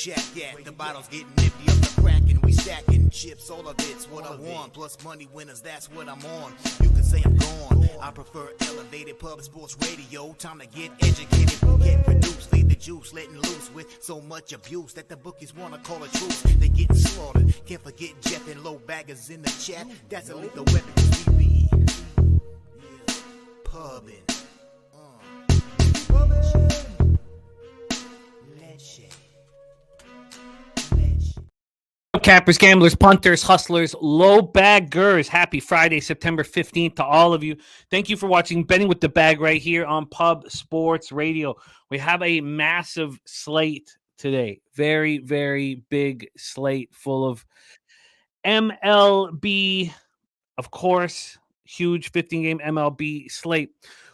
shack at. The bottle's getting empty up the crack and we stacking chips, all of it's what I want. Plus money winners, that's what I'm on. You can say I'm gone. I prefer elevated pub sports radio. Time to get educated, get produced, leave the juice, letting loose with so much abuse that the bookies wanna call a truce. They getting slaughtered. Can't forget Jeff and low baggers in the chat. That's a lethal weapon 'cause we be pubbing. Cappers, gamblers, punters, hustlers, low baggers. Happy Friday, September 15th to all of you. Thank you for watching Betting with the Bag right here on Pub Sports Radio. We have a massive slate today. Very, very big slate full of MLB, of course, huge 15-game MLB slate.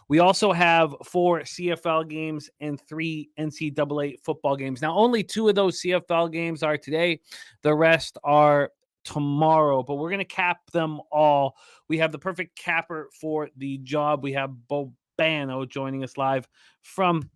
We also have 4 CFL games and 3 NCAA football games. Now, only 2 of those CFL games are today. The rest are tomorrow, but we're going to cap them all. We have the perfect capper for the job. We have Bobano joining us live from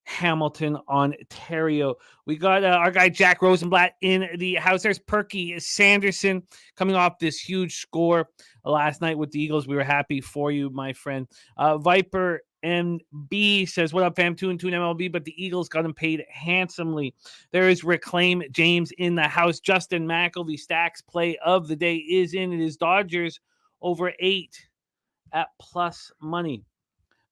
Hamilton, Ontario. We got our guy Jack Rosenblatt in the house. There's Perky Sanderson coming off this huge score last night with the Eagles. We were happy for you, my friend. Viper MB says, what up, fam? 2-2 in MLB, but the Eagles got him paid handsomely. There is Reclaim James in the house. Justin Mackel, the stacks play of the day is in. It is Dodgers over 8 at plus money.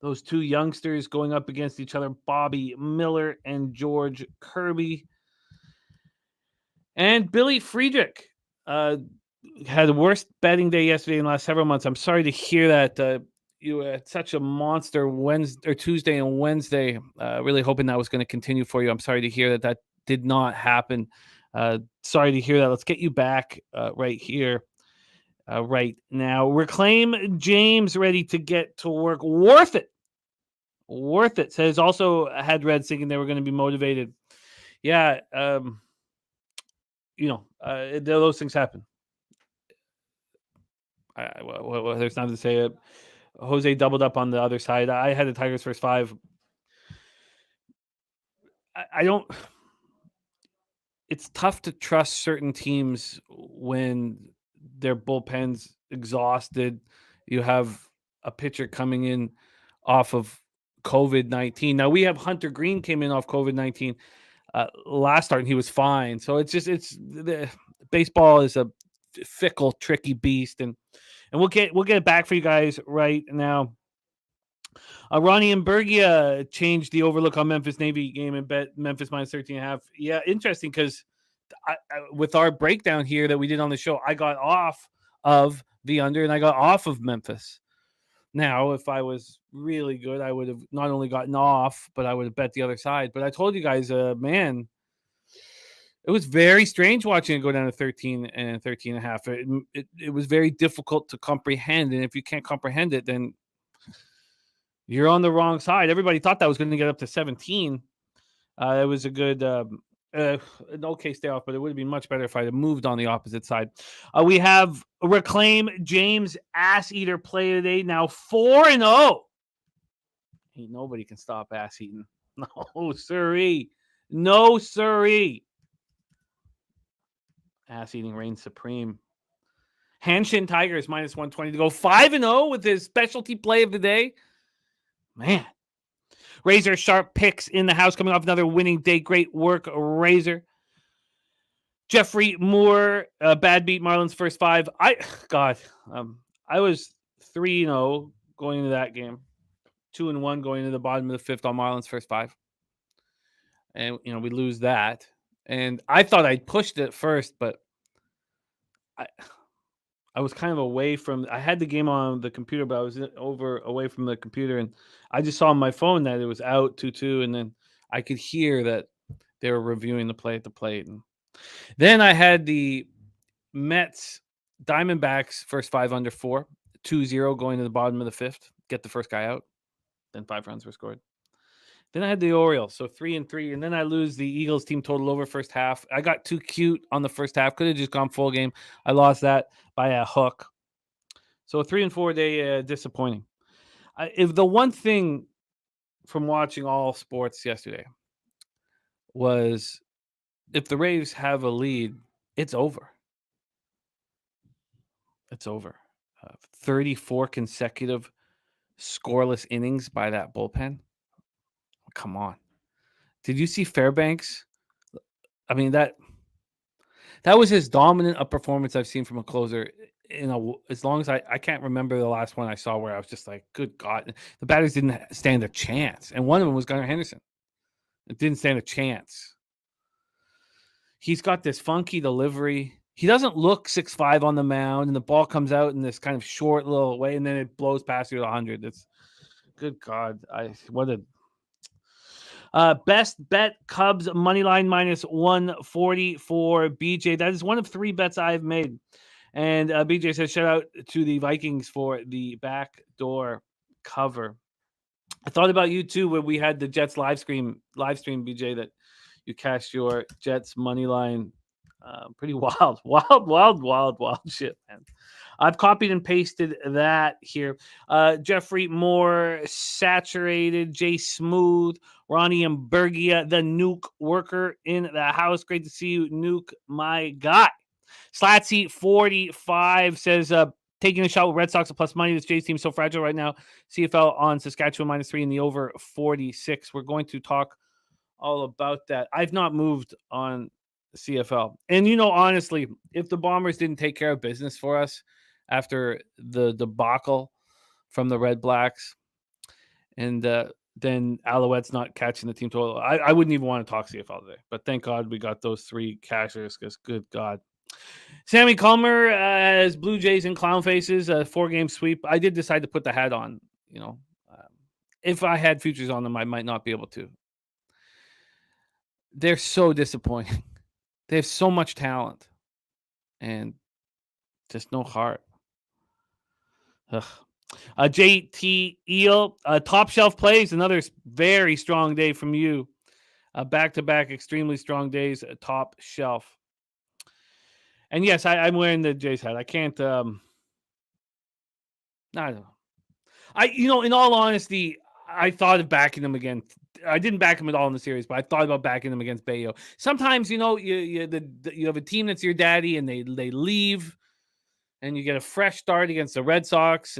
Those 2 youngsters going up against each other, Bobby Miller and George Kirby. And Billy Friedrich had the worst betting day yesterday in the last several months. I'm sorry to hear that you had such a monster Wednesday or Tuesday and Wednesday. Really hoping that was going to continue for you. I'm sorry to hear that did not happen. Sorry to hear that. Let's get you back right here. Right now. Reclaim James ready to get to work. Worth it. Says also had Reds thinking they were going to be motivated. Yeah. Those things happen. There's nothing to say it. Jose doubled up on the other side. I had the Tigers first 5. I don't. It's tough to trust certain teams when their bullpen's exhausted. You have a pitcher coming in off of COVID-19. Now we have Hunter Green came in off COVID-19 last start and he was fine. So baseball is a fickle, tricky beast, and we'll get it back for you guys right now. Ronnie and Bergia changed the overlook on Memphis Navy game and bet Memphis minus 13.5. Yeah, interesting because with our breakdown here that we did on the show, I got off of the under and I got off of Memphis. Now, if I was really good, I would have not only gotten off, but I would have bet the other side. But I told you guys, man, it was very strange watching it go down to 13 and 13.5. It was very difficult to comprehend. And if you can't comprehend it, then you're on the wrong side. Everybody thought that was going to get up to 17. It was a good, an okay stay off, but it would have been much better if I had moved on the opposite side. We have Reclaim James Ass Eater play today. Now 4-0. Ain't nobody can stop ass eating. No, sirree. No, sirree. Ass eating reigns supreme. Hanshin Tigers minus 120 to go 5-0 with his specialty play of the day. Man. Razor Sharp picks in the house coming off another winning day. Great work, Razor. Jeffrey Moore, bad beat Marlins first 5. I was 3-0 going into that game. 2-1 going into the bottom of the 5th on Marlins first 5. And, we lose that. And I thought I'd pushed it first, but I was kind of away from. I had the game on the computer, but I was away from the computer, and I just saw on my phone that it was out 2-2, and then I could hear that they were reviewing the play at the plate. And then I had the Mets Diamondbacks first 5 under 4, 2-0 going to the bottom of the 5th, get the first guy out, then 5 runs were scored. Then I had the Orioles, so 3-3, and then I lose the Eagles team total over first half. I got too cute on the first half. Could have just gone full game. I lost that by a hook. So a 3-4 day, disappointing. If the one thing from watching all sports yesterday was if the Rays have a lead, it's over. It's over. 34 consecutive scoreless innings by that bullpen. Come on. Did you see Fairbanks? I mean, that was as dominant a performance I've seen from a closer as long as I can't remember the last one I saw where I was just like, good God. The batters didn't stand a chance. And one of them was Gunnar Henderson. It didn't stand a chance. He's got this funky delivery. He doesn't look 6'5" on the mound, and the ball comes out in this kind of short little way, and then it blows past you to 100. It's good God. Best bet Cubs money line minus 140 for BJ. That is one of 3 bets I've made. And BJ says, shout out to the Vikings for the backdoor cover. I thought about you too when we had the Jets live stream, BJ, that you cashed your Jets money line. Pretty wild shit, man. I've copied and pasted that here. Jeffrey Moore, Saturated, Jay Smooth, Ronnie and Bergia, the Nuke worker in the house. Great to see you, Nuke, my guy. Slatsy 45 says, taking a shot with Red Sox at plus money. This Jays team is so fragile right now. CFL on Saskatchewan -3 in the over 46. We're going to talk all about that. I've not moved on CFL. And, honestly, if the Bombers didn't take care of business for us after the debacle from the Red Blacks and then Alouettes not catching the team total, I wouldn't even want to talk CFL today. But thank God we got those 3 cashers because, good God. Sammy Calmer has Blue Jays and Clown Faces, a 4-game sweep. I did decide to put the hat on. If I had futures on them, I might not be able to. They're so disappointing. They have so much talent and just no heart. Ugh. JT Eel, top shelf plays, another very strong day from you. Back-to-back extremely strong days, top shelf. And yes, I'm wearing the Jays hat. I can't. I don't know. In all honesty, I thought of backing them again. I didn't back them at all in the series, but I thought about backing them against Bayo. Sometimes, you have a team that's your daddy, and they leave, and you get a fresh start against the Red Sox.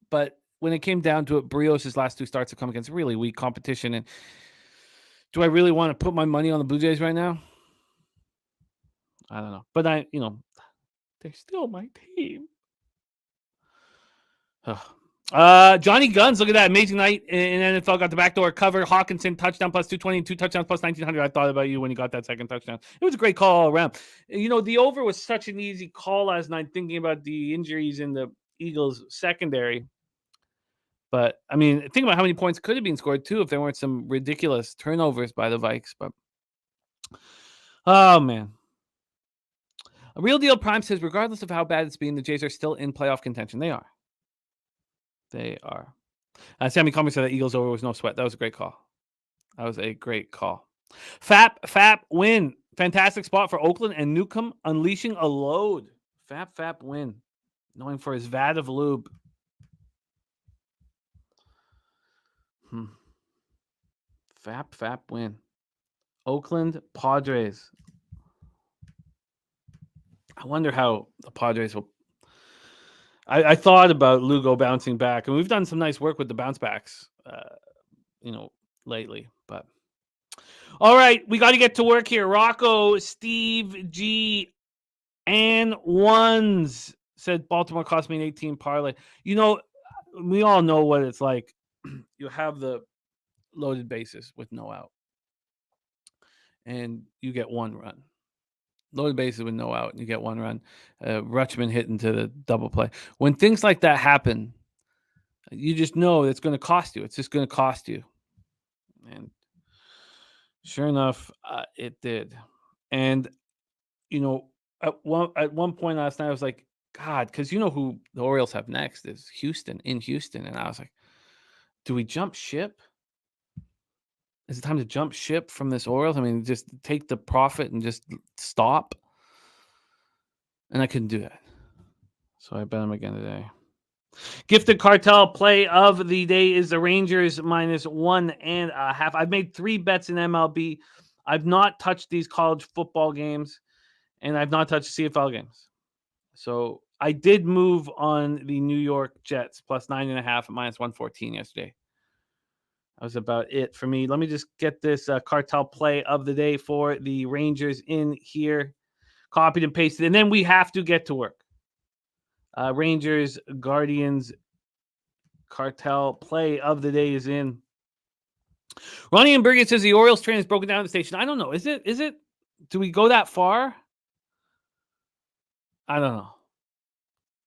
But when it came down to it, Brios' last 2 starts have come against really weak competition. And do I really want to put my money on the Blue Jays right now? I don't know. But they're still my team. Johnny Guns, look at that amazing night in NFL. Got the backdoor cover. Hawkinson touchdown plus 220, 2 touchdowns plus 1900. I thought about you when you got that second touchdown. It was a great call all around. The over was such an easy call last night, thinking about the injuries in the Eagles secondary. But I mean, think about how many points could have been scored too if there weren't some ridiculous turnovers by the Vikes. But oh man. A Real Deal Prime says, regardless of how bad it's been, the Jays are still in playoff contention. They are. Sammy Comey said that Eagles over was no sweat. That was a great call. Fap win. Fantastic spot for Oakland and Newcomb unleashing a load. Fap win. Knowing for his vat of lube. Fap win. Oakland Padres. I wonder how the Padres will. I thought about Lugo bouncing back, and we've done some nice work with the bounce backs, lately. But all right, we got to get to work here. Rocco, Steve G, and ones said Baltimore cost me an 18 parlay. We all know what it's like. You have the loaded bases with no out, and you get 1 run. Loaded bases with no out, and you get 1 run. Rutschman hit into the double play. When things like that happen, you just know it's going to cost you. It's just going to cost you. And sure enough, it did. And, at one point last night, I was like, God, because who the Orioles have next is Houston, in Houston. And I was like, do we jump ship? Is it time to jump ship from this Orioles? I mean, just take the profit and just stop. And I couldn't do that. So I bet him again today. Gifted cartel play of the day is the Rangers -1.5. I've made 3 bets in MLB. I've not touched these college football games, and I've not touched CFL games. So I did move on the New York Jets +9.5 at -114 yesterday. That was about it for me. Let me just get this cartel play of the day for the Rangers in here. Copied and pasted. And then we have to get to work. Rangers, Guardians, cartel play of the day is in. Ronnie and Bergen says the Orioles train is broken down at the station. I don't know. Is it? Do we go that far? I don't know.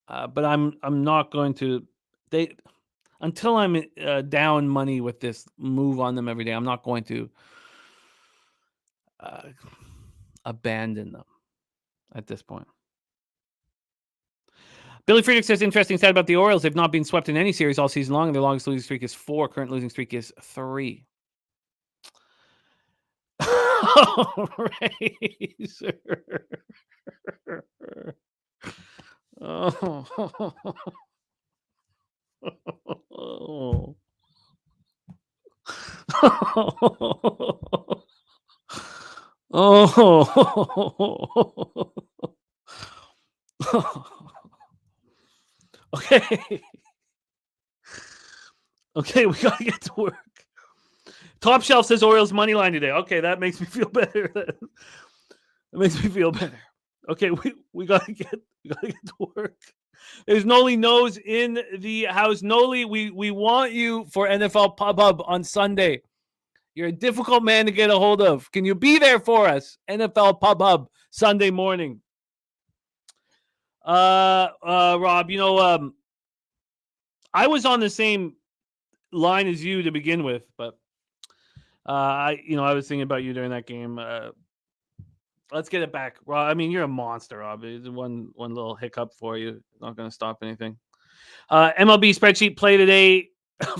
But I'm not going to. Until I'm down money with this move on them every day, I'm not going to abandon them at this point. Billy Friedrich says, interesting stat about the Orioles. They've not been swept in any series all season long. Their longest losing streak is 4. Current losing streak is 3. Razor. Oh. Oh. Okay. Okay, we gotta get to work. Top Shelf says Orioles money line today. Okay, that makes me feel better. That makes me feel better. Okay, we gotta get to work. There's Noli Knows in the house. Noli, we want you for NFL Pub Hub on Sunday. You're a difficult man to get a hold of. Can you be there for us? NFL Pub Hub Sunday morning. Rob, I was on the same line as you to begin with, but I was thinking about you during that game. Let's get it back, Rob. I mean, you're a monster, Rob. One little hiccup for you. Not going to stop anything. MLB spreadsheet play today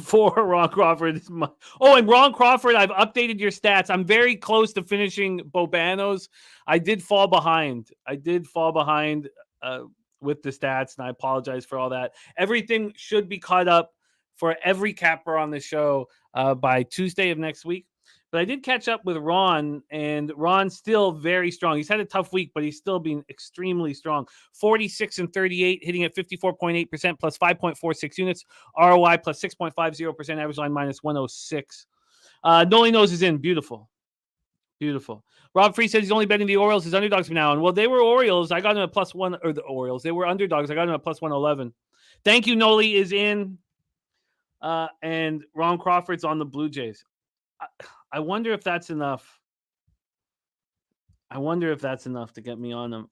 for Ron Crawford. And Ron Crawford, I've updated your stats. I'm very close to finishing Bobano's. I did fall behind. With the stats, and I apologize for all that. Everything should be caught up for every capper on the show by Tuesday of next week. But I did catch up with Ron, and Ron's still very strong. He's had a tough week, but he's still been extremely strong. 46 and 38, hitting at 54.8%, plus 5.46 units. ROI plus 6.50%, average line minus 106. Noli Knows is in. Beautiful. Rob Free says he's only betting the Orioles as underdogs from now on. Well, they were Orioles. I got him at +1, or the Orioles. They were underdogs. I got him at +111. Thank you, Noli is in. And Ron Crawford's on the Blue Jays. I wonder if that's enough. To get me on them.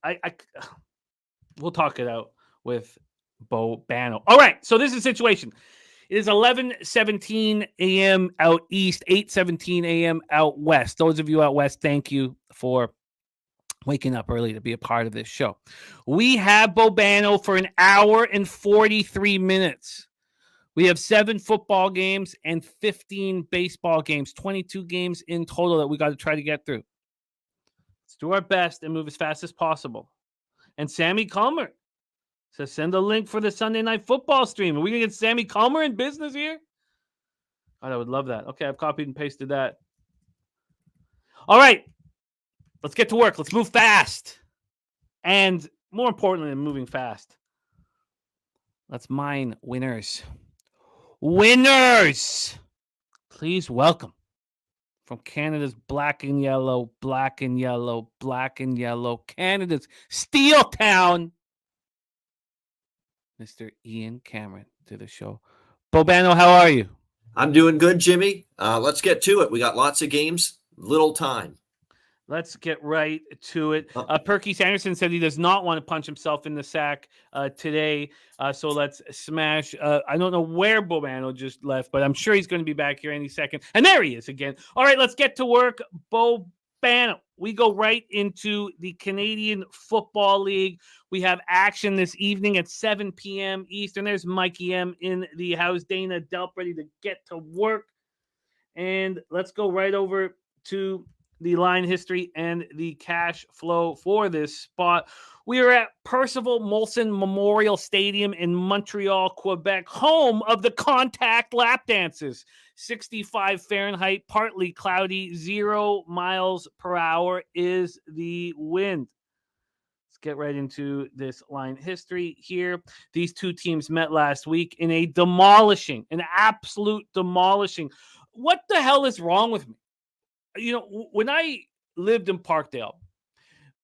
We'll talk it out with Bobano. All right, so this is the situation. It is 11:17 a.m. out east, 8:17 a.m. out west. Those of you out west, thank you for waking up early to be a part of this show. We have Bobano for an hour and 43 minutes. We have 7 football games and 15 baseball games, 22 games in total that we got to try to get through. Let's do our best and move as fast as possible. And Sammy Calmer says, send a link for the Sunday Night Football stream. Are we going to get Sammy Calmer in business here? God, I would love that. Okay, I've copied and pasted that. All right, let's get to work. Let's move fast. And more importantly than moving fast, let's mine winners. Winners! Please welcome from Canada's black and yellow, Canada's Steel Town, Mr. Ian Cameron to the show. Bobano, how are you? I'm doing good, Jimmy. Let's get to it. We got lots of games, little time. Let's get right to it. Perky Sanderson said he does not want to punch himself in the sack today. So let's smash. I don't know where Bobano just left, but I'm sure he's going to be back here any second. And there he is again. All right, let's get to work. Bobano. We go right into the Canadian Football League. We have action this evening at 7 p.m. Eastern. There's Mikey M in the house. Dana Delp ready to get to work. And let's go right over to the line history and the cash flow for this spot. We are at Percival Molson Memorial Stadium in Montreal, Quebec, home of the contact lap dances. 65 Fahrenheit, partly cloudy, 0 miles per hour is the wind. Let's get right into this line history here. These two teams met last week in an absolute demolishing. What the hell is wrong with me? When I lived in Parkdale,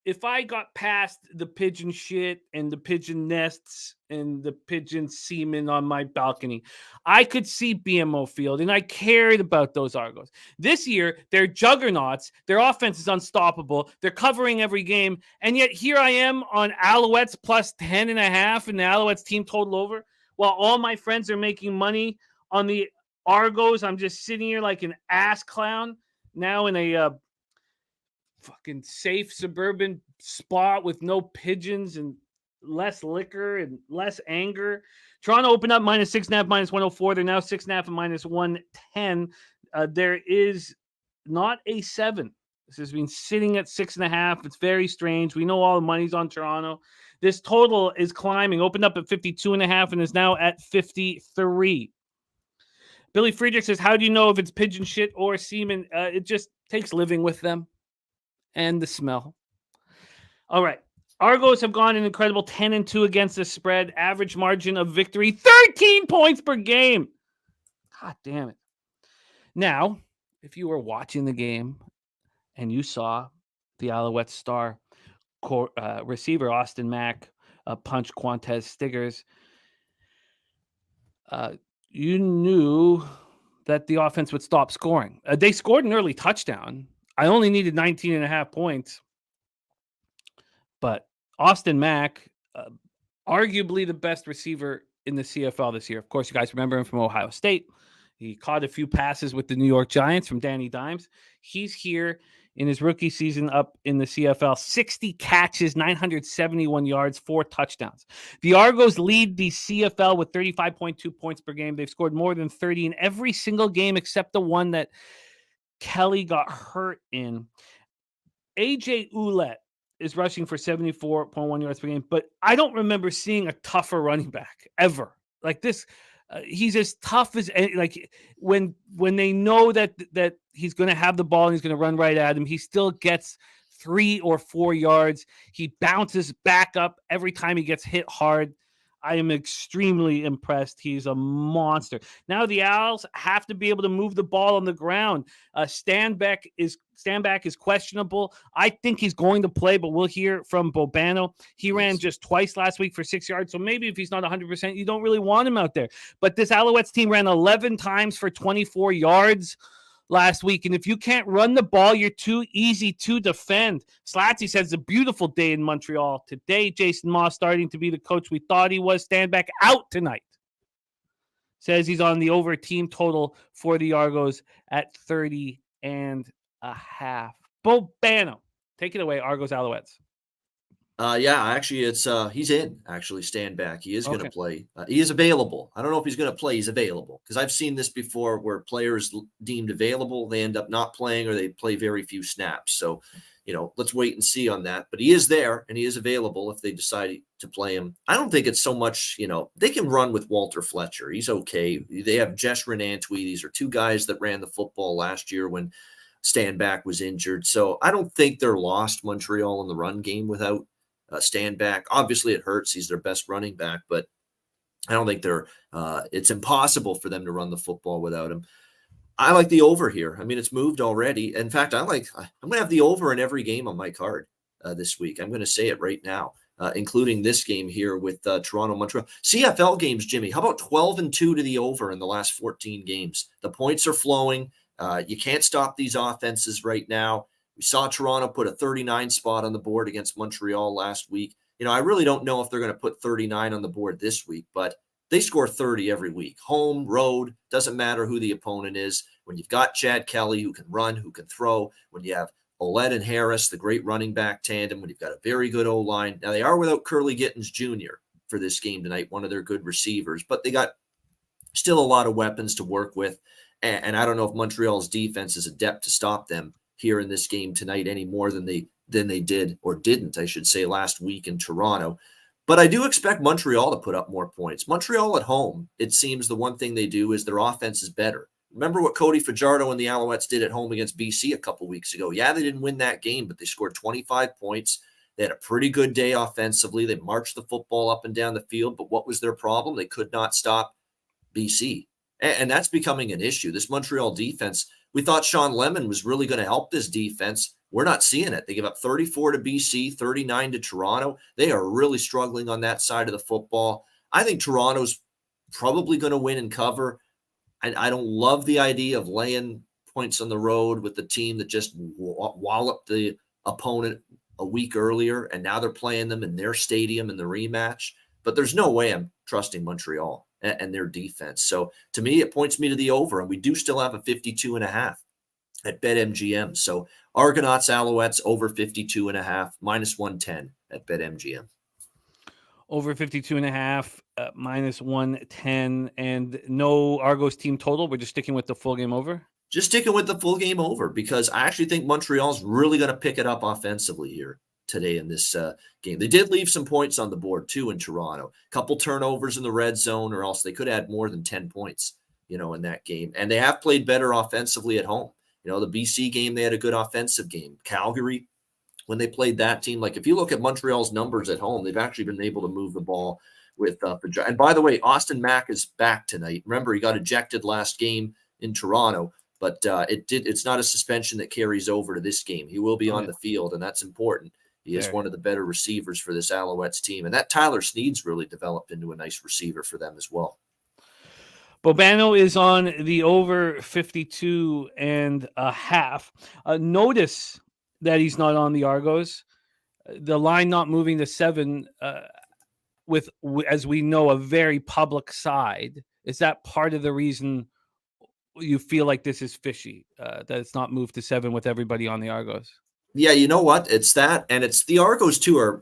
if I got past the pigeon shit and the pigeon nests and the pigeon semen on my balcony, I could see BMO Field, and I cared about those Argos. This year, they're juggernauts. Their offense is unstoppable. They're covering every game, and yet here I am on Alouettes plus 10.5 and the Alouettes team total over, while all my friends are making money on the Argos. I'm just sitting here like an ass clown now in a fucking safe suburban spot with no pigeons and less liquor and less anger. Toronto opened up -6.5, -104. They're now 6.5 and -110. There is not a 7. This has been sitting at 6.5. It's very strange. We know all the money's on Toronto. This total is climbing. Opened up at 52.5 and is now at 53. Billy Friedrich says, how do you know if it's pigeon shit or semen? It just takes living with them and the smell. All right. Argos have gone an incredible 10-2 against the spread. Average margin of victory, 13 points per game. God damn it. Now, if you were watching the game and you saw the Alouettes star receiver Austin Mack punch Quantez Stiggers, you knew that the offense would stop scoring. They scored an early touchdown. I only needed 19.5 points. But Austin Mack, arguably the best receiver in the CFL this year. Of course, you guys remember him from Ohio State. He caught a few passes with the New York Giants from Danny Dimes. He's here in his rookie season up in the CFL. 60 catches, 971 yards, 4 touchdowns. The Argos lead the CFL with 35.2 points per game. They've scored more than 30 in every single game except the one that Kelly got hurt in. AJ Ouellette is rushing for 74.1 yards per game, but I don't remember seeing a tougher running back ever. Like this, he's as tough as like when they know that he's going to have the ball and he's going to run right at him, he still gets 3 or 4 yards. He bounces back up every time he gets hit hard. I am extremely impressed. He's a monster. Now the Owls have to be able to move the ball on the ground. Stanback is questionable. I think he's going to play, but we'll hear from Bobano. He ran just twice last week for 6 yards, so maybe if he's not 100%, you don't really want him out there. But this Alouettes team ran 11 times for 24 yards last week, and if you can't run the ball, you're too easy to defend. Slatsy says it's a beautiful day in Montreal today. Jason Moss starting to be the coach we thought he was. Stanback out tonight. Says he's on the over team total for the Argos at 30.5. Bobano, take it away, Argos Alouettes. Yeah, actually, it's he's in. Actually, Stanback. He is going to play. He is available. I don't know if he's going to play. He's available because I've seen this before, where players deemed available, they end up not playing or they play very few snaps. So, let's wait and see on that. But he is there and he is available if they decide to play him. I don't think it's so much. They can run with Walter Fletcher. He's okay. They have Jesh Renantwi. These are two guys that ran the football last year when Stanback was injured. So I don't think they're lost, Montreal, in the run game without Stanback. Obviously it hurts. He's their best running back, but I don't think it's impossible for them to run the football without him. I like the over here. I mean, it's moved already. In fact, I'm going to have the over in every game on my card this week. I'm going to say it right now, including this game here with Toronto, Montreal. CFL games, Jimmy, how about 12-2 to the over in the last 14 games? The points are flowing. You can't stop these offenses right now. We saw Toronto put a 39 spot on the board against Montreal last week. I really don't know if they're going to put 39 on the board this week, but they score 30 every week. Home, road, doesn't matter who the opponent is. When you've got Chad Kelly, who can run, who can throw, when you have Ouellette and Harris, the great running back tandem, when you've got a very good O-line. Now, they are without Curly Gittens Jr. for this game tonight, one of their good receivers, but they got still a lot of weapons to work with, and I don't know if Montreal's defense is adept to stop them here in this game tonight any more than they did, or didn't, I should say, last week in Toronto. But I do expect Montreal to put up more points. Montreal at home, it seems the one thing they do is their offense is better. Remember what Cody Fajardo and the Alouettes did at home against BC a couple weeks ago. Yeah, they didn't win that game, but they scored 25 points. They had a pretty good day offensively. They marched the football up and down the field, but what was their problem? They could not stop BC. And that's becoming an issue. This Montreal defense, we thought Sean Lemon was really going to help this defense. We're not seeing it. They give up 34 to BC, 39 to Toronto. They are really struggling on that side of the football. I think Toronto's probably going to win and cover. I don't love the idea of laying points on the road with the team that just walloped the opponent a week earlier, and now they're playing them in their stadium in the rematch. But there's no way I'm trusting Montreal and their defense. So to me, it points me to the over, and we do still have a 52.5 at BetMGM. So Argonauts, Alouettes over 52.5, -110 at BetMGM. Over 52.5, -110, and no Argos team total. We're just sticking with the full game over. Just sticking with the full game over, because I actually think Montreal's really going to pick it up offensively here today in this game. They did leave some points on the board too in Toronto. A couple turnovers in the red zone, or else they could add more than 10 points, in that game. And they have played better offensively at home. The BC game, they had a good offensive game. Calgary, when they played that team, like if you look at Montreal's numbers at home, they've actually been able to move the ball with and by the way, Austin Mack is back tonight. Remember, he got ejected last game in Toronto, but it's not a suspension that carries over to this game. He will be on the field, and that's important. He is one of the better receivers for this Alouettes team, and that Tyler Snead's really developed into a nice receiver for them as well. Bobano is on the over 52.5. Notice that he's not on the Argos. The line not moving to 7 with, as we know, a very public side. Is that part of the reason you feel like this is fishy, that it's not moved to 7 with everybody on the Argos? Yeah, you know what? It's that, and it's the Argos too.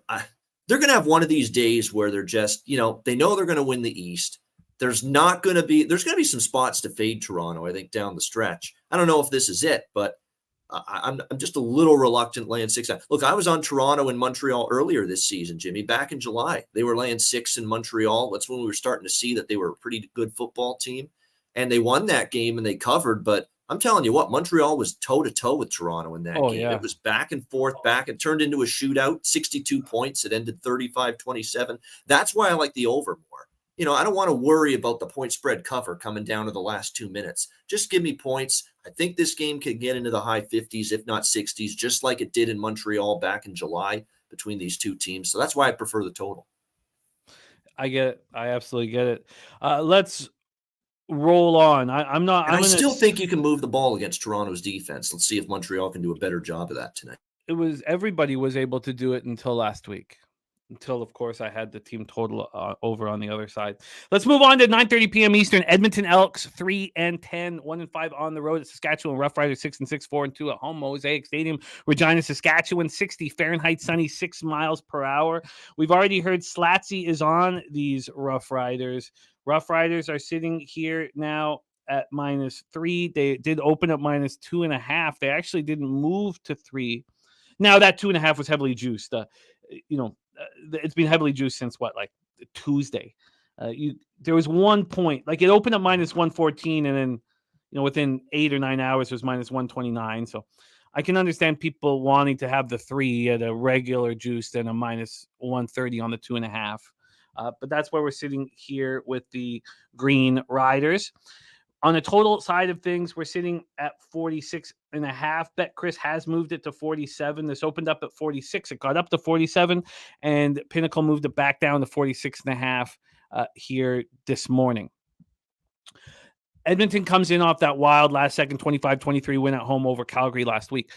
They're going to have one of these days where they're just, they know they're going to win the East. There's going to be some spots to fade Toronto, I think, down the stretch. I don't know if this is it, but I'm just a little reluctant laying 6. Look, I was on Toronto and Montreal earlier this season, Jimmy, back in July. They were laying 6 in Montreal. That's when we were starting to see that they were a pretty good football team. And they won that game and they covered. But I'm telling you what, Montreal was toe-to-toe with Toronto in that game. Yeah. It was back and forth, It turned into a shootout, 62 points. It ended 35-27. That's why I like the over more. I don't want to worry about the point spread cover coming down to the last 2 minutes. Just give me points. I think this game could get into the high 50s, if not 60s, just like it did in Montreal back in July between these two teams. So that's why I prefer the total. I get it. I absolutely get it. Let's roll on. I still think you can move the ball against Toronto's defense. Let's see if Montreal can do a better job of that tonight. Everybody was able to do it until last week. Until, of course, I had the team total over on the other side. Let's move on to 9:30 p.m. Eastern. Edmonton Elks 3-10, 1-5 on the road at Saskatchewan. Roughriders 6-6, 4-2 at home. Mosaic Stadium, Regina, Saskatchewan. 60 Fahrenheit, sunny, 6 miles per hour. We've already heard Slatsy is on these Roughriders. Roughriders are sitting here now at -3. They did open up -2.5. They actually didn't move to 3. Now that 2.5 was heavily juiced. It's been heavily juiced since Tuesday. There was 1 point, it opened up -114, and then within 8 or 9 hours it was -129. So I can understand people wanting to have the 3 at a regular juice than a -130 on the 2.5. But that's where we're sitting here with the Green Riders. On the total side of things, we're sitting at 46.5. BetCris has moved it to 47. This opened up at 46. It got up to 47, and Pinnacle moved it back down to 46.5 here this morning. Edmonton comes in off that wild last-second 25-23 win at home over Calgary last week.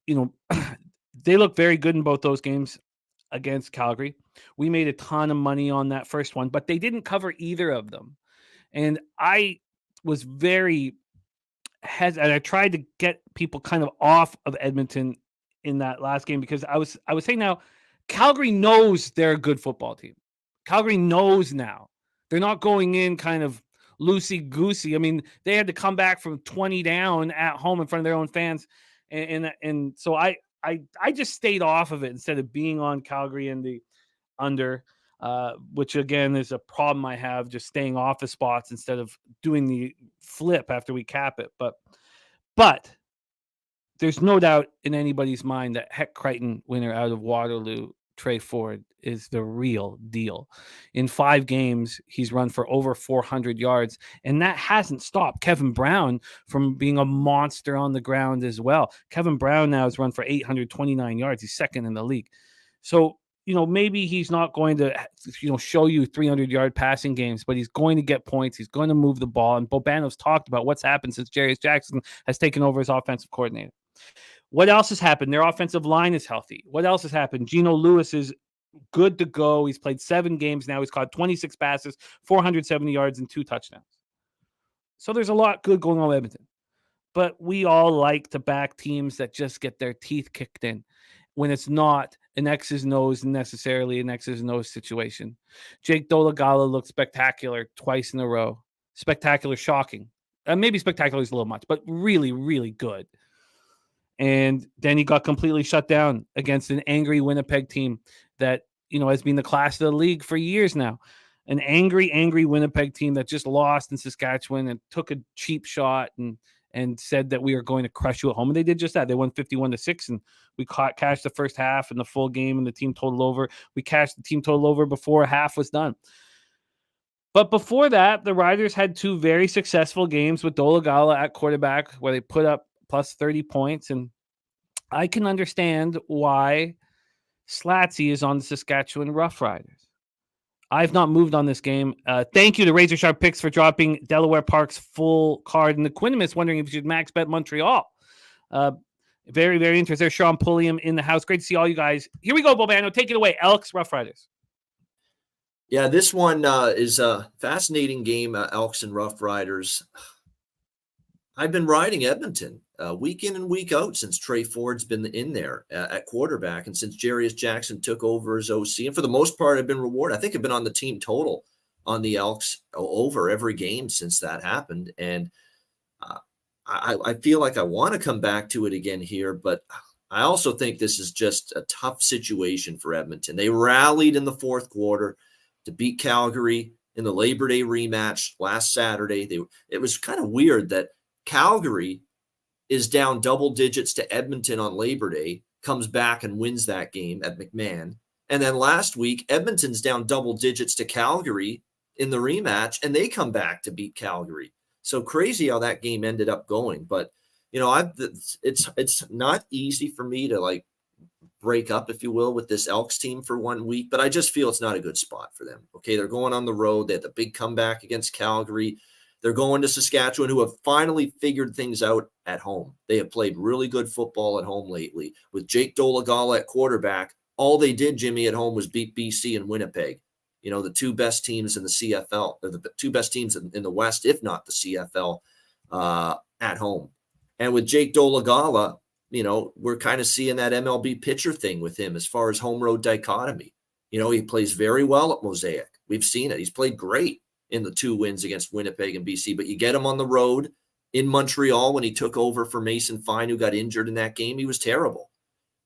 They look very good in both those games against Calgary. We made a ton of money on that first one, but they didn't cover either of them. And I was very hesitant. I tried to get people kind of off of Edmonton in that last game because I was saying now, Calgary knows they're a good football team. Calgary knows now. They're not going in kind of loosey-goosey. I mean, they had to come back from 20 down at home in front of their own fans And so I just stayed off of it instead of being on Calgary and the under, which again is a problem I have, just staying off the spots instead of doing the flip after we cap it. But there's no doubt in anybody's mind that Heck Crichton, winner out of Waterloo, Trey Ford, is the real deal. In 5 games, he's run for over 400 yards, and that hasn't stopped Kevin Brown from being a monster on the ground as well. Kevin Brown now has run for 829 yards. He's second in the league. So, maybe he's not going to, show you 300-yard passing games, but he's going to get points. He's going to move the ball. And Bobano's talked about what's happened since Jarius Jackson has taken over as offensive coordinator. What else has happened? Their offensive line is healthy. What else has happened? Geno Lewis is good to go. He's played 7 games now. He's caught 26 passes, 470 yards, and 2 touchdowns. So there's a lot good going on with Edmonton. But we all like to back teams that just get their teeth kicked in when it's not an X's and O's necessarily an X's and O's situation. Jake Dolegala looked spectacular twice in a row. Spectacular, shocking. Maybe spectacular is a little much, but really, really good. And then he got completely shut down against an angry Winnipeg team that, has been the class of the league for years now. An angry Winnipeg team that just lost in Saskatchewan and took a cheap shot and said that we are going to crush you at home. And they did just that. They won 51-6, and we cashed the first half and the full game, and the team total over. We cashed the team total over before half was done. But before that, the Riders had 2 very successful games with Dolegala at quarterback where they put up plus 30 points. And I can understand why Slatsy is on the Saskatchewan Roughriders. I've not moved on this game. Thank you to Razor Sharp Picks for dropping Delaware Park's full card. And the Quinimus wondering if you should max bet Montreal. Very, very interesting. There's Sean Pulliam in the house. Great to see all you guys. Here we go, Bobano. Take it away. Elks, Roughriders. Yeah, this one is a fascinating game, Elks and Roughriders. I've been riding Edmonton week in and week out since Trey Ford's been in there at quarterback and since Jarius Jackson took over as OC. And for the most part, I've been rewarded. I think I've been on the team total on the Elks over every game since that happened. And I feel like I want to come back to it again here, but I also think this is just a tough situation for Edmonton. They rallied in the 4th quarter to beat Calgary in the Labor Day rematch last Saturday. It was kind of weird that Calgary is down double digits to Edmonton on Labor Day, comes back and wins that game at McMahon. And then last week, Edmonton's down double digits to Calgary in the rematch, and they come back to beat Calgary. So crazy how that game ended up going. But, it's not easy for me to break up, if you will, with this Elks team for 1 week, but I just feel it's not a good spot for them. Okay, they're going on the road. They had the big comeback against Calgary. They're going to Saskatchewan, who have finally figured things out at home. They have played really good football at home lately. With Jake Dolegala at quarterback, all they did, Jimmy, at home was beat BC and Winnipeg. The 2 best teams in the CFL, or the 2 best teams in the West, if not the CFL, at home. And with Jake Dolegala, we're kind of seeing that MLB pitcher thing with him as far as home road dichotomy. He plays very well at Mosaic. We've seen it. He's played great in the 2 wins against Winnipeg and BC, but you get him on the road in Montreal when he took over for Mason Fine, who got injured in that game. He was terrible.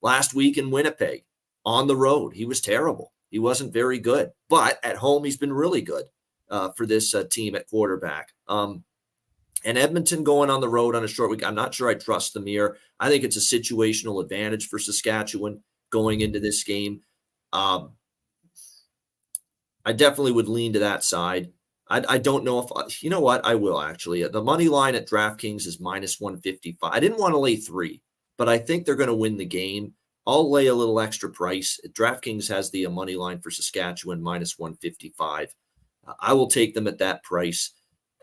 Last week in Winnipeg, on the road, he was terrible. He wasn't very good, but at home, he's been really good for this team at quarterback. And Edmonton going on the road on a short week, I'm not sure I trust them here. I think it's a situational advantage for Saskatchewan going into this game. I definitely would lean to that side. I don't know if, I will actually. The money line at DraftKings is minus 155. I didn't want to lay 3, but I think they're going to win the game. I'll lay a little extra price. DraftKings has the money line for Saskatchewan minus 155. I will take them at that price.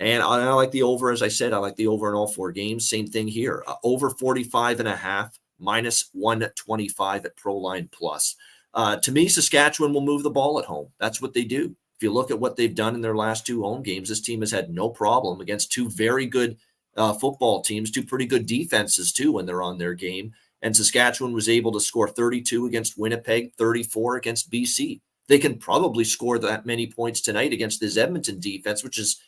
And I like the over, as I said, I like the over in all 4 games. Same thing here. Over 45.5, minus 125 at ProLine Plus. To me, Saskatchewan will move the ball at home. That's what they do. If you look at what they've done in their last 2 home games, this team has had no problem against 2 very good football teams, 2 pretty good defenses too when they're on their game. And Saskatchewan was able to score 32 against Winnipeg, 34 against BC. They can probably score that many points tonight against this Edmonton defense, which is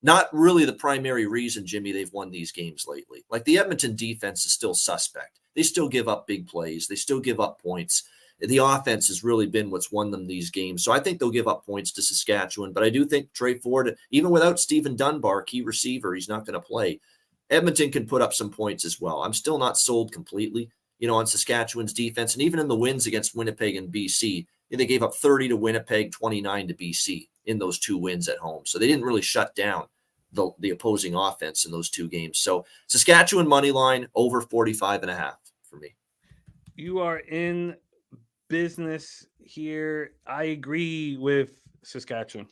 not really the primary reason, Jimmy, they've won these games lately. Like the Edmonton defense is still suspect. They still give up big plays. They still give up points. The offense has really been what's won them these games. So I think they'll give up points to Saskatchewan. But I do think Trey Ford, even without Stephen Dunbar, key receiver, he's not going to play. Edmonton can put up some points as well. I'm still not sold completely, on Saskatchewan's defense. And even in the wins against Winnipeg and BC, they gave up 30 to Winnipeg, 29 to BC in those 2 wins at home. So they didn't really shut down the opposing offense in those 2 games. So Saskatchewan money line over 45.5 for me. You are in business here. I agree with Saskatchewan.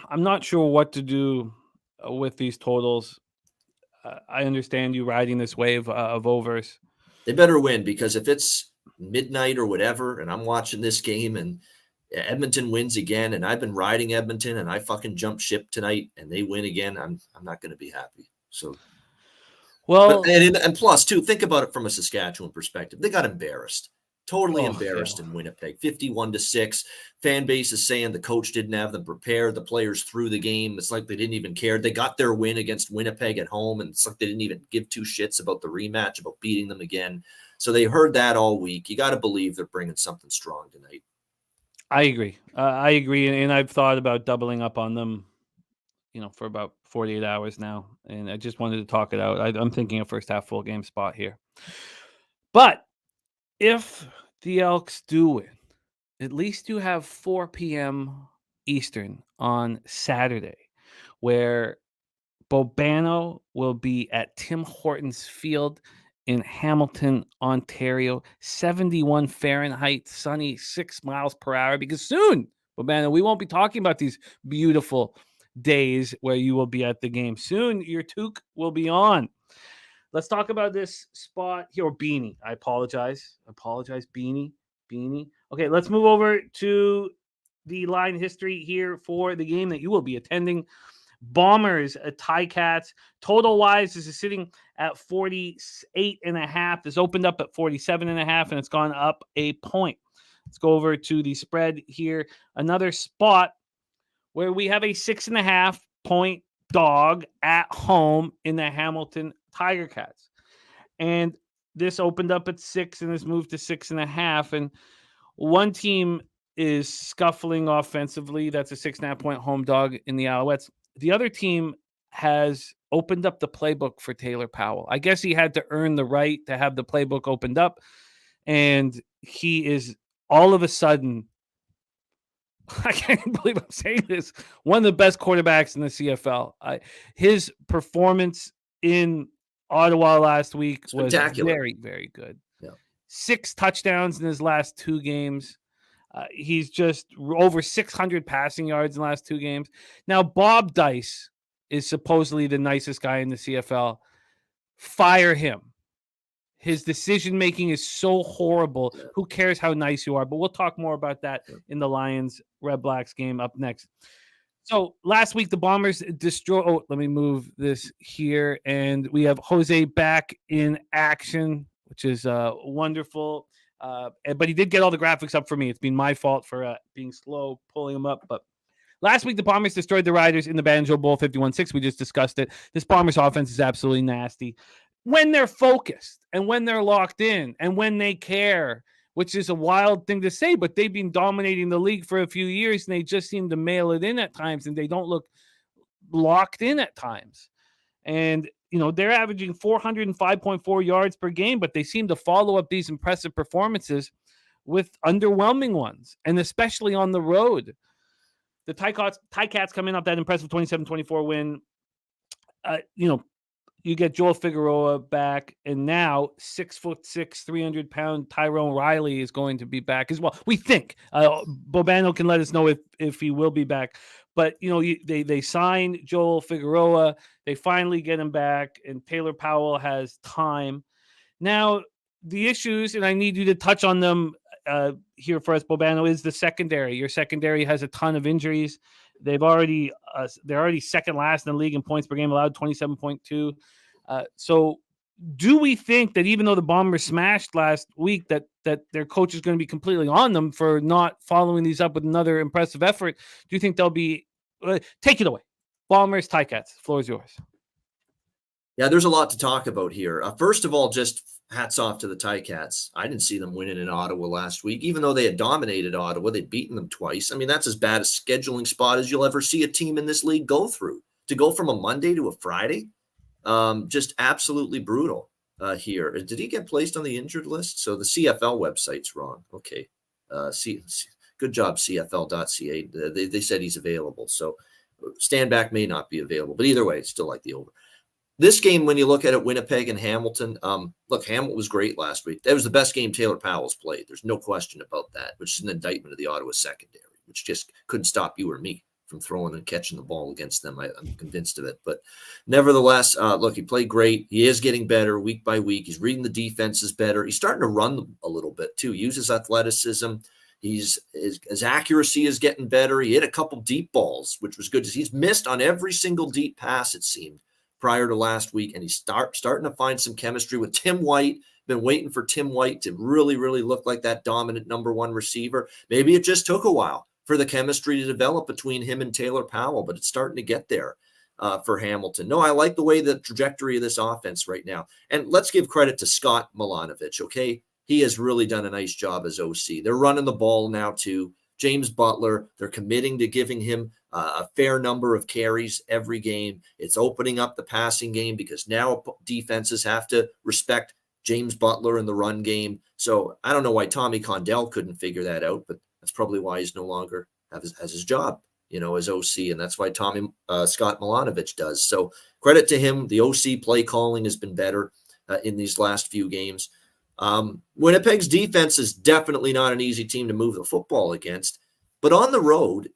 I'm not sure what to do with these totals. I understand you riding this wave of overs. They better win, because if it's midnight or whatever, and I'm watching this game and Edmonton wins again, and I've been riding Edmonton and I fucking jump ship tonight and they win again, I'm not going to be happy. So, and plus too, think about it from a Saskatchewan perspective. They got embarrassed. Totally embarrassed in Winnipeg, 51-6. Fan base is saying the coach didn't have them prepared. The players threw the game. It's like they didn't even care. They got their win against Winnipeg at home, and it's like they didn't even give 2 shits about the rematch, about beating them again. So they heard that all week. You got to believe they're bringing something strong tonight. I agree. And I've thought about doubling up on them, for about 48 hours now, and I just wanted to talk it out. I'm thinking a first half full game spot here. But if the Elks do win, at least you have 4 p.m. Eastern on Saturday, where Bobano will be at Tim Hortons Field in Hamilton, Ontario, 71 Fahrenheit, sunny, 6 miles per hour, because soon, Bobano, we won't be talking about these beautiful days where you will be at the game. Soon, your toque will be on. Let's talk about this spot here. Beanie. I apologize. Beanie. Okay, let's move over to the line history here for the game that you will be attending. Bombers, Ticats. Total-wise, this is sitting at 48.5. This opened up at 47.5, and it's gone up a point. Let's go over to the spread here. Another spot where we have a 6.5 point dog at home in the Hamilton Tiger Cats. And this opened up at 6 and has moved to 6.5. And one team is scuffling offensively. That's a 6.5 point home dog in the Alouettes. The other team has opened up the playbook for Taylor Powell. I guess he had to earn the right to have the playbook opened up. And he is all of a sudden, I can't believe I'm saying this, one of the best quarterbacks in the CFL. His performance in Ottawa last week was very, very good. Yeah. 6 touchdowns in his last 2 games. He's just over 600 passing yards in the last 2 games. Now, Bob Dice is supposedly the nicest guy in the CFL. Fire him. His decision-making is so horrible. Yeah. Who cares how nice you are? But we'll talk more about that in the Lions Red Blacks game up next. So last week, the Bombers destroyed. Oh, let me move this here. And we have Jose back in action, which is wonderful. But he did get all the graphics up for me. It's been my fault for being slow pulling them up. But last week, the Bombers destroyed the Riders in the Banjo Bowl 51-6. We just discussed it. This Bombers offense is absolutely nasty. When they're focused and when they're locked in and when they care, which is a wild thing to say, but they've been dominating the league for a few years and they just seem to mail it in at times and they don't look locked in at times. And, they're averaging 405.4 yards per game, but they seem to follow up these impressive performances with underwhelming ones, and especially on the road. The Ticats coming off that impressive 27-24 win. You get Joel Figueroa back, and now 6'6", 300-pound Tyrone Riley is going to be back as well. We think Bobano can let us know if he will be back. But they signed Joel Figueroa. They finally get him back, and Taylor Powell has time. Now the issues, and I need you to touch on them here for us, Bobano, is the secondary. Your secondary has a ton of injuries. They're already second last in the league in points per game allowed, 27.2. So do we think that even though the Bombers smashed last week, that their coach is going to be completely on them for not following these up with another impressive effort? Do you think they'll be take it away? Bombers, Ticats, floor is yours. Yeah, there's a lot to talk about here. First of all, just hats off to the Ticats. I didn't see them winning in Ottawa last week, even though they had dominated Ottawa. They'd beaten them twice. I mean, that's as bad a scheduling spot as you'll ever see a team in this league go through. To go from a Monday to a Friday, just absolutely brutal here. Did he get placed on the injured list? So the CFL website's wrong. Okay. Good job, CFL.ca. They said he's available. So Standback may not be available, but either way, it's still like the over. This game, when you look at it, Winnipeg and Hamilton, look, Hamilton was great last week. That was the best game Taylor Powell's played. There's no question about that, which is an indictment of the Ottawa secondary, which just couldn't stop you or me from throwing and catching the ball against them. I'm convinced of it. But nevertheless, look, he played great. He is getting better week by week. He's reading the defenses better. He's starting to run a little bit, too. Uses athleticism. His accuracy is getting better. He hit a couple deep balls, which was good. He's missed on every single deep pass, it seemed, prior to last week, and he's starting to find some chemistry with Tim White. Been waiting for Tim White to really, really look like that dominant number one receiver. Maybe it just took a while for the chemistry to develop between him and Taylor Powell, but it's starting to get there for Hamilton. No, I like the way the trajectory of this offense right now. And let's give credit to Scott Milanovic, okay? He has really done a nice job as OC. They're running the ball now too. James Butler, they're committing to giving him a fair number of carries every game. It's opening up the passing game because now defenses have to respect James Butler in the run game. So I don't know why Tommy Condell couldn't figure that out, but that's probably why he's no longer has his job, as OC, and that's why Scott Milanovic does. So credit to him. The OC play calling has been better in these last few games. Winnipeg's defense is definitely not an easy team to move the football against, but on the road,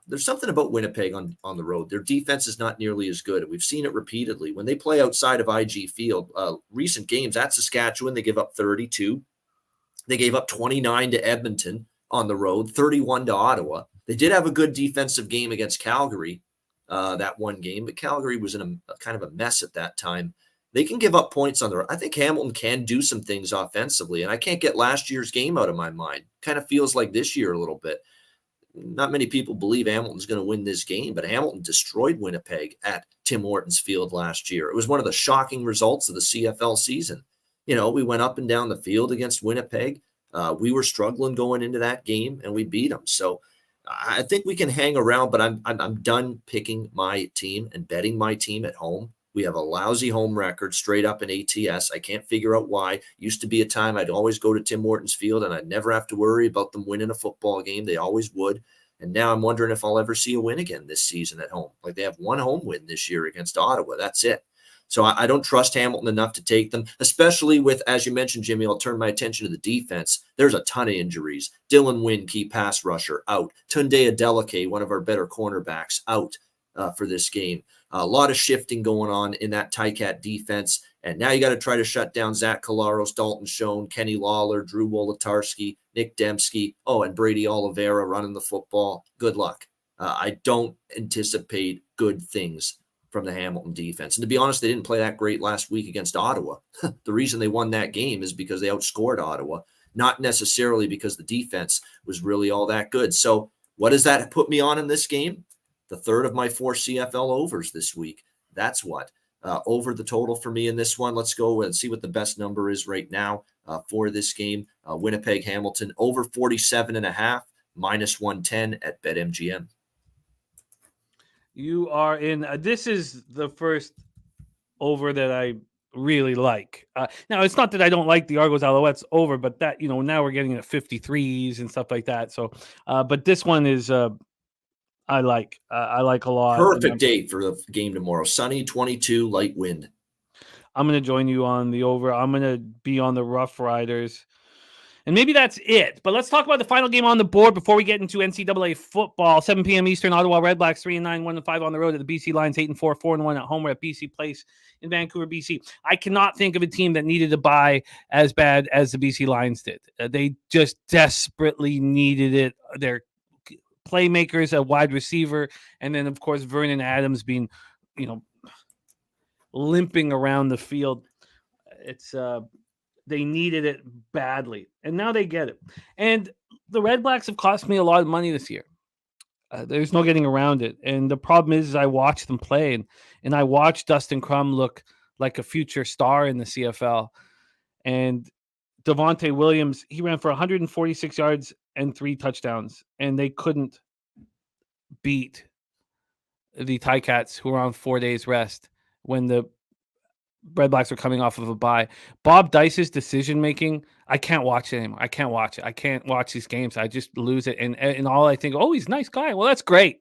there's something about Winnipeg on the road. Their defense is not nearly as good. We've seen it repeatedly. When they play outside of IG Field, recent games at Saskatchewan, they give up 32. They gave up 29 to Edmonton on the road, 31 to Ottawa. They did have a good defensive game against Calgary, that one game, but Calgary was in a kind of a mess at that time. They can give up points on the road. I think Hamilton can do some things offensively, and I can't get last year's game out of my mind. Kind of feels like this year a little bit. Not many people believe Hamilton's going to win this game, but Hamilton destroyed Winnipeg at Tim Hortons Field last year. It was one of the shocking results of the CFL season. We went up and down the field against Winnipeg. We were struggling going into that game, and we beat them. So I think we can hang around, but I'm done picking my team and betting my team at home. We have a lousy home record straight up in ATS. I can't figure out why. Used to be a time I'd always go to Tim Hortons Field and I'd never have to worry about them winning a football game. They always would. And now I'm wondering if I'll ever see a win again this season at home. Like they have one home win this year against Ottawa. That's it. So I don't trust Hamilton enough to take them, especially with, as you mentioned, Jimmy, I'll turn my attention to the defense. There's a ton of injuries. Dylan Wynn, key pass rusher, out. Tunde Adeleke, one of our better cornerbacks, out for this game. A lot of shifting going on in that Ticat defense. And now you got to try to shut down Zach Collaros, Dalton Schoen, Kenny Lawler, Drew Wolotarski, Nick Dembski, and Brady Oliveira running the football. Good luck. I don't anticipate good things from the Hamilton defense. And to be honest, they didn't play that great last week against Ottawa. The reason they won that game is because they outscored Ottawa, not necessarily because the defense was really all that good. So what does that put me on in this game? The third of my 4 CFL overs this week. That's what. Over the total for me in this one. Let's go and see what the best number is right now for this game. Winnipeg Hamilton over 47.5, minus 110 at BetMGM. You are in. This is the first over that I really like. Now, it's not that I don't like the Argos Alouettes over, but that, now we're getting at 53s and stuff like that. So, but this one is, I like a lot. Perfect date for the game tomorrow. Sunny, 22, light wind. I'm going to join you on the over. I'm going to be on the Roughriders. And maybe that's it. But let's talk about the final game on the board before we get into NCAA football. 7 p.m. Eastern, Ottawa Redblacks 3-9, 1-5 on the road at the BC Lions, 8-4, 4-1 at home. We're at BC Place in Vancouver, BC. I cannot think of a team that needed a bye as bad as the BC Lions did. They just desperately needed it. Their playmakers, a wide receiver, and then, of course, Vernon Adams being, limping around the field. It's they needed it badly, and now they get it. And the Red Blacks have cost me a lot of money this year. There's no getting around it. And the problem is I watch them play, and I watch Dustin Crum look like a future star in the CFL. And Devontae Williams, he ran for 146 yards and 3 touchdowns, and they couldn't beat the Ticats, who were on 4 days rest when the Red Blacks were coming off of a bye. Bob Dice's decision making, I can't watch it anymore. I can't watch it. I can't watch these games. I just lose it. And all I think, oh, he's a nice guy. Well, that's great.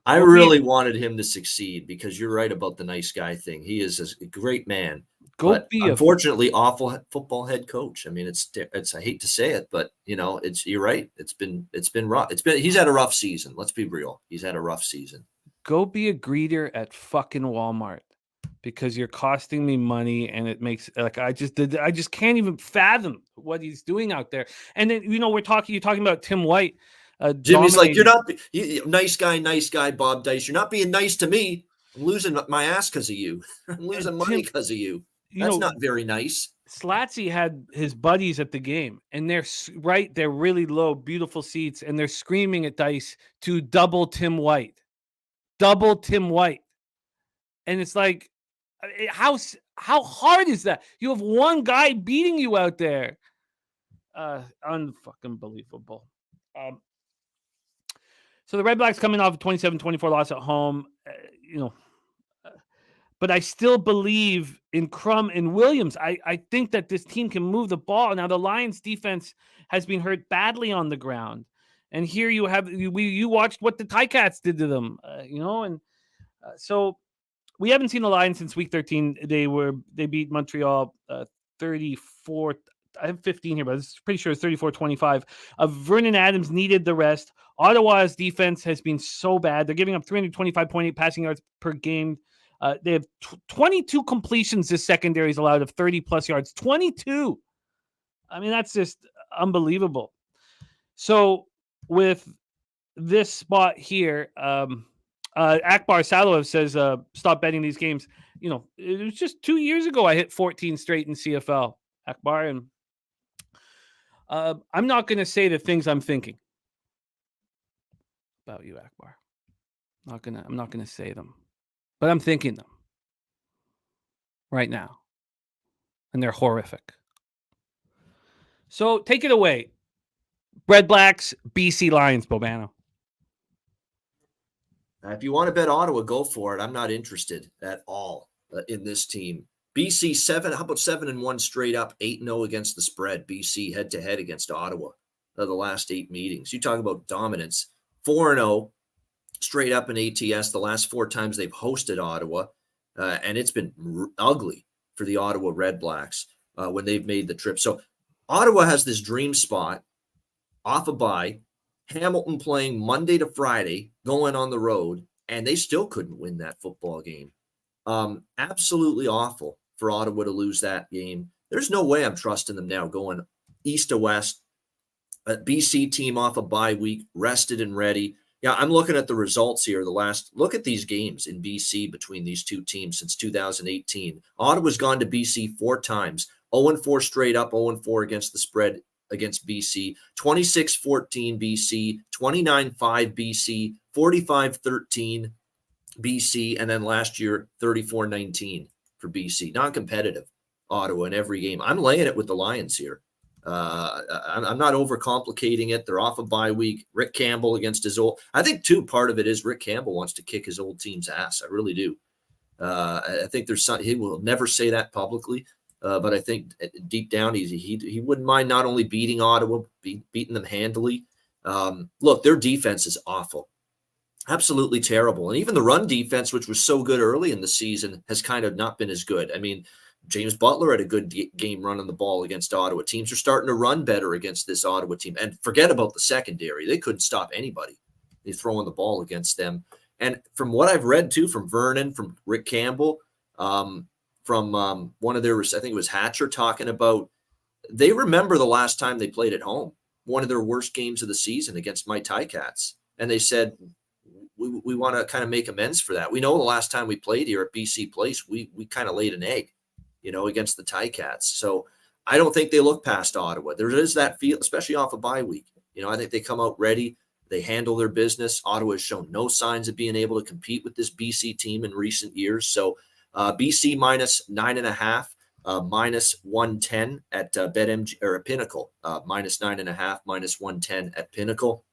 I really wanted him to succeed because you're right about the nice guy thing. He is a great man. But unfortunately, awful football head coach. I mean, it's I hate to say it, but you're right. It's been rough. He's had a rough season. Let's be real. He's had a rough season. Go be a greeter at fucking Walmart, because you're costing me money, and it makes I just can't even fathom what he's doing out there. And then you're talking about Tim White. Jimmy's like, you're not nice guy, Bob Dice. You're not being nice to me. I'm losing my ass because of you. I'm losing money because of you. That's not very nice. Slatsy had his buddies at the game, and they're really low, beautiful seats, and they're screaming at Dice to double Tim White. And it's like, how hard is that? You have one guy beating you out there. Unfucking believable. So the Red Blacks coming off a 27-24 loss at home, but I still believe in Crum and Williams. I think that this team can move the ball. Now, the Lions defense has been hurt badly on the ground. And here you have, you watched what the Ticats did to them, so we haven't seen the Lions since week 13. They beat Montreal 34. I have 15 here, but I'm pretty sure it's 34-25. Vernon Adams needed the rest. Ottawa's defense has been so bad. They're giving up 325.8 passing yards per game. They have 22 completions this secondary is allowed of 30-plus yards. 22. I mean, that's just unbelievable. So with this spot here, Akbar Saloev says, stop betting these games. It was just 2 years ago I hit 14 straight in CFL, Akbar, and I'm not going to say the things I'm thinking about you, Akbar. I'm not going to say them, but I'm thinking them right now, and they're horrific. So take it away. Red Blacks, BC Lions, Bobano. If you want to bet Ottawa, go for it. I'm not interested at all in this team. BC 7. How about 7-1 straight up, 8-0 against the spread? BC head to head against Ottawa. The last 8 meetings. You talk about dominance. 4-0 straight up in ATS. The last 4 times they've hosted Ottawa, and it's been ugly for the Ottawa Red Blacks when they've made the trip. So Ottawa has this dream spot off a bye. Hamilton playing Monday to Friday, going on the road, and they still couldn't win that football game. Absolutely awful for Ottawa to lose that game. There's no way I'm trusting them now going east to west. A BC team off a bye week, rested and ready. Yeah, I'm looking at the results here. Look at these games in BC between these two teams since 2018. Ottawa's gone to BC 4 times, 0-4 straight up, 0-4 against the spread against BC, 26-14 BC, 29-5 BC, 45-13 BC, and then last year 34-19 for BC. Non-competitive Ottawa in every game. I'm laying it with the Lions here. I'm not overcomplicating it. They're off a bye week. Rick Campbell against his old. I think too part of it is Rick Campbell wants to kick his old team's ass. I really do. I think there's some. He will never say that publicly. But I think deep down, he wouldn't mind not only beating Ottawa, beating them handily. Look, their defense is awful. Absolutely terrible. And even the run defense, which was so good early in the season, has kind of not been as good. I mean, James Butler had a good game running the ball against Ottawa. Teams are starting to run better against this Ottawa team. And forget about the secondary. They couldn't stop anybody. They're throwing the ball against them. And from what I've read, too, from Vernon, from Rick Campbell, from one of their, I think it was Hatcher, talking about they remember the last time they played at home, one of their worst games of the season against my Ticats. And they said, we want to kind of make amends for that. We know the last time we played here at BC Place, we kind of laid an egg. against the Ticats. So I don't think they look past Ottawa. There is that feel, especially off a bye week. I think they come out ready. They handle their business. Ottawa has shown no signs of being able to compete with this BC team in recent years. So BC minus 9.5, minus 110 at BetMG or at Pinnacle, minus 9.5, minus 110 at Pinnacle,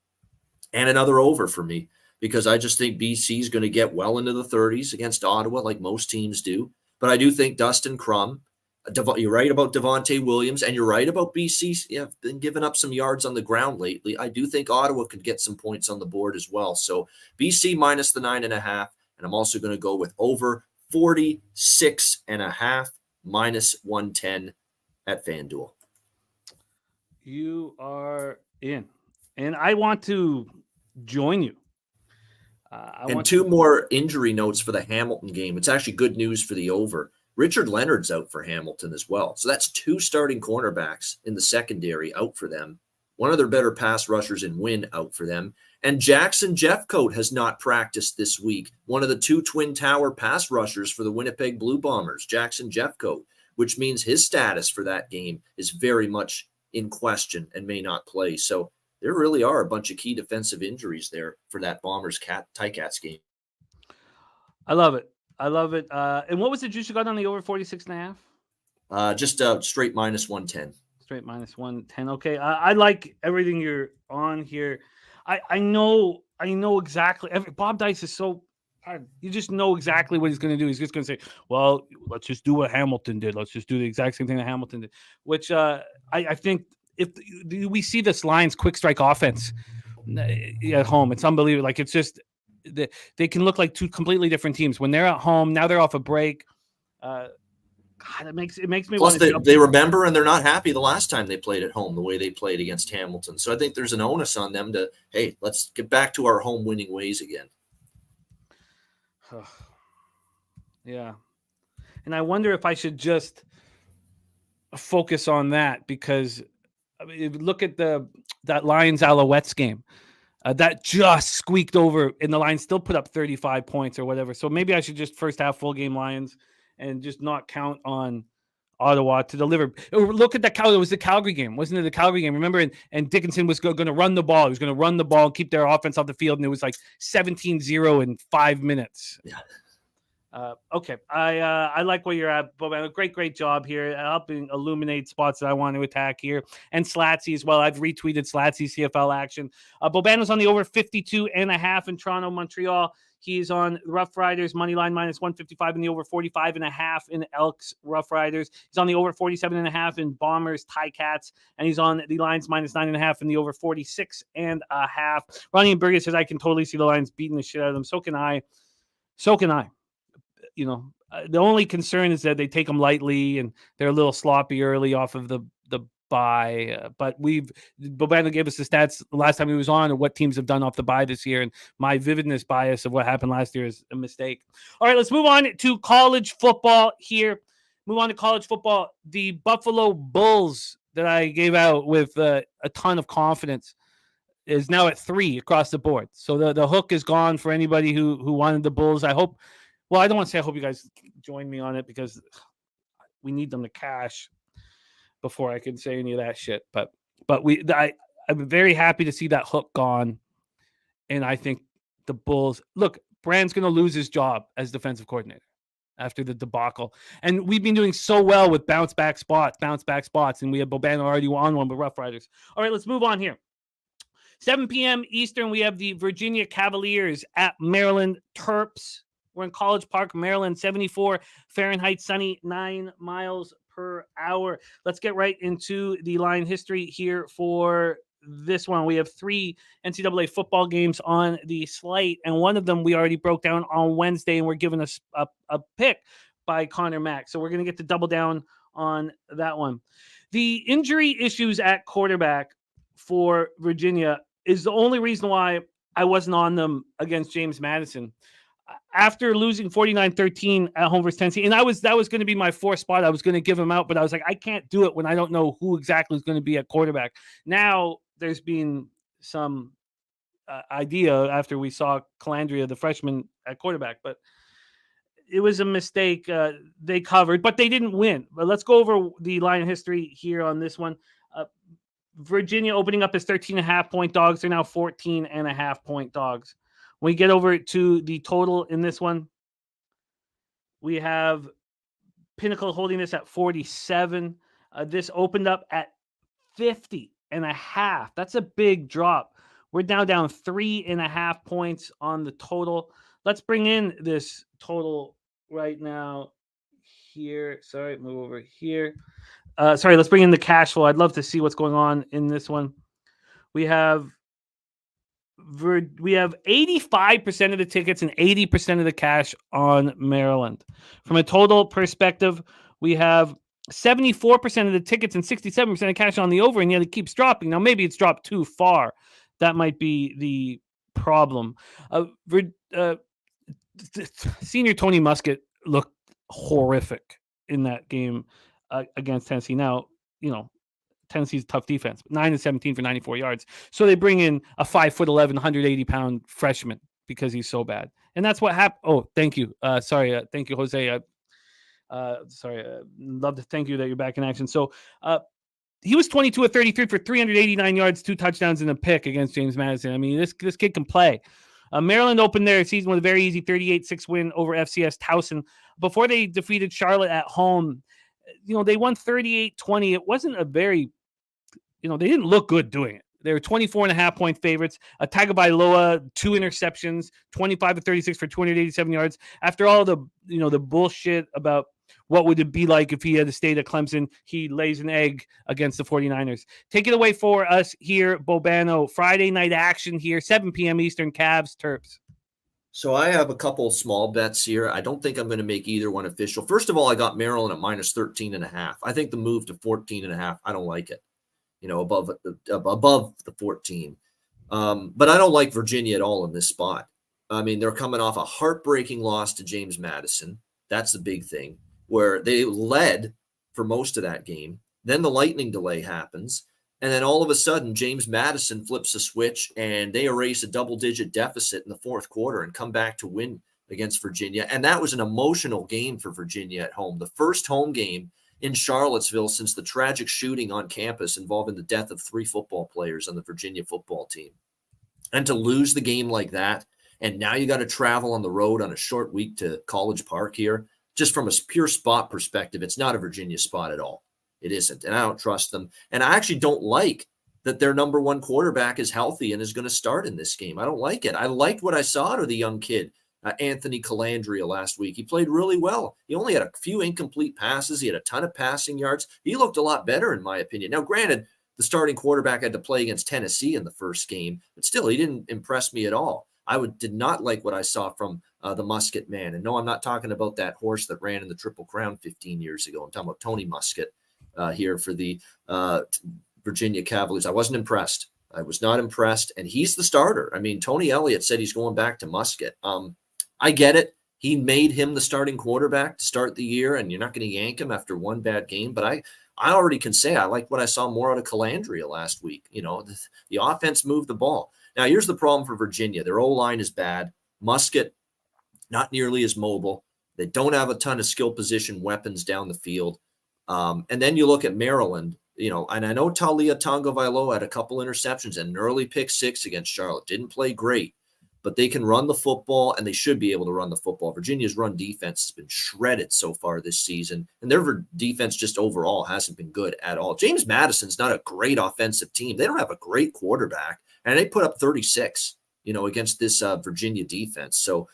and another over for me because I just think BC is going to get well into the 30s against Ottawa, like most teams do. But I do think Dustin Crum. You're right about Devontae Williams, and you're right about BC. Yeah, been giving up some yards on the ground lately. I do think Ottawa could get some points on the board as well. So BC minus the 9.5, and I'm also going to go with over 46.5, minus 110 at FanDuel. You are in, and I want to join you. Two more injury notes for the Hamilton game. It's actually good news for the over. Richard Leonard's out for Hamilton as well. So that's 2 starting cornerbacks in the secondary out for them. One of their better pass rushers in Wynn out for them. And Jackson Jeffcoat has not practiced this week. One of the 2 Twin Tower pass rushers for the Winnipeg Blue Bombers, Jackson Jeffcoat, which means his status for that game is very much in question and may not play. So there really are a bunch of key defensive injuries there for that Bombers Ticats game. I love it. And what was the juice you got on the over 46.5? Just straight minus 110. Straight minus 110. Okay. I like everything you're on here. I know exactly. Bob Dice is so hard. You just know exactly what he's going to do. He's just going to say, well, let's just do what Hamilton did. Let's just do the exact same thing that Hamilton did, which I think if we see this Lions quick strike offense at home, it's unbelievable. Like it's just, they can look like 2 completely different teams when they're at home. Now they're off a break. God, it makes me. Plus, they remember and they're not happy the last time they played at home the way they played against Hamilton. So I think there's an onus on them to, hey, let's get back to our home winning ways again. Yeah, and I wonder if I should just focus on that because look at that Lions Alouettes game. That just squeaked over, and the Lions still put up 35 points or whatever. So maybe I should just first half full game Lions and just not count on Ottawa to deliver. Look at that. It was the Calgary game. Wasn't it the Calgary game? Remember? And Dickinson was going to run the ball. He was going to run the ball and keep their offense off the field, and it was like 17-0 in 5 minutes. Yeah. Okay. I like where you're at, Bobano. Great job here, helping illuminate spots that I want to attack here. And Slatsy as well. I've retweeted Slatsy CFL action. Bobano's on the over 52.5 in Toronto, Montreal. He's on Roughriders money line minus 155 in the over 45.5 in Elks Roughriders. He's on the over 47.5 in Bombers Ticats, and he's on the Lions minus 9.5 in the over 46.5. Ronnie and Burgess says I can totally see the Lions beating the shit out of them. So can I. The only concern is that they take them lightly and they're a little sloppy early off of the bye. But Bobano gave us the stats the last time he was on and what teams have done off the bye this year. And my vividness bias of what happened last year is a mistake. All right, let's move on to college football here. The Buffalo Bulls that I gave out with a ton of confidence is now at 3 across the board. So the hook is gone for anybody who wanted the Bulls. I hope. Well, I don't want to say I hope you guys join me on it because we need them to cash before I can say any of that shit. But I'm very happy to see that hook gone. And I think the Bulls, look, Brand's going to lose his job as defensive coordinator after the debacle. And we've been doing so well with bounce back spots. And we have Bobano already on one with Roughriders. All right, let's move on here. 7 p.m. Eastern, we have the Virginia Cavaliers at Maryland Terps. We're in College Park, Maryland, 74 Fahrenheit, sunny, 9 miles per hour. Let's get right into the line history here for this one. We have 3 NCAA football games on the slate, and one of them we already broke down on Wednesday, and we're given us a pick by Connor Mack. So we're going to get to double down on that one. The injury issues at quarterback for Virginia is the only reason why I wasn't on them against James Madison. After losing 49-13 at home versus Tennessee, and that was going to be my 4th spot. I was going to give him out, but I was like, I can't do it when I don't know who exactly is going to be at quarterback. Now there's been some idea after we saw Calandria, the freshman, at quarterback. But it was a mistake. They covered, but they didn't win. But let's go over the line history here on this one. Virginia opening up as 13.5 point dogs. They're now 14.5 point dogs. When we get over to the total in this one, we have Pinnacle holding this at 47. This opened up at 50.5. That's a big drop. We're now down 3.5 points on the total. Let's bring in this total right now here. Sorry, move over here. Let's bring in the cash flow. I'd love to see what's going on in this one. We have 85% of the tickets and 80% of the cash on Maryland. From a total perspective, we have 74% of the tickets and 67% of cash on the over, and yet it keeps dropping. Now, maybe it's dropped too far. That might be the problem. Senior Tony Muskett looked horrific in that game against Tennessee. Now, Tennessee's a tough defense, 9-17 for 94 yards. So they bring in a 5'11", 180-pound freshman because he's so bad. And that's what happened. Oh, thank you. Thank you, Jose. Love to thank you that you're back in action. So he was 22 of 33 for 389 yards, 2 touchdowns, and a pick against James Madison. I mean, this kid can play. Maryland opened their season with a very easy 38-6 win over FCS Towson. Before they defeated Charlotte at home, they won 38-20. It wasn't a very, they didn't look good doing it. They were 24.5 point favorites. Tagovailoa, 2 interceptions, 25 of 36 for 287 yards. After all the, the bullshit about what would it be like if he had stayed at Clemson, he lays an egg against the 49ers. Take it away for us here, Bobano. Friday night action here, 7 p.m. Eastern, Cavs, Terps. So I have a couple small bets here. I don't think I'm going to make either one official. First of all, I got Maryland at minus 13.5. I think the move to 14.5, I don't like it. Above the 14. But I don't like Virginia at all in this spot. I mean, they're coming off a heartbreaking loss to James Madison. That's the big thing, where they led for most of that game. Then the lightning delay happens. And then all of a sudden, James Madison flips a switch and they erase a double-digit deficit in the fourth quarter and come back to win against Virginia. And that was an emotional game for Virginia at home. The first home game in Charlottesville since the tragic shooting on campus involving the death of 3 football players on the Virginia football team. And to lose the game like that, and now you got to travel on the road on a short week to College Park here, just from a pure spot perspective, it's not a Virginia spot at all. It isn't, and I don't trust them. And I actually don't like that their number 1 quarterback is healthy and is going to start in this game. I don't like it. I liked what I saw out of the young kid, Anthony Calandria, last week. He played really well. He only had a few incomplete passes. He had a ton of passing yards. He looked a lot better, in my opinion. Now, granted, the starting quarterback had to play against Tennessee in the first game, but still, he didn't impress me at all. Did not like what I saw from the Muskett man. And no, I'm not talking about that horse that ran in the Triple Crown 15 years ago. I'm talking about Tony Muskett here for the Virginia Cavaliers. I wasn't impressed. I was not impressed. And he's the starter. I mean, Tony Elliott said he's going back to Muskett. I get it. He made him the starting quarterback to start the year, and you're not going to yank him after one bad game. But I already can say I like what I saw more out of Calandria last week. The offense moved the ball. Now, here's the problem for Virginia. Their O-line is bad. Muskett, not nearly as mobile. They don't have a ton of skill position weapons down the field. And then you look at Maryland, and I know Talia Tagovailoa had a couple interceptions and an early pick 6 against Charlotte. Didn't play great, but they can run the football, and they should be able to run the football. Virginia's run defense has been shredded so far this season, and their defense just overall hasn't been good at all. James Madison's not a great offensive team. They don't have a great quarterback, and they put up 36, against this Virginia defense. So,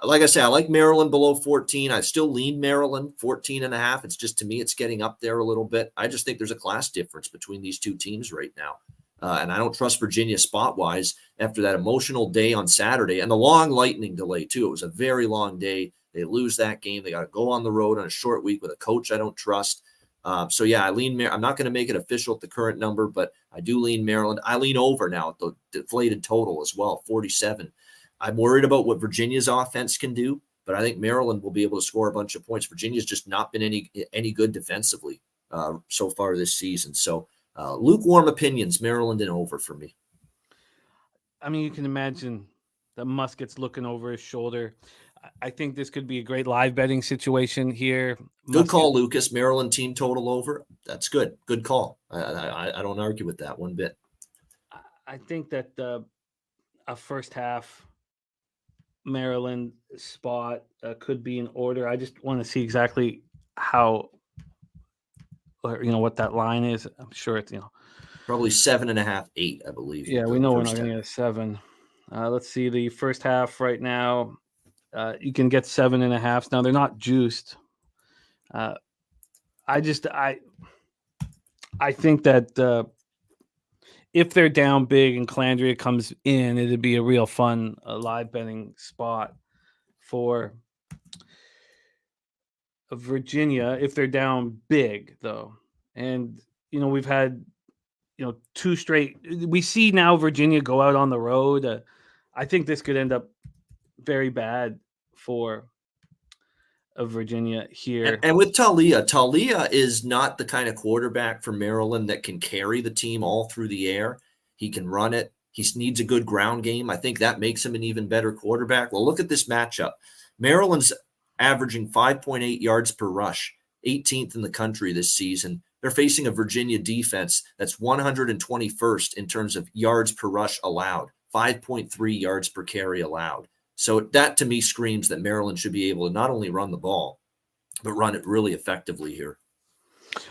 like I say, I like Maryland below 14. I still lean Maryland 14.5. It's just, to me, it's getting up there a little bit. I just think there's a class difference between these two teams right now. And I don't trust Virginia spot-wise after that emotional day on Saturday and the long lightning delay, too. It was a very long day. They lose that game. They got to go on the road on a short week with a coach I don't trust. So, yeah, I lean I'm not going to make it official at the current number, but I do lean Maryland. I lean over now at the deflated total as well, 47. I'm worried about what Virginia's offense can do, but I think Maryland will be able to score a bunch of points. Virginia's just not been any good defensively so far this season. So, lukewarm opinions, Maryland and over for me. I mean, you can imagine that Muskett's looking over his shoulder. I think this could be a great live betting situation here. Good call, Lucas. Maryland team total over. That's good. Good call. I don't argue with that one bit. I think that a first half Maryland spot could be in order. I just want to see exactly how, what that line is. I'm sure it's, probably 7.5, 8, I believe. Yeah, we know we're not going to get a 7. Let's see the first half right now. You can get 7.5. Now they're not juiced. I think that if they're down big and Calandria comes in, it'd be a real fun live betting spot for Virginia if they're down big, though. And, we've had, 2 straight. We see now Virginia go out on the road. I think this could end up very bad for Virginia here. And with Talia is not the kind of quarterback for Maryland that can carry the team all through the air. He can run it. He needs a good ground game. I think that makes him an even better quarterback. Well, look at this matchup. Maryland's averaging 5.8 yards per rush, 18th in the country this season. They're facing a Virginia defense that's 121st in terms of yards per rush allowed, 5.3 yards per carry allowed. So that to me screams that Maryland should be able to not only run the ball, but run it really effectively here.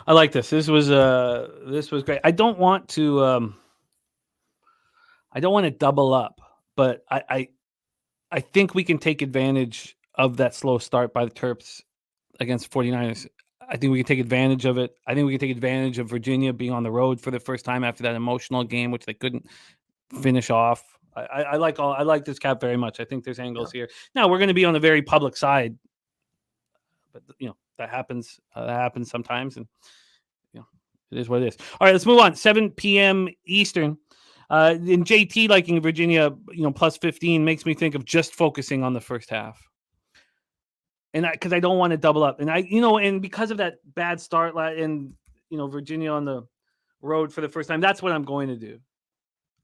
I like this. This was great. I don't want to double up, but I think we can take advantage of that slow start by the Terps against 49ers. I think we can take advantage of it. I think we can take advantage of Virginia being on the road for the first time after that emotional game, which they couldn't finish off. I like this cap very much. I think there's angles here. Now we're going to be on the very public side, but that happens. That happens sometimes, and it is what it is. All right, let's move on. 7 p.m. Eastern. In JT liking Virginia, plus 15 makes me think of just focusing on the first half, and because I don't want to double up, and and because of that bad start, and Virginia on the road for the first time, that's what I'm going to do.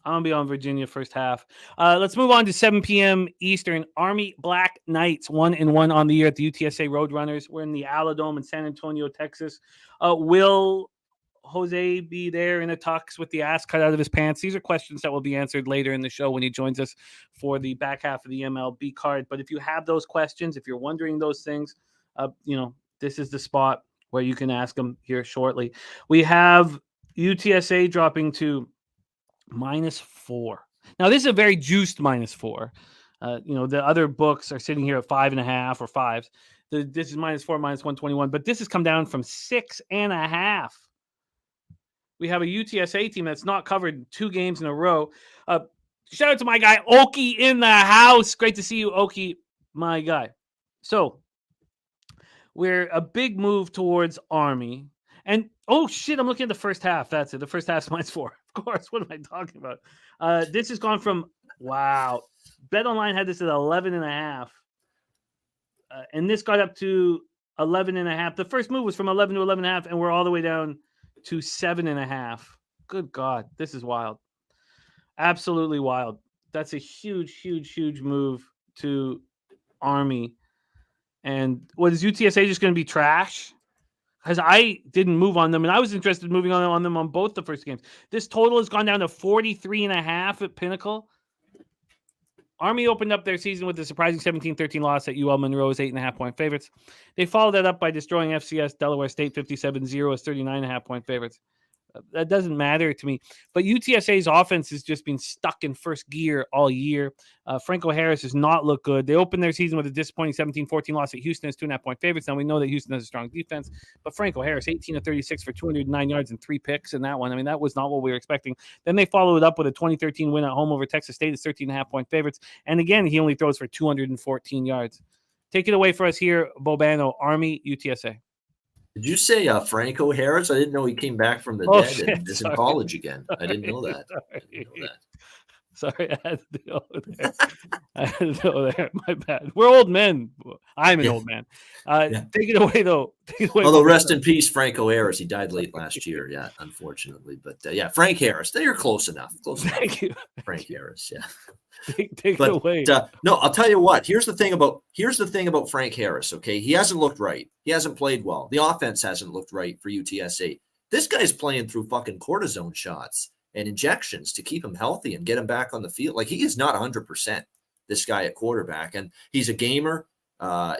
I'm going to be on Virginia first half. Let's move on to 7 p.m. Eastern. Army Black Knights 1-1 on the year at the UTSA Roadrunners. We're in the Aladome in San Antonio, Texas. Will Jose be there in a tux with the ass cut out of his pants? These are questions that will be answered later in the show when he joins us for the back half of the MLB card. But if you have those questions, if you're wondering those things, this is the spot where you can ask them here shortly. We have UTSA dropping to -4. Now, this is a very juiced -4. The other books are sitting here at 5.5 or 5s. This is -4, -121, but this has come down from 6.5. We have a UTSA team that's not covered 2 games in a row. Shout out to my guy, Oki, in the house. Great to see you, Oki, my guy. So we're a big move towards Army. And, oh, shit, I'm looking at the first half. That's it. The first half's -4. Of course. What am I talking about? This has gone from, wow. BetOnline had this at 11.5. And this got up to 11.5. The first move was from 11 to 11.5, and we're all the way down to 7.5. Good God. This is wild. Absolutely wild. That's a huge, huge, huge move to Army. And what is UTSA just going to be trash? Because I didn't move on them, and I was interested in moving on them on both the first games. This total has gone down to 43.5 at Pinnacle. Army opened up their season with a surprising 17-13 loss at UL Monroe's 8.5-point favorites. They followed that up by destroying FCS Delaware State 57-0 as 39.5-point favorites. That doesn't matter to me. But UTSA's offense has just been stuck in first gear all year. Franco Harris does not look good. They opened their season with a disappointing 17-14 loss at Houston as 2.5-point favorites. Now, we know that Houston has a strong defense, but Franco Harris, 18 of 36 for 209 yards and 3 picks in that one. I mean, that was not what we were expecting. Then they followed it up with a 2013 win at home over Texas State as 13.5-point favorites. And again, he only throws for 214 yards. Take it away for us here, Bobano, Army, UTSA. Did you say Franco Harris? I didn't know he came back from the dead and is in college again. I didn't know that. Sorry, I had to go there. I had to go there. My bad. We're old men. I'm an Yeah. old man. Yeah. Take it away, though. Take it away. Although rest in peace, Franco Harris. He died late last year. Yeah, unfortunately. But yeah, Frank Harris. You're close enough. Close enough. Thank you. Frank Harris. Yeah. Take it away. No, I'll tell you what. Here's the thing about Frank Harris. Okay, he hasn't looked right. He hasn't played well. The offense hasn't looked right for UTSA. This guy's playing through fucking cortisone shots and injections to keep him healthy and get him back on the field. Like, he is not 100%. This guy at quarterback, and he's a gamer.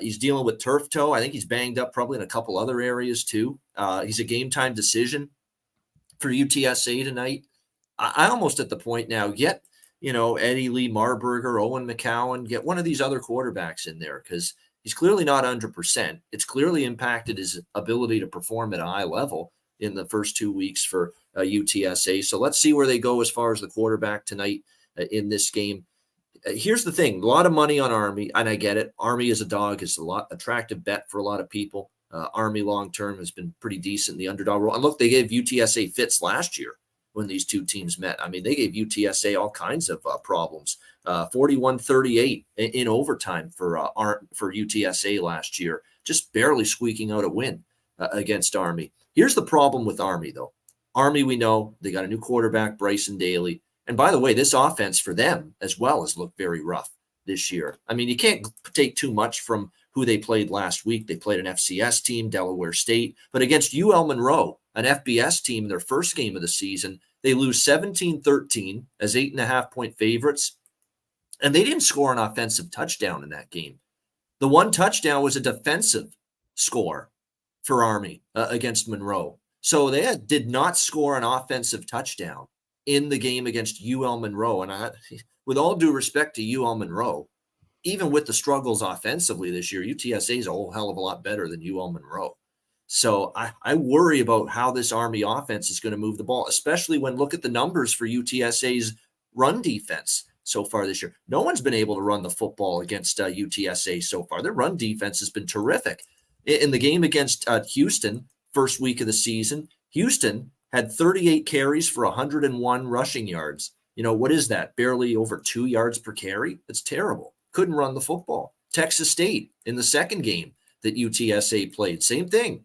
He's dealing with turf toe. I think he's banged up probably in a couple other areas too. He's a game time decision for UTSA tonight. I almost at the point now, get Eddie Lee Marburger, Owen McCowan, get one of these other quarterbacks in there, because he's clearly not 100%. It's clearly impacted his ability to perform at a high level in the first 2 weeks for UTSA. So let's see where they go as far as the quarterback tonight in this game. Here's the thing: a lot of money on Army, and I get it. Army as a dog is a lot attractive bet for a lot of people. Army long term has been pretty decent in the underdog role. And look, they gave UTSA fits last year when these two teams met. I mean, they gave UTSA all kinds of problems. 41-38 in overtime for UTSA last year, just barely squeaking out a win against Army. Here's the problem with Army, though. Army, we know they got a new quarterback, Bryson Daly. And by the way, this offense for them as well has looked very rough this year. I mean, you can't take too much from who they played last week. They played an FCS team, Delaware State, but against UL Monroe, an FBS team in their first game of the season, they lose 17-13 as 8.5-point favorites. And they didn't score an offensive touchdown in that game. The one touchdown was a defensive score for Army against Monroe. So they did not score an offensive touchdown in the game against UL Monroe. And with all due respect to UL Monroe, even with the struggles offensively this year, UTSA is a whole hell of a lot better than UL Monroe. So I worry about how this Army offense is going to move the ball, especially when look at the numbers for UTSA's run defense so far this year. No one's been able to run the football against UTSA so far. Their run defense has been terrific. In the game against Houston, first week of the season, Houston had 38 carries for 101 rushing yards. What is that? Barely over 2 yards per carry? It's terrible. Couldn't run the football. Texas State in the second game that UTSA played, same thing.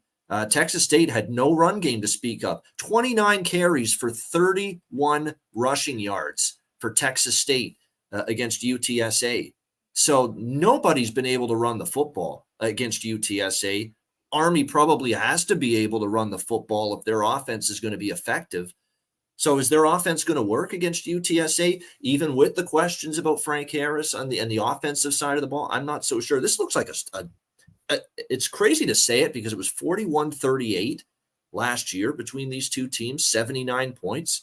Texas State had no run game to speak of. 29 carries for 31 rushing yards for Texas State against UTSA. So nobody's been able to run the football against UTSA. Army probably has to be able to run the football if their offense is going to be effective. So is their offense going to work against UTSA, even with the questions about Frank Harris on the offensive side of the ball? I'm not so sure. This looks like it's crazy to say it because it was 41-38 last year between these two teams, 79 points.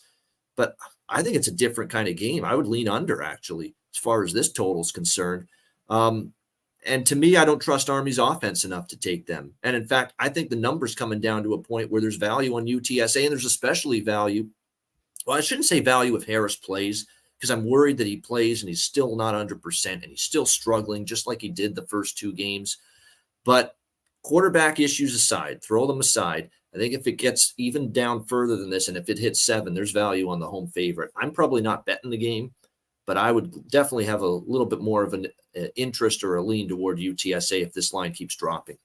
But I think it's a different kind of game. I would lean under, actually, as far as this total is concerned. And to me, I don't trust Army's offense enough to take them. And in fact, I think the number's coming down to a point where there's value on UTSA, and there's especially value. Well, I shouldn't say value if Harris plays, because I'm worried that he plays and he's still not 100% and he's still struggling just like he did the first two games. But quarterback issues aside, throw them aside. I think if it gets even down further than this, and if it hits 7, there's value on the home favorite. I'm probably not betting the game, but I would definitely have a little bit more of an interest or a lean toward UTSA if this line keeps dropping.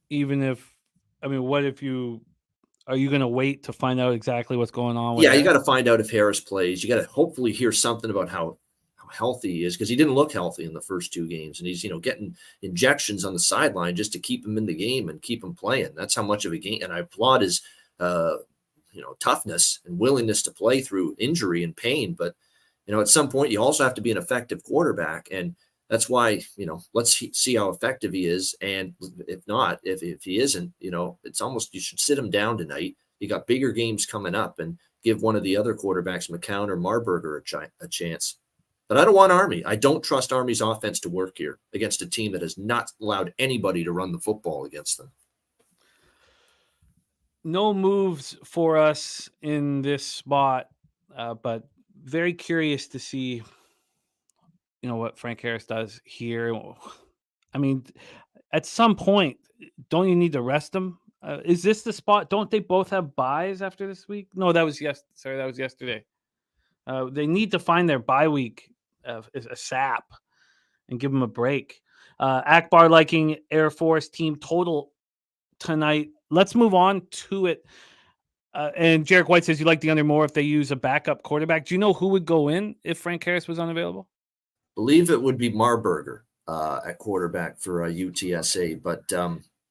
Even if, what if are you going to wait to find out exactly what's going on? Yeah, you got to find out if Harris plays. You got to hopefully hear something about how healthy he is, because he didn't look healthy in the first two games, and he's getting injections on the sideline just to keep him in the game and keep him playing. That's how much of a game. And I applaud his toughness and willingness to play through injury and pain. But at some point you also have to be an effective quarterback, and that's why let's see how effective he is. And if not, if he isn't, it's almost you should sit him down tonight. You got bigger games coming up, and give one of the other quarterbacks, McCown or Marburger, a chance. But I don't want Army. I don't trust Army's offense to work here against a team that has not allowed anybody to run the football against them. No moves for us in this spot, but very curious to see, what Frank Harris does here. At some point, don't you need to rest him? Is this the spot? Don't they both have buys after this week? No, that was yesterday. They need to find their bye week as a sap and give them a break. Akbar liking Air Force team total tonight. Let's move on to it. And Jarek White says you like the under more if they use a backup quarterback. Do you know who would go in if Frank Harris was unavailable? Believe it would be Marburger at quarterback for UTSA, but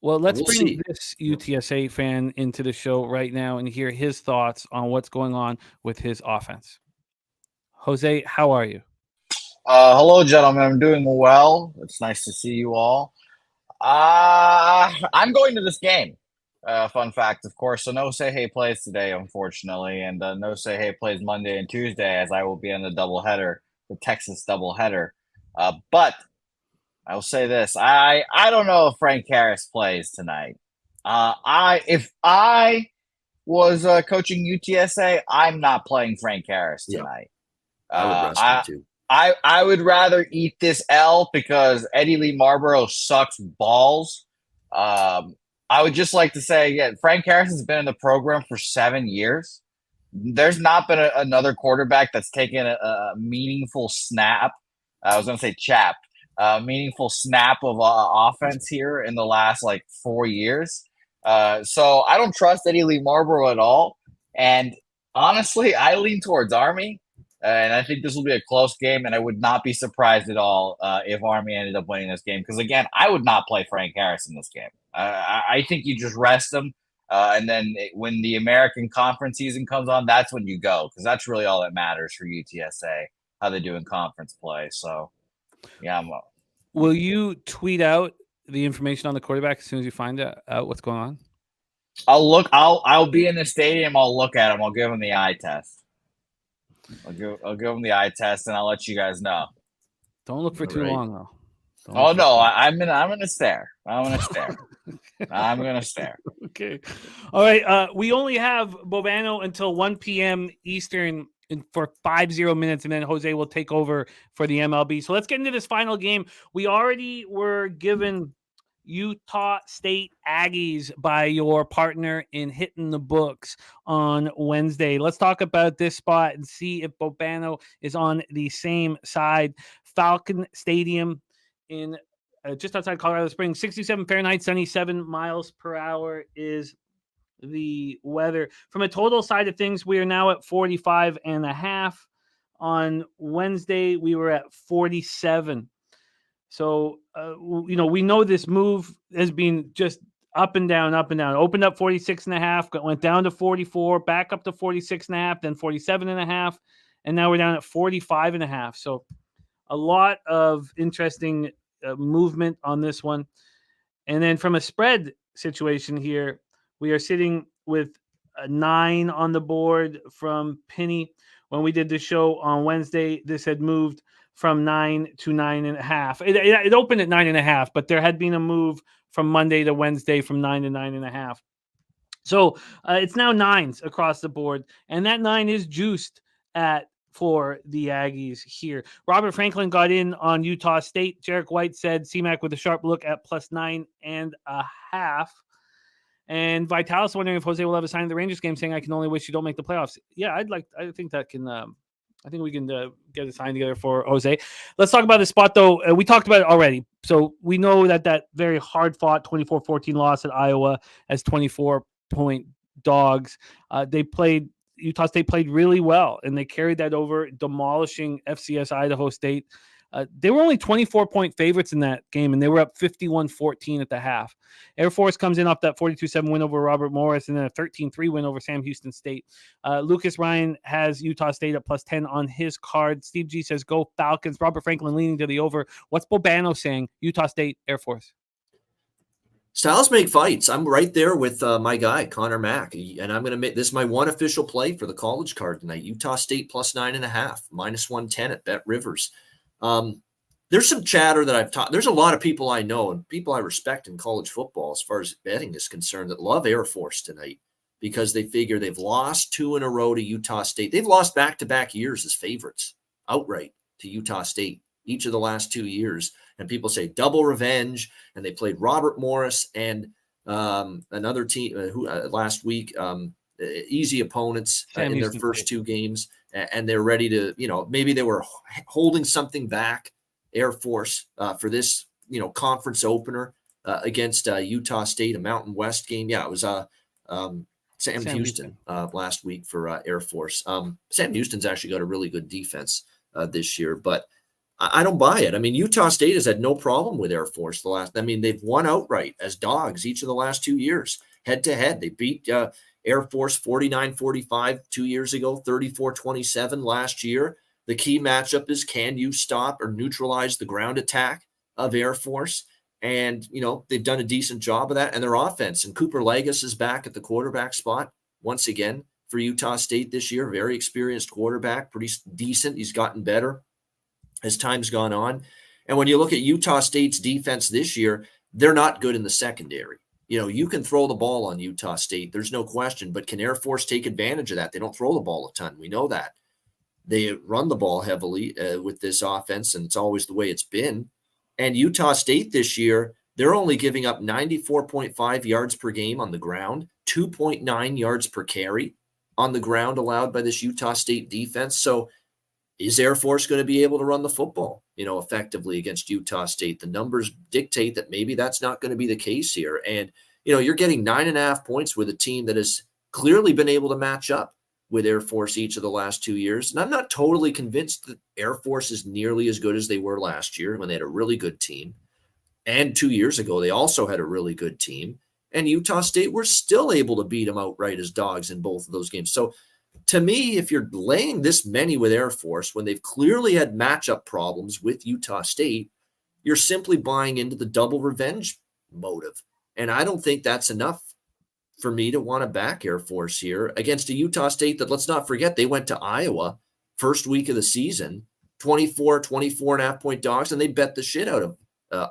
well, let's we'll bring see. This UTSA fan into the show right now and hear his thoughts on what's going on with his offense. Jose, how are you? Hello, gentlemen. I'm doing well. It's nice to see you all. I'm going to this game. Fun fact, of course. So no Say Hey plays today, unfortunately, and no Say Hey plays Monday and Tuesday, as I will be on the doubleheader, the Texas doubleheader. But I will say this: I don't know if Frank Harris plays tonight. If I was coaching UTSA, I'm not playing Frank Harris tonight. I would rest him too. I would rather eat this L because Eddie Lee Marlborough sucks balls. I would just like to say again, Frank Harris has been in the program for 7 years. There's not been another quarterback that's taken a meaningful snap. I was going to say meaningful snap of offense here in the last 4 years. So I don't trust Eddie Lee Marlborough at all. And honestly, I lean towards Army. And I think this will be a close game, and I would not be surprised at all if Army ended up winning this game. Because, again, I would not play Frank Harris in this game. I think you just rest him, and then when the American Conference season comes on, that's when you go. Because that's really all that matters for UTSA, how they do in conference play. So, yeah. Will you tweet out the information on the quarterback as soon as you find out what's going on? I'll be in the stadium. I'll look at him. I'll give him the eye test. I'll give him the eye test, and I'll let you guys know. Don't look for too long, though. I'm gonna stare. I'm gonna stare. Okay. All right. We only have Bobano until 1 p.m. Eastern for 50 minutes, and then Jose will take over for the MLB. So let's get into this final game. We already were given Utah State Aggies by your partner in Hitting the Books on Wednesday. Let's talk about this spot and see if Bobano is on the same side. Falcon Stadium in just outside Colorado Springs, 67 Fahrenheit, sunny, 7 miles per hour is the weather. From a total side of things, we are now at 45.5. On Wednesday, we were at 47. So, we know this move has been just up and down, up and down. Opened up 46.5, went down to 44, back up to 46.5, then 47.5, and now we're down at 45.5. So a lot of interesting movement on this one. And then from a spread situation here, we are sitting with a 9 on the board from Penny. When we did the show on Wednesday, this had moved from 9 to 9.5. It opened at 9.5, but there had been a move from Monday to Wednesday from 9 to 9.5. So it's now 9s across the board, and that 9 is juiced for the Aggies here. Robert Franklin got in on Utah State. Jarek White said CMAC with a sharp look at plus 9.5. And Vitalis wondering if Jose will have a sign of the Rangers game saying, I can only wish you don't make the playoffs. Yeah, I think that can, I think we can get a sign together for Jose. Let's talk about this spot, though. We talked about it already. So we know that very hard-fought 24-14 loss at Iowa as 24-point dogs. Utah State played really well, and they carried that over, demolishing FCS Idaho State. They were only 24-point favorites in that game, and they were up 51-14 at the half. Air Force comes in off that 42-7 win over Robert Morris, and then a 13-3 win over Sam Houston State. Lucas Ryan has Utah State at plus 10 on his card. Steve G says, go Falcons. Robert Franklin leaning to the over. What's Bobano saying? Utah State, Air Force. Styles make fights. I'm right there with my guy, Connor Mack. And I'm going to make this my one official play for the college card tonight. Utah State plus 9.5, minus 110 at Bet Rivers. There's some chatter that I've taught. There's a lot of people I know and people I respect in college football as far as betting is concerned that love Air Force tonight because they figure they've lost 2 in a row to Utah State. They've lost back-to-back years as favorites outright to Utah State each of the last 2 years. And people say double revenge, and they played Robert Morris and another team who last week, easy opponents Sam in their Houston first State. 2 games, and they're ready to, maybe they were holding something back, Air Force, for this, conference opener against Utah State, a Mountain West game. Yeah, it was Sam Houston last week for Air Force. Sam Houston's actually got a really good defense this year, but I don't buy it. I mean, Utah State has had no problem with Air Force they've won outright as dogs each of the last 2 years, head to head. They beat Air Force 49-45 2 years ago, 34-27 last year. The key matchup is, can you stop or neutralize the ground attack of Air Force? And, they've done a decent job of that, and their offense. And Cooper Legas is back at the quarterback spot once again for Utah State this year. Very experienced quarterback, pretty decent. He's gotten better as time's gone on. And when you look at Utah State's defense this year, they're not good in the secondary. You can throw the ball on Utah State. There's no question. But can Air Force take advantage of that? They don't throw the ball a ton. We know that. They run the ball heavily with this offense, and it's always the way it's been. And Utah State this year, they're only giving up 94.5 yards per game on the ground, 2.9 yards per carry on the ground allowed by this Utah State defense. So is Air Force going to be able to run the football, effectively against Utah State? The numbers dictate that maybe that's not going to be the case here. And, you're getting 9.5 points with a team that has clearly been able to match up with Air Force each of the last 2 years. And I'm not totally convinced that Air Force is nearly as good as they were last year when they had a really good team. And 2 years ago, they also had a really good team. And Utah State were still able to beat them outright as dogs in both of those games. So to me, if you're laying this many with Air Force when they've clearly had matchup problems with Utah State, you're simply buying into the double revenge motive. And I don't think that's enough for me to want to back Air Force here against a Utah State that, let's not forget, they went to Iowa first week of the season, 24.5 point dogs, and they bet the shit out of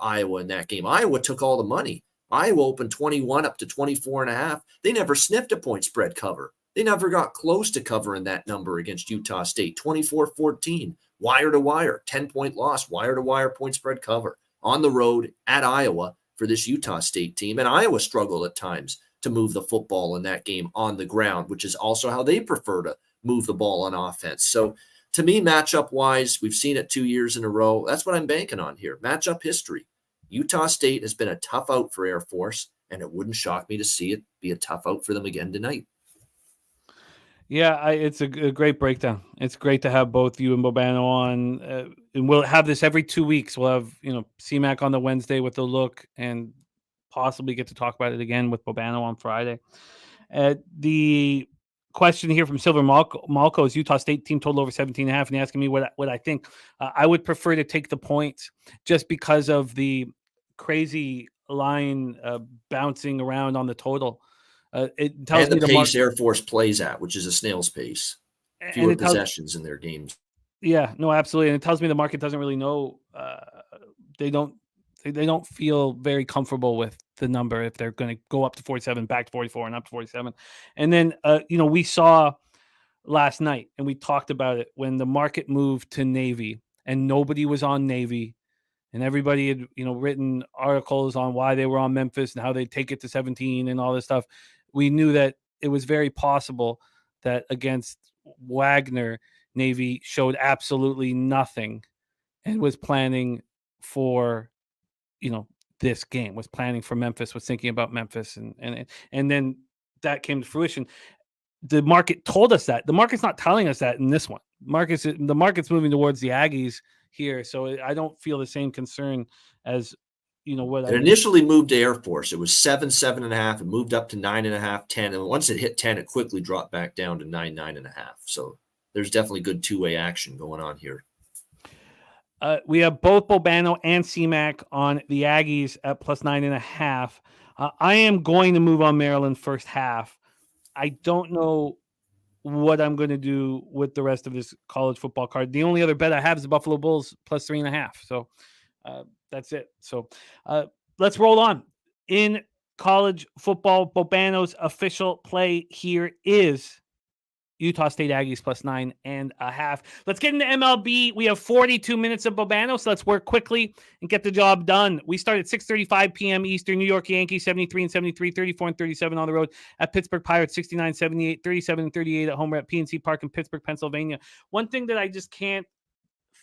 Iowa in that game. Iowa took all the money. Iowa opened 21 up to 24.5. They never sniffed a point spread cover. They never got close to covering that number against Utah State. 24-14, wire to wire, 10-point loss, wire to wire point spread cover on the road at Iowa for this Utah State team. And Iowa struggled at times to move the football in that game on the ground, which is also how they prefer to move the ball on offense. So to me, matchup wise, we've seen it 2 years in a row. That's what I'm banking on here. Matchup history. Utah State has been a tough out for Air Force, and it wouldn't shock me to see it be a tough out for them again tonight. Yeah, it's a great breakdown. It's great to have both you and Bobano on, and we'll have this every 2 weeks. We'll have CMAC on the Wednesday with a look, and possibly get to talk about it again with Bobano on Friday. The question here from Silver Malco is Utah State team total over 17.5, and asking me what I think. I would prefer to take the points just because of the crazy line bouncing around on the total. It tells and me the pace Air Force plays at, which is a snail's pace. Fewer possessions in their games. Yeah, no, absolutely. And it tells me the market doesn't really know. They don't feel very comfortable with the number if they're going to go up to 47, back to 44, and up to 47. And then, we saw last night, and we talked about it, when the market moved to Navy and nobody was on Navy, and everybody had, written articles on why they were on Memphis and how they'd take it to 17 and all this stuff. We knew that it was very possible that against Wagner, Navy showed absolutely nothing and was planning for, this game, was planning for Memphis, was thinking about Memphis. And then that came to fruition. The market told us that. The market's not telling us that in this one. The market's moving towards the Aggies here. So I don't feel the same concern as, what it initially moved to Air Force. It was 7.5. It moved up to 9.5, 10. And once it hit 10, it quickly dropped back down to 9.5. So there's definitely good two-way action going on here. We have both Bobano and CMAC on the Aggies at plus 9.5. I am going to move on Maryland first half. I don't know what I'm going to do with the rest of this college football card. The only other bet I have is the Buffalo Bulls plus 3.5. So that's it. So let's roll on. In college football, Bobano's official play here is Utah State Aggies plus 9.5. Let's get into MLB. We have 42 minutes of Bobano, so let's work quickly and get the job done. We start at 6:35 p.m. Eastern. New York Yankees 73-73, 34-37 on the road at Pittsburgh Pirates 69-78, 37-38 at home at PNC Park in Pittsburgh, Pennsylvania. One thing that I just can't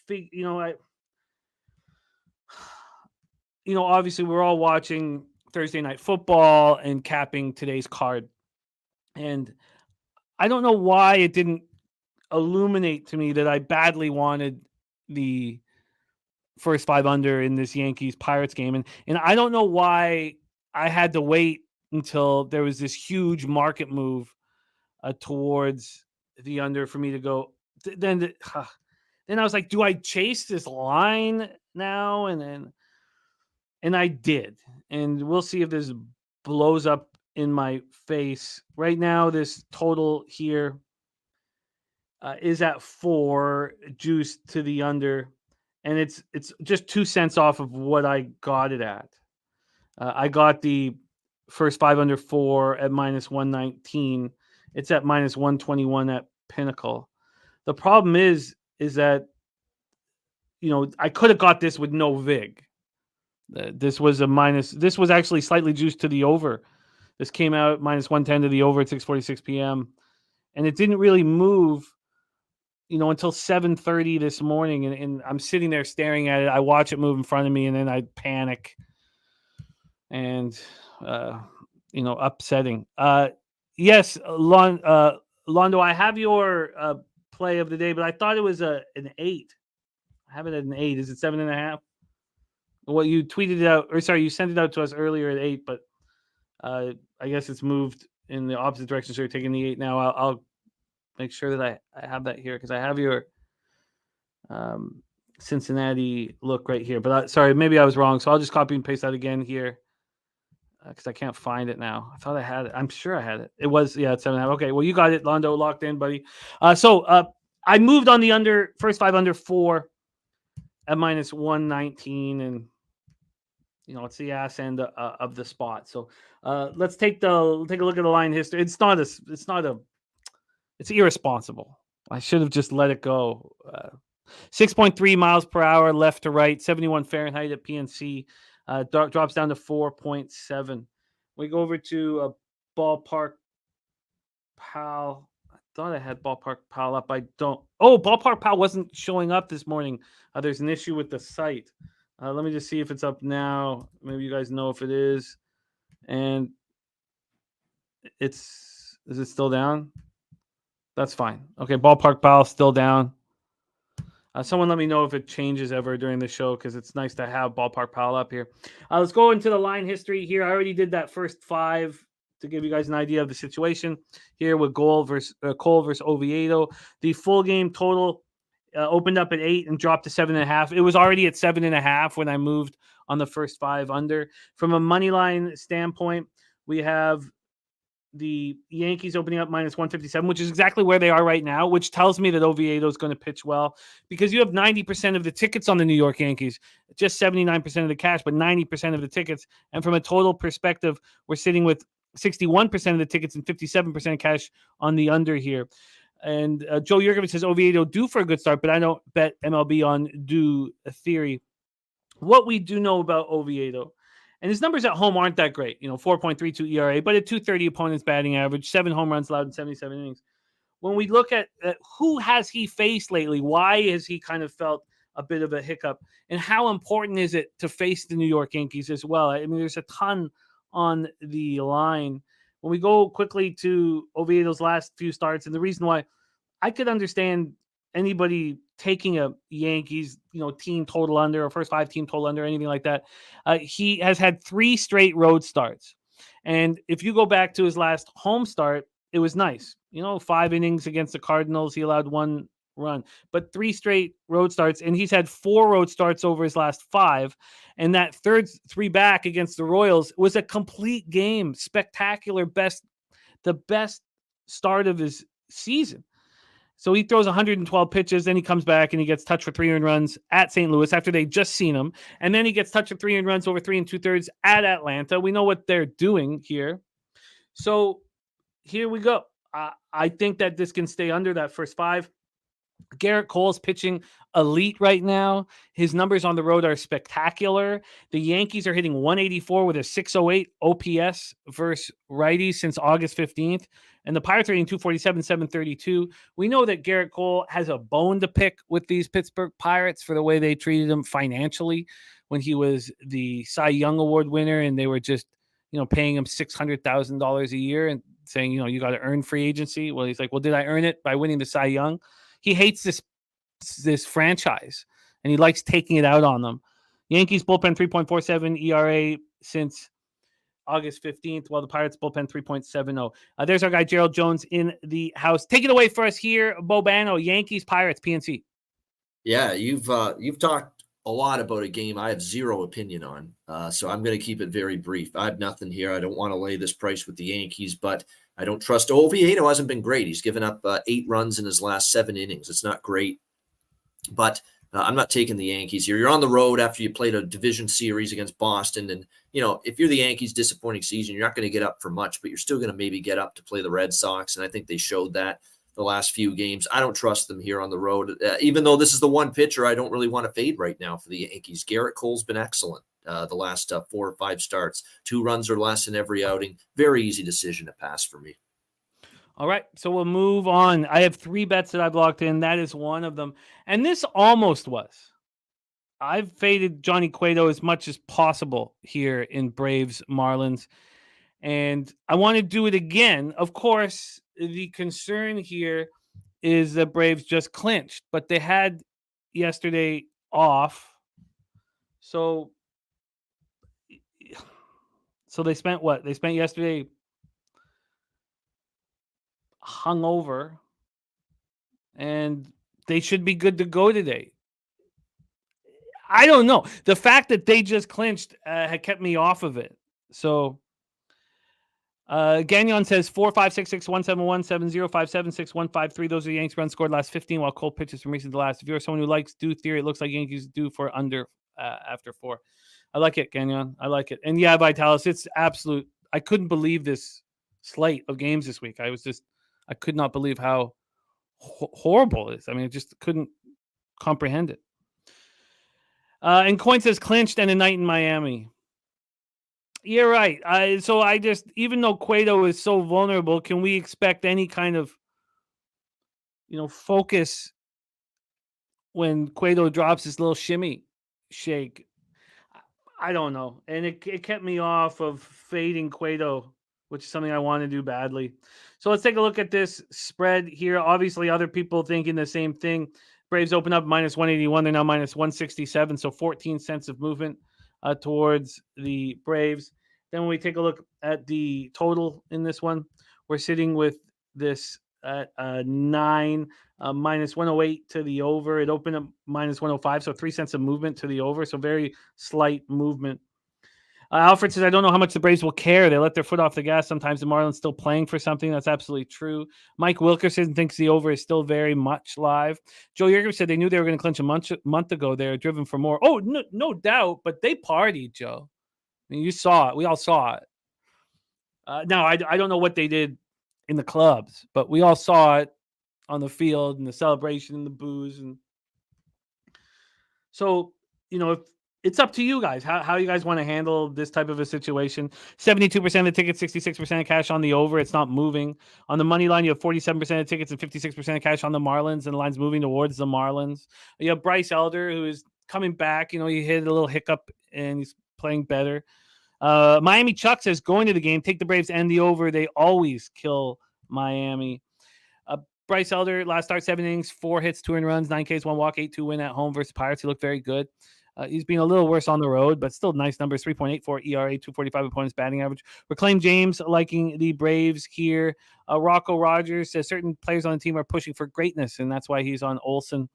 figure, obviously we're all watching Thursday Night Football and capping today's card, and I don't know why it didn't illuminate to me that I badly wanted the first 5 under in this Yankees Pirates game. And I don't know why I had to wait until there was this huge market move towards the under for me to go. Then I was like, do I chase this line now? And I did. And we'll see if this blows up in my face. Right now, this total here is at 4, juice to the under, and it's just 2 cents off of what I got it at. I got the first 5 under 4 at minus 119. It's at minus 121 at Pinnacle. The problem is that I could have got this with no vig. This was actually slightly juiced to the over. This came out minus 110 to the over at 6:46 p.m. And it didn't really move, until 7:30 this morning. And I'm sitting there staring at it. I watch it move in front of me, and then I panic. And, upsetting. Yes, Londo, I have your play of the day, but I thought it was an 8. I have it at an 8. Is it 7.5? Well, you tweeted it out, you sent it out to us earlier at 8, but I guess it's moved in the opposite direction, so you're taking the 8 now. I'll make sure that I have that here because I have your Cincinnati look right here. But sorry, maybe I was wrong, so I'll just copy and paste that again here because I can't find it now. I thought I had it. I'm sure I had it. It was, it's 7.5. Okay, well, you got it, Londo, locked in, buddy. So I moved on the under, first 5 under 4 at minus 119, and it's the ass end of the spot. So let's take a look at the line history. It's irresponsible. I should have just let it go. 6.3 miles per hour left to right, 71 Fahrenheit at PNC. Drops down to 4.7. We go over to Ballpark Pal. I thought I had Ballpark Pal up. I don't. Oh, Ballpark Pal wasn't showing up this morning. There's an issue with the site. Let me just see if it's up now. Maybe you guys know if it is. And is it still down? That's fine. Okay, Ballpark Pal still down. Someone let me know if it changes ever during the show because it's nice to have Ballpark Pal up here. Let's go into the line history here. I already did that first 5 to give you guys an idea of the situation here with Cole versus Oviedo. The full game total opened up at 8 and dropped to 7.5. It was already at 7.5 when I moved on the first 5 under. From a money line standpoint, we have the Yankees opening up minus 157, which is exactly where they are right now, which tells me that Oviedo is going to pitch well because you have 90% of the tickets on the New York Yankees, just 79% of the cash, but 90% of the tickets. And from a total perspective, we're sitting with 61% of the tickets and 57% cash on the under here. And Joe Yurkovich says Oviedo due for a good start, but I don't bet MLB on due theory. What we do know about Oviedo, and his numbers at home aren't that great, 4.32 ERA, but a .230 opponent's batting average, 7 home runs allowed in 77 innings. When we look at who has he faced lately, why has he kind of felt a bit of a hiccup, and how important is it to face the New York Yankees as well? I mean, there's a ton on the line. When we go quickly to Oviedo's last few starts, and the reason why I could understand anybody taking a Yankees, team total under or first 5 team total under, anything like that. He has had 3 straight road starts. And if you go back to his last home start, it was nice. 5 innings against the Cardinals. He allowed 1 run, but 3 straight road starts. And he's had 4 road starts over his last 5. And that third 3 back against the Royals was a complete game. Spectacular. The best start of his season. So he throws 112 pitches, then he comes back and he gets touched for 3 earned runs at St. Louis after they just seen him. And then he gets touched for 3 earned runs over 3 2/3 at Atlanta. We know what they're doing here. So here we go. I think that this can stay under that first 5. Garrett Cole's pitching elite right now. His numbers on the road are spectacular. The Yankees are hitting 184 with a 608 OPS versus righties since August 15th. And the Pirates are hitting 247, 732. We know that Garrett Cole has a bone to pick with these Pittsburgh Pirates for the way they treated him financially when he was the Cy Young Award winner, and they were just, paying him $600,000 a year and saying, you got to earn free agency. Well, he's like, well, did I earn it by winning the Cy Young? He hates this franchise, and he likes taking it out on them. Yankees bullpen 3.47 ERA since August 15th, while the Pirates bullpen 3.70. There's our guy Gerald Jones in the house. Take it away for us here, Bobano. Yankees, Pirates, PNC. Yeah, you've talked a lot about a game I have zero opinion on, so I'm going to keep it very brief. I have nothing here. I don't want to lay this price with the Yankees, but I don't trust Oviedo. Hasn't been great. He's given up 8 runs in his last 7 innings. It's not great, but I'm not taking the Yankees here. You're on the road after you played a division series against Boston, and if you're the Yankees' disappointing season, you're not going to get up for much, but you're still going to maybe get up to play the Red Sox, and I think they showed that the last few games. I don't trust them here on the road, even though this is the one pitcher I don't really want to fade right now for the Yankees. Garrett Cole's been excellent the last 4 or 5 starts, 2 runs or less in every outing. Very easy decision to pass for me. All right, so we'll move on. I have 3 bets that I've locked in. That is one of them. And this almost was. I've faded Johnny Cueto as much as possible here in Braves Marlins. And I want to do it again. Of course, the concern here is the Braves just clinched, but they had yesterday off. So they spent what? They spent yesterday hungover, and they should be good to go today. I don't know. The fact that they just clinched had kept me off of it. So Gagnon says 4-5-6-6-1-7-1-7-0-5-7-6-1-5-3. Those are the Yankees runs scored last 15, while Cole pitches from recent to last. If you're someone who likes due theory, it looks like Yankees due for under after 4. I like it, Gagnon. I like it. And yeah, Vitalis, it's absolute. I couldn't believe this slate of games this week. I could not believe how horrible it is. I mean, I just couldn't comprehend it. And Coin says clinched and a night in Miami. You're right. So I just, even though Cueto is so vulnerable, can we expect any kind of, focus when Cueto drops his little shimmy shake? I don't know. And it kept me off of fading Cueto, which is something I want to do badly. So let's take a look at this spread here. Obviously, other people thinking the same thing. Braves open up minus 181. They're now minus 167. So 14 cents of movement towards the Braves. Then when we take a look at the total in this one, we're sitting with this at 9, minus 108 to the over. It opened up minus 105, so 3 cents of movement to the over. So very slight movement. Alfred says, I don't know how much the Braves will care. They let their foot off the gas. Sometimes the Marlins still playing for something. That's absolutely true. Mike Wilkerson thinks the over is still very much live. Joe Yerger said they knew they were going to clinch a month ago. They're driven for more. Oh, no doubt, but they partied, Joe. I mean, you saw it. We all saw it. Now, I don't know what they did in the clubs, but we all saw it on the field and the celebration and the booze. And so, if it's up to you guys, how you guys want to handle this type of a situation. 72% of the tickets, 66% of cash on the over. It's not moving. On the money line, you have 47% of tickets and 56% of cash on the Marlins, and the line's moving towards the Marlins. You have Bryce Elder, who is coming back. He hit a little hiccup, and he's playing better. Miami Chuck says, going to the game, take the Braves and the over. They always kill Miami. Bryce Elder, last start, 7 innings, 4 hits, 2 earned runs, 9 Ks, 1 walk, 8-2 win at home versus Pirates. He looked very good. He's been a little worse on the road, but still nice numbers. 3.84 ERA, 245 opponents batting average. Reclaim James liking the Braves here. Rocco Rogers says certain players on the team are pushing for greatness, and that's why he's on Olsen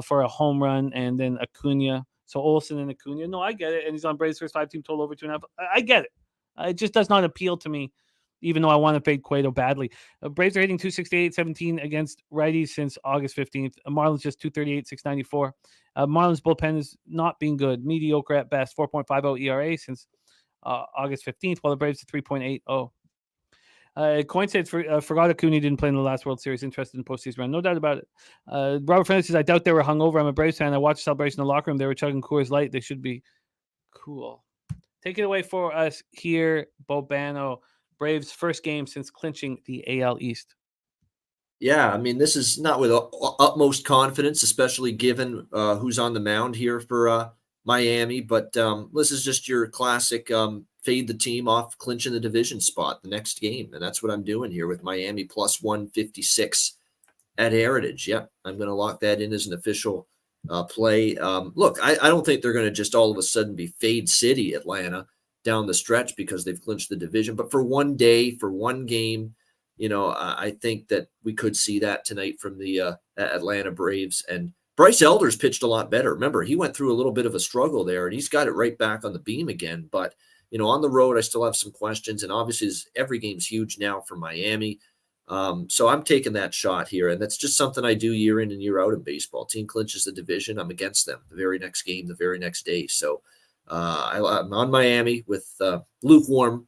for a home run, and then Acuna. So Olsen and Acuna. No, I get it. And he's on Braves first 5-team total over 2.5. I get it. It just does not appeal to me, even though I want to fade Cueto badly. Braves are hitting 268-17 against righties since August 15th. Marlins just 238-694. Marlins bullpen is not being good. Mediocre at best. 4.50 ERA since August 15th, while the Braves are 3.80. Coin said forgot Acuna didn't play in the last World Series. Interested in postseason run. No doubt about it. Robert Fernandez says, I doubt they were hungover. I'm a Braves fan. I watched the celebration in the locker room. They were chugging Coors Light. They should be cool. Take it away for us here, Bobano. Braves' first game since clinching the AL East. Yeah, I mean, this is not with utmost confidence, especially given who's on the mound here for Miami. But this is just your classic fade the team off, clinching the division spot the next game. And that's what I'm doing here with Miami plus 156 at Heritage. Yeah, I'm going to lock that in as an official play. Look, I don't think they're going to just all of a sudden be fade city Atlanta down the stretch because they've clinched the division. But for one day, for one game, I think that we could see that tonight from the Atlanta Braves. And Bryce Elder's pitched a lot better. Remember, he went through a little bit of a struggle there, and he's got it right back on the beam again. But, on the road, I still have some questions. And obviously, every game's huge now for Miami. So I'm taking that shot here. And that's just something I do year in and year out in baseball. Team clinches the division, I'm against them the very next game, the very next day. So I'm on Miami with lukewarm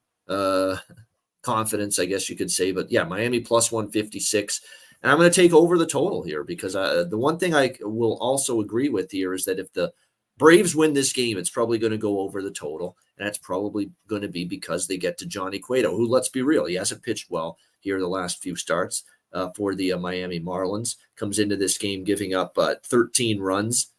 confidence, I guess you could say. But yeah, Miami plus 156. And I'm going to take over the total here because the one thing I will also agree with here is that if the Braves win this game, it's probably going to go over the total. And that's probably going to be because they get to Johnny Cueto, who, let's be real, he hasn't pitched well here the last few starts for the Miami Marlins. Comes into this game giving up 13 runs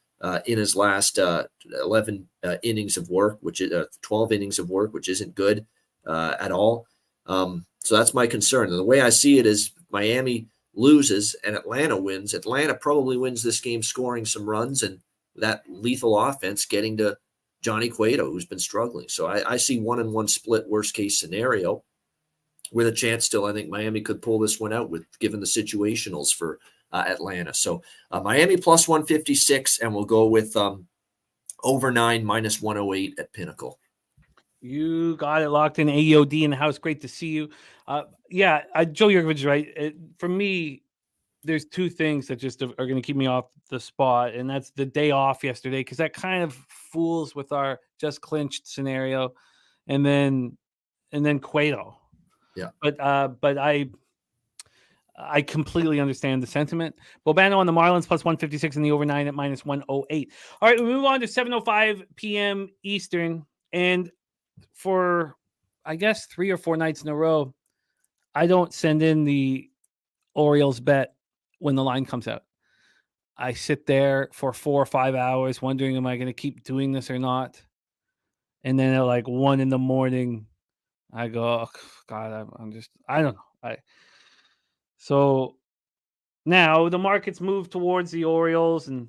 in his last 11 innings of work, which is 12 innings of work, which isn't good at all. So that's my concern. And the way I see it is Miami loses and Atlanta wins. Atlanta probably wins this game scoring some runs and that lethal offense getting to Johnny Cueto, who's been struggling. So I see 1-1 split worst case scenario with a chance still. I think Miami could pull this one out given the situationals for Atlanta. So Miami plus 156, and we'll go with over 9 minus 108 at Pinnacle. You got it locked in. AOD in the house. Great to see you. Joe Yurkovich is right. For me, there's two things that just are going to keep me off the spot, and that's the day off yesterday because that kind of fools with our just clinched scenario, and then Cueto. Yeah, but I completely understand the sentiment. Bobano on the Marlins plus 156 and the over 9 at minus 108. All right, we move on to 7:05 p.m. Eastern, and for I guess 3 or 4 nights in a row, I don't send in the Orioles bet when the line comes out. I sit there for 4 or 5 hours wondering, am I going to keep doing this or not? And then at like 1 a.m, I go, oh, God, I don't know. So now the market's moved towards the Orioles, and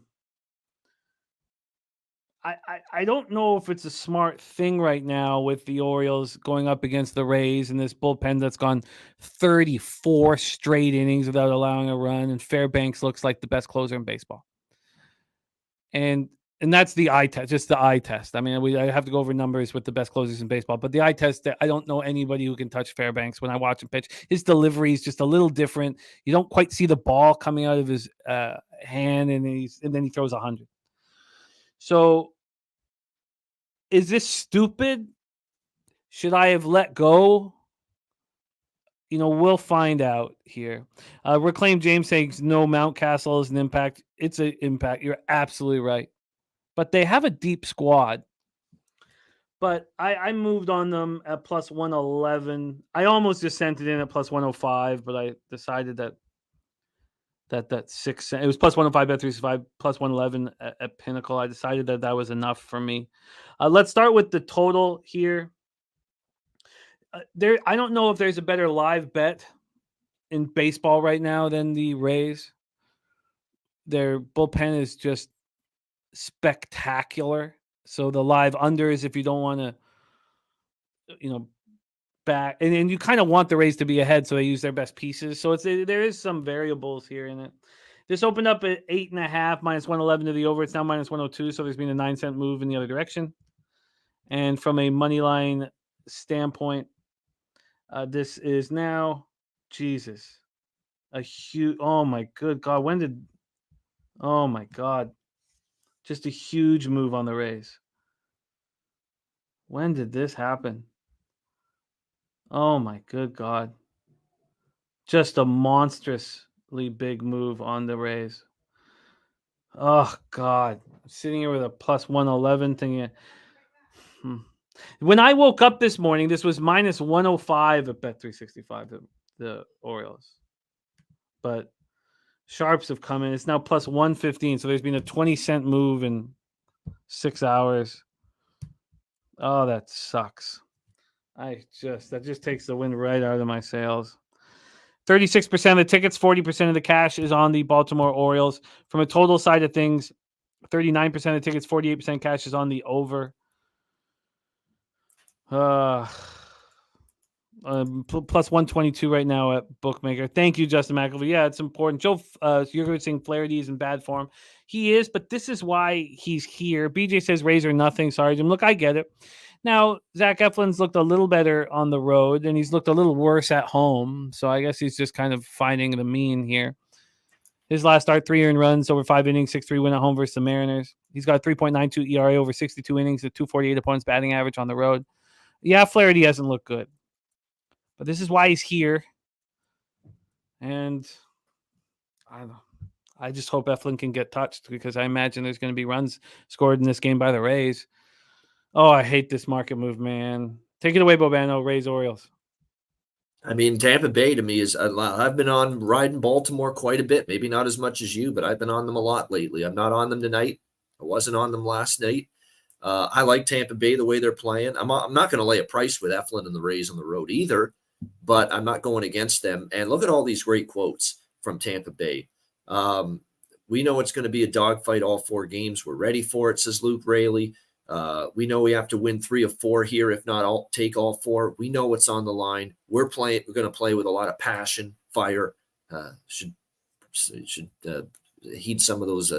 I don't know if it's a smart thing right now with the Orioles going up against the Rays and this bullpen that's gone 34 straight innings without allowing a run, and Fairbanks looks like the best closer in baseball. And that's the eye test, just the eye test. I mean, I have to go over numbers with the best closers in baseball, but the eye test, I don't know anybody who can touch Fairbanks when I watch him pitch. His delivery is just a little different. You don't quite see the ball coming out of his hand, and then he throws 100. So is this stupid? Should I have let go? We'll find out here. Reclaim James saying no, Mountcastle is an impact. It's an impact. You're absolutely right. But they have a deep squad. But I moved on them at plus 111. I almost just sent it in at plus 105, but I decided that 6 cents. It was plus 105 at 365, plus 111 at Pinnacle. I decided that was enough for me. Let's start with the total here. I don't know if there's a better live bet in baseball right now than the Rays. Their bullpen is just spectacular. So the live unders, if you don't want to, back, and you kind of want the Rays to be ahead, so they use their best pieces. So there is some variables here in it. This opened up at 8.5 minus 111 to the over. It's now minus 102. So there's been a 9-cent move in the other direction. And from a money line standpoint, this is now, Jesus, a huge, oh my good God. Oh my God. Just a huge move on the Rays. When did this happen? Oh my good God. Just a monstrously big move on the Rays. Oh, God. I'm sitting here with a plus 111 thing. When I woke up this morning, this was minus 105 at Bet365, the Orioles. But Sharps have come in. It's now plus 115. So there's been a 20-cent move in 6 hours. Oh, that sucks. That just takes the wind right out of my sails. 36% of the tickets, 40% of the cash is on the Baltimore Orioles. From a total side of things, 39% of the tickets, 48% cash is on the over. Plus 122 right now at Bookmaker. Thank you, Justin McElvey. Yeah, it's important. Joe, you're saying Flaherty is in bad form. He is, but this is why he's here. BJ says Rays or nothing. Sorry, Jim. Look, I get it. Now, Zach Eflin's looked a little better on the road, and he's looked a little worse at home. So I guess he's just kind of finding the mean here. His last start, 3 earned runs over 5 innings, 6-3 win at home versus the Mariners. He's got a 3.92 ERA over 62 innings, a 2.48 opponent's batting average on the road. Yeah, Flaherty hasn't looked good. But this is why he's here. And I don't know. I just hope Eflin can get touched because I imagine there's going to be runs scored in this game by the Rays. Oh, I hate this market move, man. Take it away, Bobano. Rays, Orioles. I mean, Tampa Bay to me is, I've been on riding Baltimore quite a bit. Maybe not as much as you, but I've been on them a lot lately. I'm not on them tonight. I wasn't on them last night. I like Tampa Bay the way they're playing. I'm not going to lay a price with Eflin and the Rays on the road either, but I'm not going against them. And look at all these great quotes from Tampa Bay. We know it's going to be a dogfight all 4 games. We're ready for it, says Luke Raley. We know we have to win 3 of 4 here, if not take all 4. We know what's on the line. We're going to play with a lot of passion, fire. Should heed some of those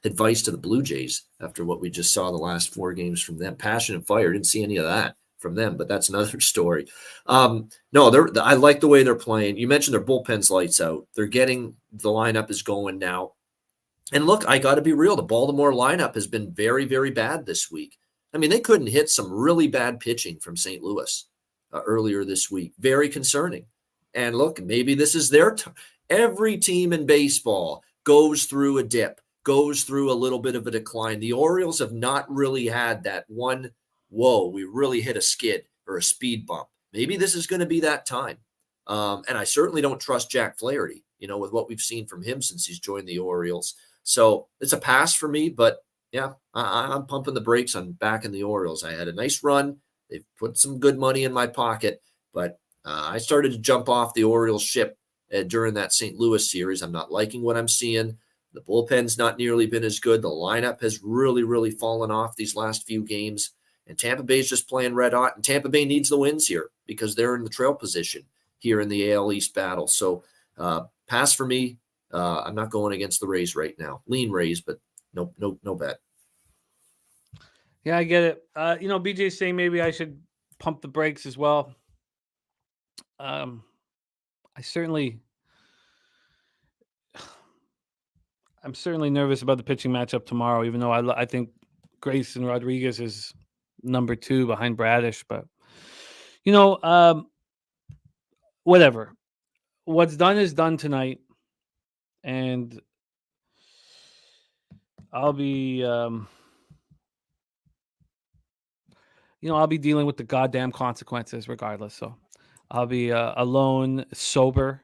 advice to the Blue Jays after what we just saw the last 4 games from them. Passion and fire. Didn't see any of that from them, but that's another story. No, I like the way they're playing. You mentioned their bullpen's lights out. They're getting the lineup is going now. And look, I got to be real. The Baltimore lineup has been very, very bad this week. I mean, they couldn't hit some really bad pitching from St. Louis earlier this week. Very concerning. And look, maybe this is their time. Every team in baseball goes through a dip, goes through a little bit of a decline. The Orioles have not really had that one, whoa, we really hit a skid or a speed bump. Maybe this is going to be that time. And I certainly don't trust Jack Flaherty, with what we've seen from him since he's joined the Orioles. So it's a pass for me, but yeah, I'm pumping the brakes on backing the Orioles. I had a nice run. They've put some good money in my pocket, but I started to jump off the Orioles ship during that St. Louis series. I'm not liking what I'm seeing. The bullpen's not nearly been as good. The lineup has really, really fallen off these last few games. And Tampa Bay's just playing red hot. And Tampa Bay needs the wins here because they're in the trail position here in the AL East battle. So pass for me. I'm not going against the Rays right now. Lean Rays, but no bet. Yeah, I get it. BJ's saying maybe I should pump the brakes as well. I'm certainly nervous about the pitching matchup tomorrow, even though I think Grayson Rodriguez is number 2 behind Bradish. But, whatever. What's done is done tonight. And I'll be, I'll be dealing with the goddamn consequences regardless. So I'll be alone, sober.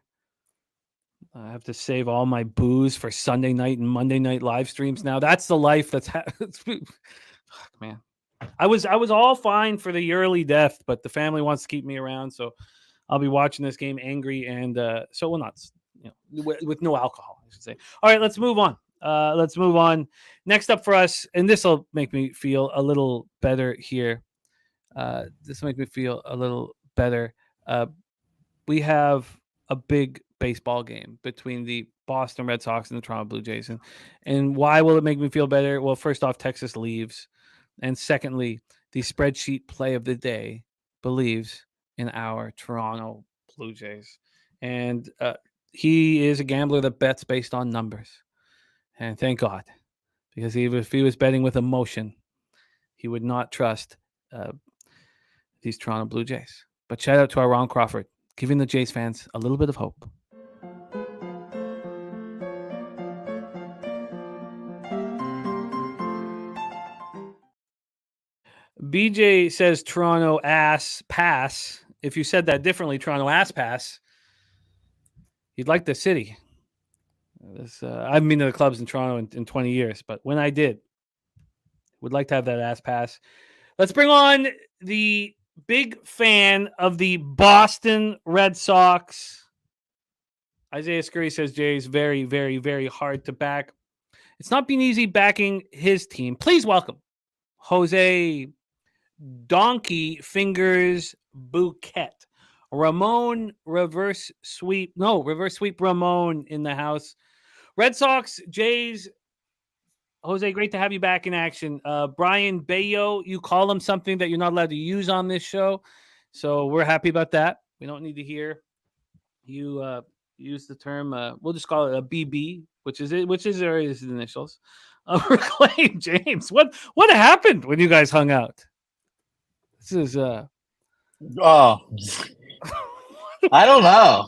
I have to save all my booze for Sunday night and Monday night live streams. Now that's the life that's man. I was all fine for the early death, but the family wants to keep me around, so I'll be watching this game angry and so we'll not, with no alcohol, I should say. All right, let's move on. Next up for us, and this will make me feel a little better here. We have a big baseball game between the Boston Red Sox and the Toronto Blue Jays. And why will it make me feel better? Well, first off, Texas leaves. And secondly, the spreadsheet play of the day believes in our Toronto Blue Jays. And he is a gambler that bets based on numbers. And thank God, because if he was betting with emotion, he would not trust these Toronto Blue Jays. But shout out to our Ron Crawford. giving the Jays fans a little bit of hope. BJ says Toronto ass pass. If you said that differently, Toronto ass pass, you'd like the city. I haven't been to the clubs in Toronto in 20 years, but when I did, would like to have that ass pass. Let's bring on the big fan of the Boston Red Sox. Isaiah Scurry says Jay's very, very, very hard to back. It's not been easy backing his team. Please welcome Jose Donkey Fingers Bouquet. Ramon reverse sweep Ramon in the house. Red Sox, Jays. Jose, great to have you back in action. Brian Bayo, you call him something that you're not allowed to use on this show. So we're happy about that. We don't need to hear you use the term. We'll just call it a BB, which is his initials. Reclaim James. What happened when you guys hung out? This is Oh, I don't know.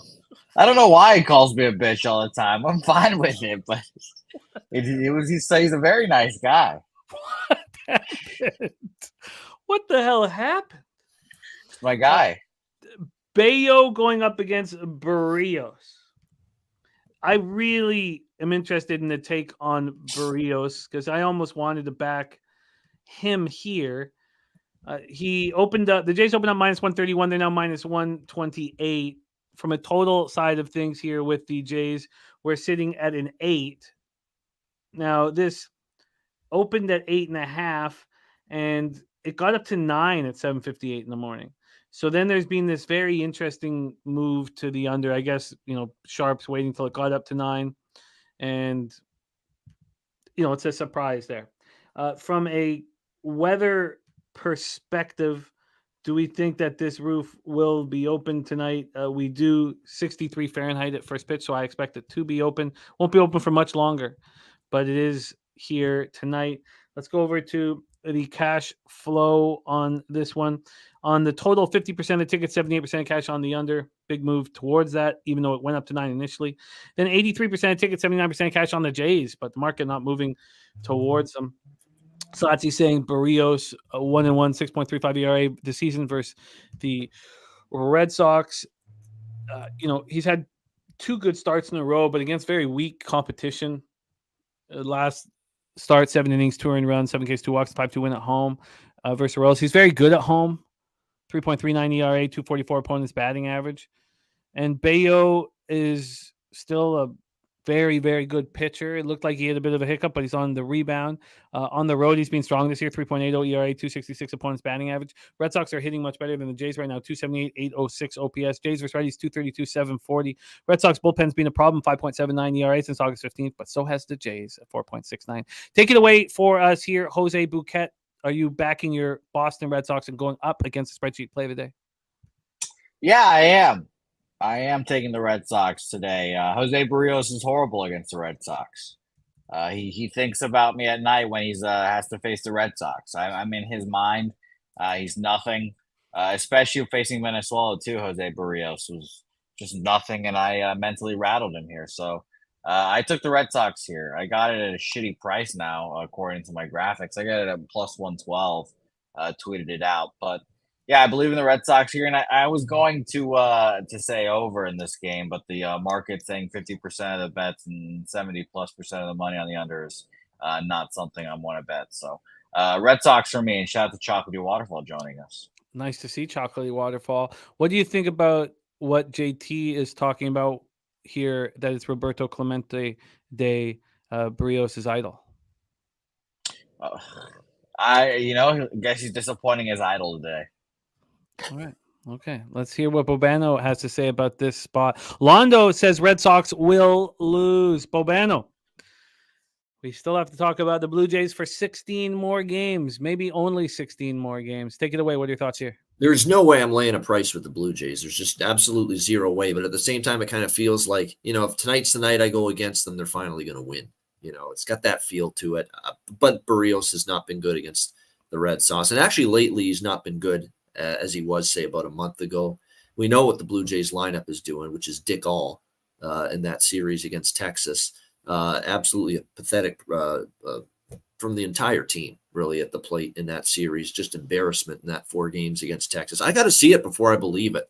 I don't know why he calls me a bitch all the time. I'm fine with it, but he's a very nice guy. What happened? What the hell happened? It's my guy. Bayo going up against Barrios. I really am interested in the take on Barrios because I almost wanted to back him here. The Jays opened up minus 131. They're now minus 128. From a total side of things here with the Jays, we're sitting at an 8. Now, this opened at 8.5, and it got up to 9 at 7:58 in the morning. So then there's been this very interesting move to the under. I guess, Sharps waiting till it got up to 9. And, it's a surprise there. From a weather perspective, do we think that this roof will be open tonight? We do 63 Fahrenheit at first pitch, so I expect it to be open. Won't be open for much longer, but it is here tonight. Let's go over to the cash flow on this one. On the total, 50% of tickets, 78% cash on the under. Big move towards that, even though it went up to 9 initially. Then 83% of tickets, 79% cash on the Jays, but the market not moving towards them. Satsi saying Barrios 1-1, 6.35 ERA this season versus the Red Sox. He's had 2 good starts in a row, but against very weak competition. Last start, 7 innings, 2 earned runs, 7 Ks, 2 walks, 5-2 win at home versus Orioles. He's very good at home. 3.39 ERA, 244 opponent's batting average. And Bayo is still a very, very good pitcher. It looked like he had a bit of a hiccup, but he's on the rebound. On the road, he's been strong this year. 3.80 ERA, 266 opponent's batting average. Red Sox are hitting much better than the Jays right now. 278, 806 OPS. Jays versus righties, 232, 740. Red Sox bullpen's been a problem. 5.79 ERA since August 15th, but so has the Jays at 4.69. Take it away for us here, Jose Bouquet. Are you backing your Boston Red Sox and going up against the spreadsheet play of the day? Yeah, I am. I am taking the Red Sox today. Jose Barrios is horrible against the Red Sox. He thinks about me at night when he's has to face the Red Sox. I'm in his mind. He's nothing, especially facing Venezuela too. Jose Barrios was just nothing, and I mentally rattled him here. So I took the Red Sox here. I got it at a shitty price now, according to my graphics. I got it at plus 112. Tweeted it out, but. Yeah, I believe in the Red Sox here, and I was going to say over in this game, but the market saying 50% of the bets and 70+% of the money on the under is not something I want to bet. So Red Sox for me, and shout out to Chocolatey Waterfall joining us. Nice to see Chocolatey Waterfall. What do you think about what JT is talking about here, that it's Roberto Clemente de Barrios' idol? I guess he's disappointing his idol today. All right. Okay. Let's hear what Bobano has to say about this spot. Londo says Red Sox will lose. Bobano, we still have to talk about the Blue Jays for 16 more games, maybe only 16 more games. Take it away. What are your thoughts here? There's no way I'm laying a price with the Blue Jays. There's just absolutely zero way. But at the same time, it kind of feels like, if tonight's the night I go against them, they're finally going to win. It's got that feel to it. But Barrios has not been good against the Red Sox. And actually, lately, he's not been good as he was, say, about a month ago. We know what the Blue Jays lineup is doing, which is Dick All in that series against Texas. Absolutely pathetic from the entire team, really, at the plate in that series. Just embarrassment in that 4 games against Texas. I got to see it before I believe it,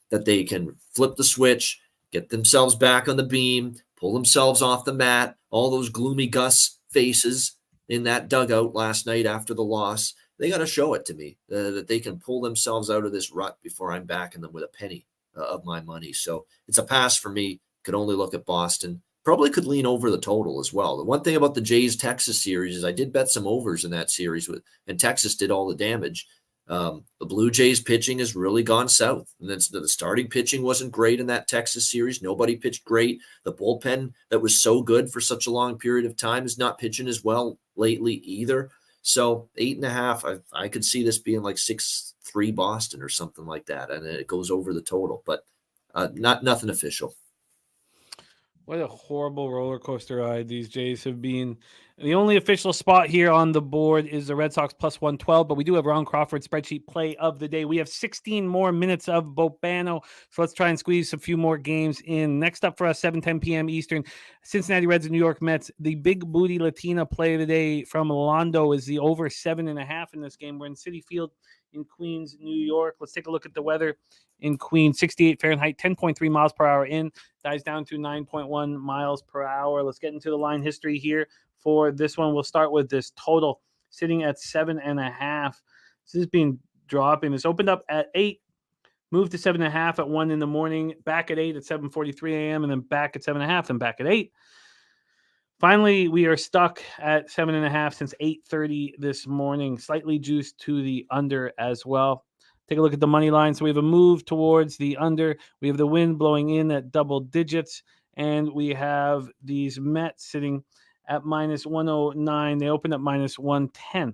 that they can flip the switch, get themselves back on the beam, pull themselves off the mat, all those gloomy Gus faces in that dugout last night after the loss. They got to show it to me that they can pull themselves out of this rut before I'm backing them with a penny of my money. So it's a pass for me. Could only look at Boston. Probably could lean over the total as well. The one thing about the Jays-Texas series is I did bet some overs in that series, and Texas did all the damage. The Blue Jays pitching has really gone south. And then the starting pitching wasn't great in that Texas series. Nobody pitched great. The bullpen that was so good for such a long period of time is not pitching as well lately either. So 8.5, I could see this being like 6-3 Boston or something like that. And it goes over the total, but nothing official. What a horrible roller coaster ride these Jays have been. The only official spot here on the board is the Red Sox plus 112, but we do have Ron Crawford spreadsheet play of the day. We have 16 more minutes of Bobano, so let's try and squeeze a few more games in. Next up for us, 7:10 p.m. Eastern, Cincinnati Reds and New York Mets. The big booty Latina play of the day from Londo is the over 7.5 in this game. We're in Citi Field in Queens, New York. Let's take a look at the weather in Queens. 68 Fahrenheit, 10.3 miles per hour in, dies down to 9.1 miles per hour. Let's get into the line history here for this one. We'll start with this total sitting at 7.5. This has been dropping. This opened up at 8, moved to 7.5 at 1 in the morning, back at 8 at 7:43 a.m., and then back at 7.5, and back at 8. Finally, we are stuck at 7.5 since 8:30 this morning, slightly juiced to the under as well. Take a look at the money line. So we have a move towards the under. We have the wind blowing in at double digits, and we have these Mets sitting at minus 109. They opened at minus 110.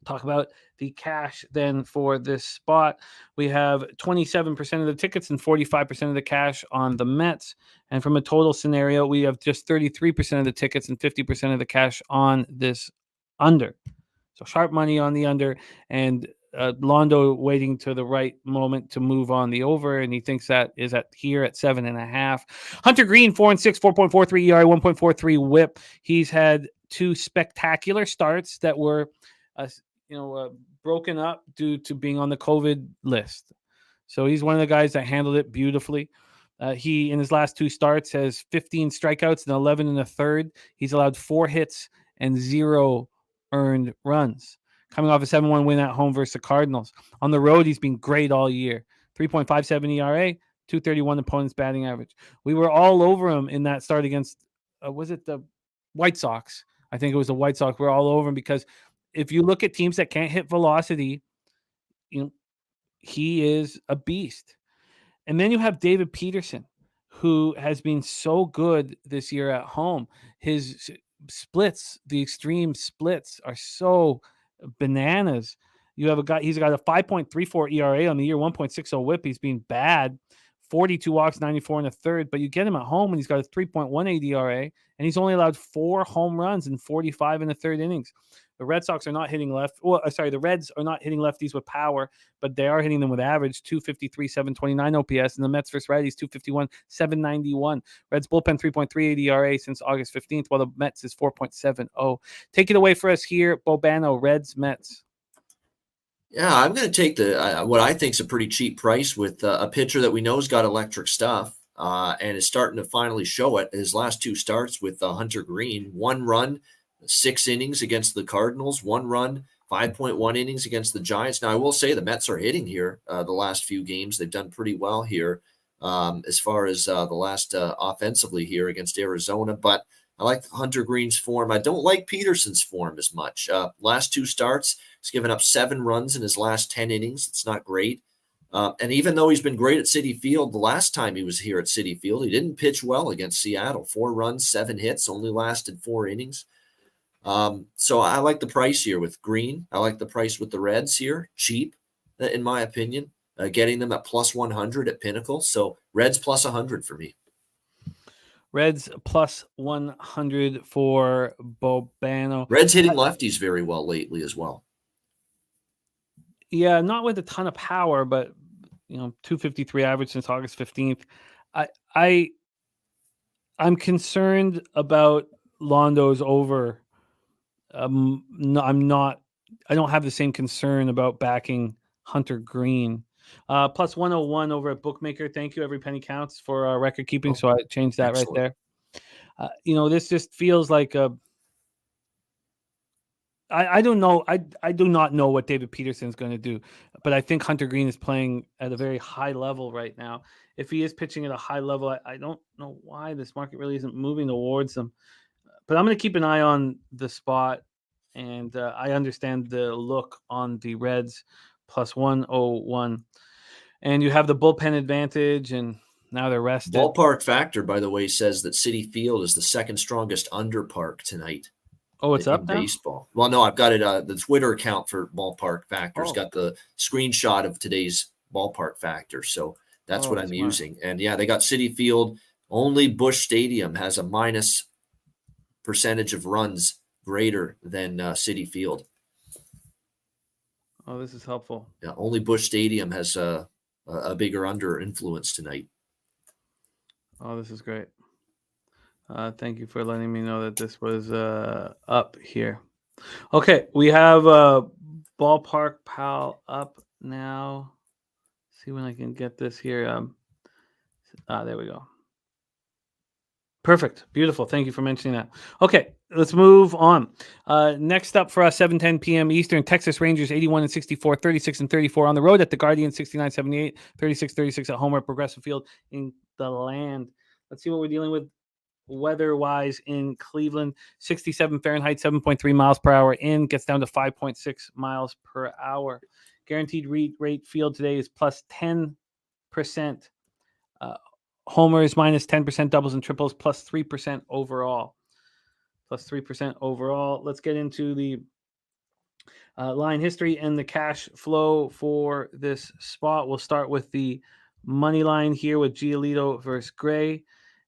Talk about the cash then for this spot. We have 27% of the tickets and 45% of the cash on the Mets. And from a total scenario, we have just 33% of the tickets and 50% of the cash on this under. So sharp money on the under, and Londo waiting to the right moment to move on the over, and he thinks that is at here at 7.5. Hunter Green, 4-6, 4.43 ERA, 1.43 WHIP. He's had 2 spectacular starts that were broken up due to being on the COVID list. So he's one of the guys that handled it beautifully. He, in his last 2 starts, has 15 strikeouts and 11 in the third. He's allowed 4 hits and 0 earned runs. Coming off a 7-1 win at home versus the Cardinals. On the road, he's been great all year. 3.57 ERA, 231 opponent's batting average. We were all over him in that start against, was it the White Sox? I think it was the White Sox. We're all over him because if you look at teams that can't hit velocity, he is a beast. And then you have David Peterson, who has been so good this year at home. His splits, the extreme splits, are so bananas. You have a guy, he's got a 5.34 ERA on the year, 1.60 WHIP. He's been bad. 42 walks, 94 in the third, but you get him at home and he's got a 3.18 ERA, and he's only allowed 4 home runs and 45 in the third innings. The Red Sox are not hitting left. The Reds are not hitting lefties with power, but they are hitting them with average 253, 729 OPS. And the Mets versus righties 251, 791. Reds bullpen 3.38 ERA since August 15th, while the Mets is 4.70. Take it away for us here, Bobano, Reds, Mets. Yeah, I'm going to take the what I think is a pretty cheap price with a pitcher that we know has got electric stuff and is starting to finally show it. His last 2 starts with Hunter Green, 1 run, 6 innings against the Cardinals, 1 run, 5.1 innings against the Giants. Now, I will say the Mets are hitting here the last few games. They've done pretty well here as far as the last offensively here against Arizona, but I like Hunter Green's form. I don't like Peterson's form as much. Last 2 starts, he's given up 7 runs in his last 10 innings. It's not great. And even though he's been great at Citi Field, the last time he was here at Citi Field, he didn't pitch well against Seattle. 4 runs, 7 hits, only lasted 4 innings. So I like the price here with Green. I like the price with the Reds here. Cheap, in my opinion. Getting them at plus 100 at Pinnacle. So Reds plus 100 for me. Reds plus 100 for Bobano. Reds hitting lefties very well lately as well. Yeah, not with a ton of power, but 253 average since August 15th. I'm concerned about Londo's over. No, I'm not. I don't have the same concern about backing Hunter Green. Plus 101 over at Bookmaker. Thank you. Every penny counts for record keeping. So I changed that excellent. right there. This just feels like a. I don't know. I do not know what David Peterson's going to do, but I think Hunter Green is playing at a very high level right now. If he is pitching at a high level, I don't know why this market really isn't moving towards him. But I'm going to keep an eye on the spot, and I understand the look on the Reds plus 101. And you have the bullpen advantage, and now they're rested. Ballpark Factor, by the way, says that Citi Field is the second strongest underpark tonight. Oh, it's up in now? baseball. Well, no, I've got it. The Twitter account for Ballpark Factor's got the screenshot of today's Ballpark Factor. So that's what I'm using. And yeah, they got Citi Field. Only Busch Stadium has a minus percentage of runs greater than Citi Field. Oh, this is helpful. Yeah, only Busch Stadium has a bigger under influence tonight. Oh, this is great. Thank you for letting me know that this was up here. Okay, we have Ballpark Pal up now. See when I can get this here. There we go. Perfect. Beautiful. Thank you for mentioning that. Okay, let's move on. Next up for us, 7:10 p.m. Eastern, Texas Rangers 81-64, 36-34 on the road at the Guardians, 69-78, 36-36 at home at Progressive Field in the land. Let's see what we're dealing with weather-wise in Cleveland. 67 Fahrenheit, 7.3 miles per hour in, gets down to 5.6 miles per hour. Guaranteed rate field today is plus 10%. Homers minus 10%, doubles and triples plus 3% overall. Plus 3% overall. Let's get into the line history and the cash flow for this spot. We'll start with the money line here with Giolito versus Gray.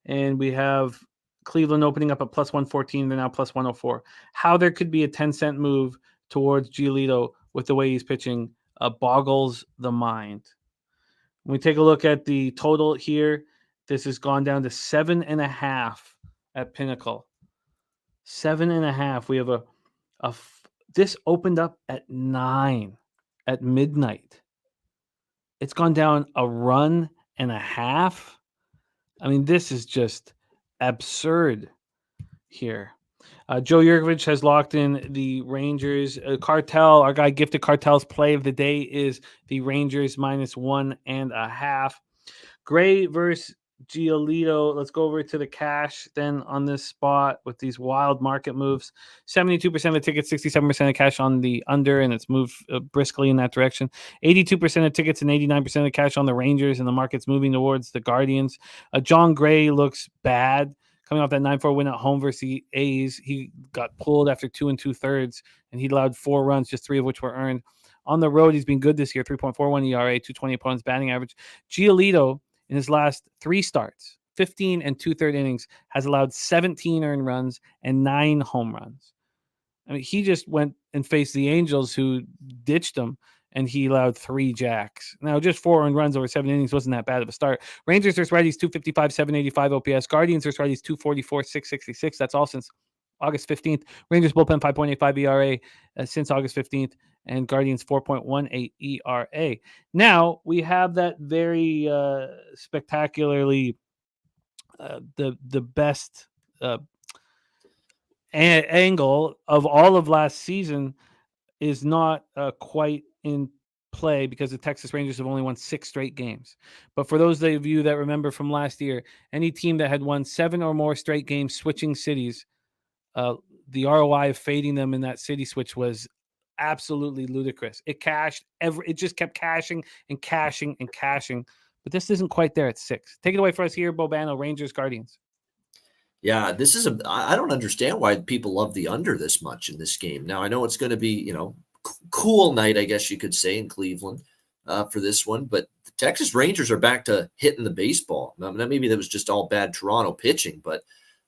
And we have Cleveland opening up at plus 114. They're now plus 104. How there could be a 10-cent move towards Giolito with the way he's pitching boggles the mind. When we take a look at the total here, this has gone down to 7.5 at Pinnacle. 7.5. We have this opened up at 9 at midnight. It's gone down a run and a half. I mean, this is just absurd here. Joe Yurkovich has locked in the Rangers. Cartel, our guy Gifted Cartel's play of the day is the Rangers minus 1.5. Gray versus Giolito. Let's go over to the cash then on this spot with these wild market moves. 72% of tickets, 67% of cash on the under, and it's moved briskly in that direction. 82% of tickets and 89% of cash on the Rangers, and the market's moving towards the Guardians. John Gray looks bad. Coming off that 9-4 win at home versus the A's, he got pulled after 2 2/3, and he allowed 4 runs, just 3 of which were earned. On the road, he's been good this year, 3.41 ERA, 220 opponents batting average. Giolito, in his last 3 starts, 15 2/3 innings, has allowed 17 earned runs and 9 home runs. I mean, he just went and faced the Angels, who ditched him, and he allowed 3 jacks. Now, just 4 earned runs over 7 innings wasn't that bad of a start. Rangers versus righties, 255, 785 OPS. Guardians versus righties, 244, 666. That's all since August 15th. Rangers bullpen, 5.85 ERA since August 15th. And Guardians 4.18 ERA. Now we have that very spectacularly the best angle of all of last season is not quite in play because the Texas Rangers have only won 6 straight games. But for those of you that remember from last year, any team that had won 7 or more straight games switching cities, the ROI of fading them in that city switch was absolutely ludicrous. It just kept cashing and cashing and cashing, but this isn't quite there at 6. Take it away for us here, Bobano, Rangers, Guardians. Yeah, this is I don't understand why people love the under this much in this game. Now I know it's going to be, cool night, I guess you could say, in Cleveland for this one, but the Texas Rangers are back to hitting the baseball. Now, maybe that was just all bad Toronto pitching, but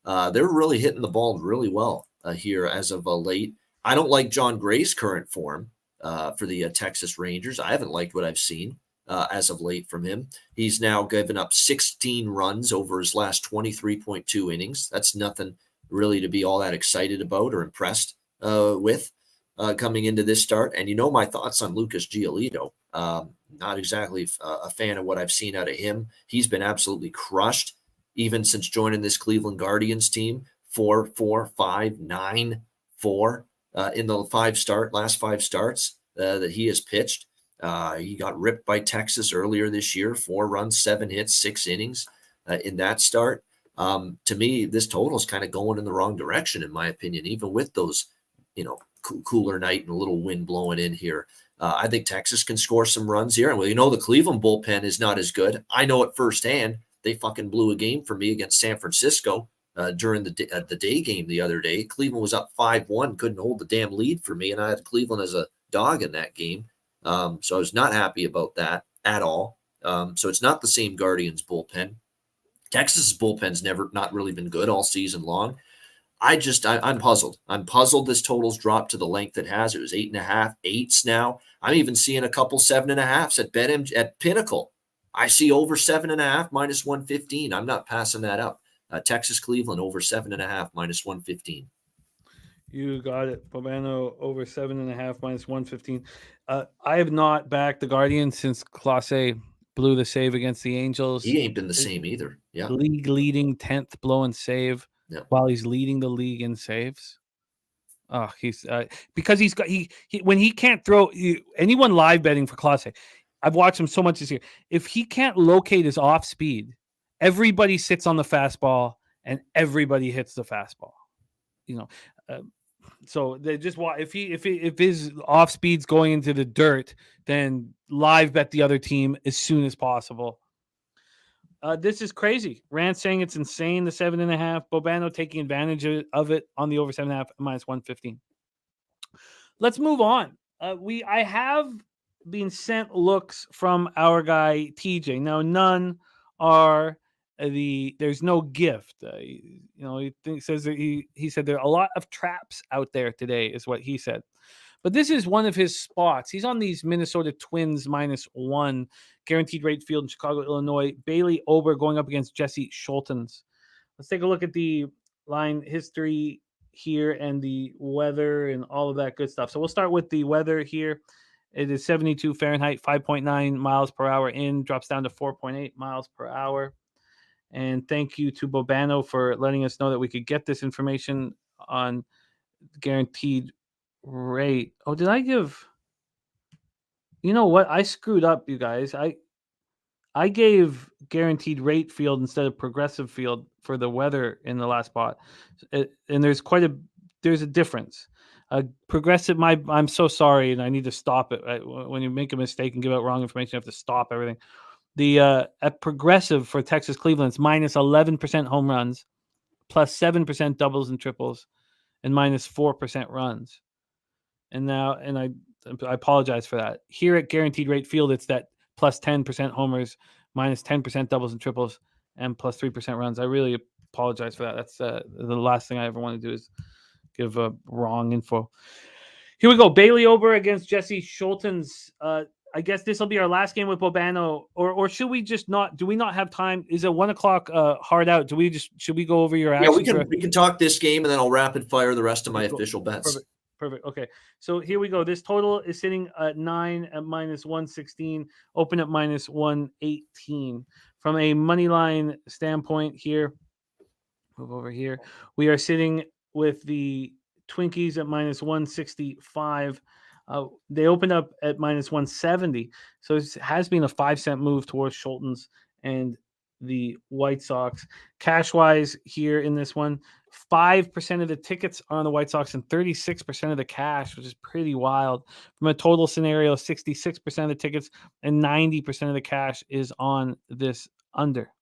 they're really hitting the ball really well here as of late. I don't like John Gray's current form for the Texas Rangers. I haven't liked what I've seen as of late from him. He's now given up 16 runs over his last 23.2 innings. That's nothing really to be all that excited about or impressed with coming into this start. And you know my thoughts on Lucas Giolito. Not exactly a fan of what I've seen out of him. He's been absolutely crushed even since joining this Cleveland Guardians team. 4-4, 5-9, 4 in the last 5 starts that he has pitched. He got ripped by Texas earlier this year, 4 runs, 7 hits, 6 innings in that start. To me, this total is kind of going in the wrong direction, in my opinion, even with those, cooler night and a little wind blowing in here. I think Texas can score some runs here. And the Cleveland bullpen is not as good. I know it firsthand. They fucking blew a game for me against San Francisco during the day game the other day. Cleveland was up 5-1, couldn't hold the damn lead for me, and I had Cleveland as a dog in that game. So I was not happy about that at all. So it's not the same Guardians bullpen. Texas's bullpen's not really been good all season long. I'm puzzled. I'm puzzled this total's dropped to the length it has. It was 8.5, 8s now. I'm even seeing a couple 7.5s at Pinnacle. I see over 7.5 minus 115. I'm not passing that up. Texas Cleveland over 7.5 minus 115. You got it. Bobano over 7.5 minus 115. I have not backed the Guardians since Clase blew the save against the Angels. He ain't been the same either. Yeah. League leading 10th blow and save while he's leading the league in saves. Oh, he's because he's got when he can't throw anyone live betting for Clase. I've watched him so much this year. If he can't locate his off speed, everybody sits on the fastball and everybody hits the fastball. So they just want if his off speed's going into the dirt, then live bet the other team as soon as possible. This is crazy. Rand saying it's insane. The 7.5. Bobano taking advantage of it on the over 7.5 minus 115. Let's move on. I have been sent looks from our guy TJ. Now none are there's no gift. He says that he said there are a lot of traps out there today, is what he said. But this is one of his spots. He's on these Minnesota Twins -1 guaranteed rate field in Chicago, Illinois. Bailey Ober going up against Jesse Schultens. Let's take a look at the line history here and the weather and all of that good stuff. So we'll start with the weather here. It is 72 Fahrenheit, 5.9 miles per hour in, drops down to 4.8 miles per hour. And thank you to Bobano for letting us know that we could get this information on guaranteed rate. Oh, did I give? You know what? I screwed up, you guys. I gave guaranteed rate field instead of progressive field for the weather in the last spot, and there's a difference. Progressive. I'm so sorry, and I need to stop it. When you make a mistake and give out wrong information, you have to stop everything. The at progressive for Texas Cleveland, it's minus 11% home runs, plus 7% doubles and triples, and minus 4% runs. And I apologize for that. Here at Guaranteed Rate Field, it's that plus 10% homers, minus 10% doubles and triples, and plus 3% runs. I really apologize for that. That's the last thing I ever want to do is give wrong info. Here we go. Bailey Ober against Jesse Schultens. I guess this will be our last game with Bobano, or should we just not? Do we not have time? Is it 1 o'clock hard out? Should we go over your actions? Yeah, we can talk this game and then I'll rapid fire the rest of my official bets. Perfect. Okay. So here we go. This total is sitting at 9 at minus 116, open at minus 118. From a money line standpoint here, move over here. We are sitting with the Twinkies at minus 165. They opened up at minus 170. So it has been a 5-cent move towards Schultens and the White Sox. Cash-wise here in this one, 5% of the tickets are on the White Sox and 36% of the cash, which is pretty wild. From a total scenario, 66% of the tickets and 90% of the cash is on this under.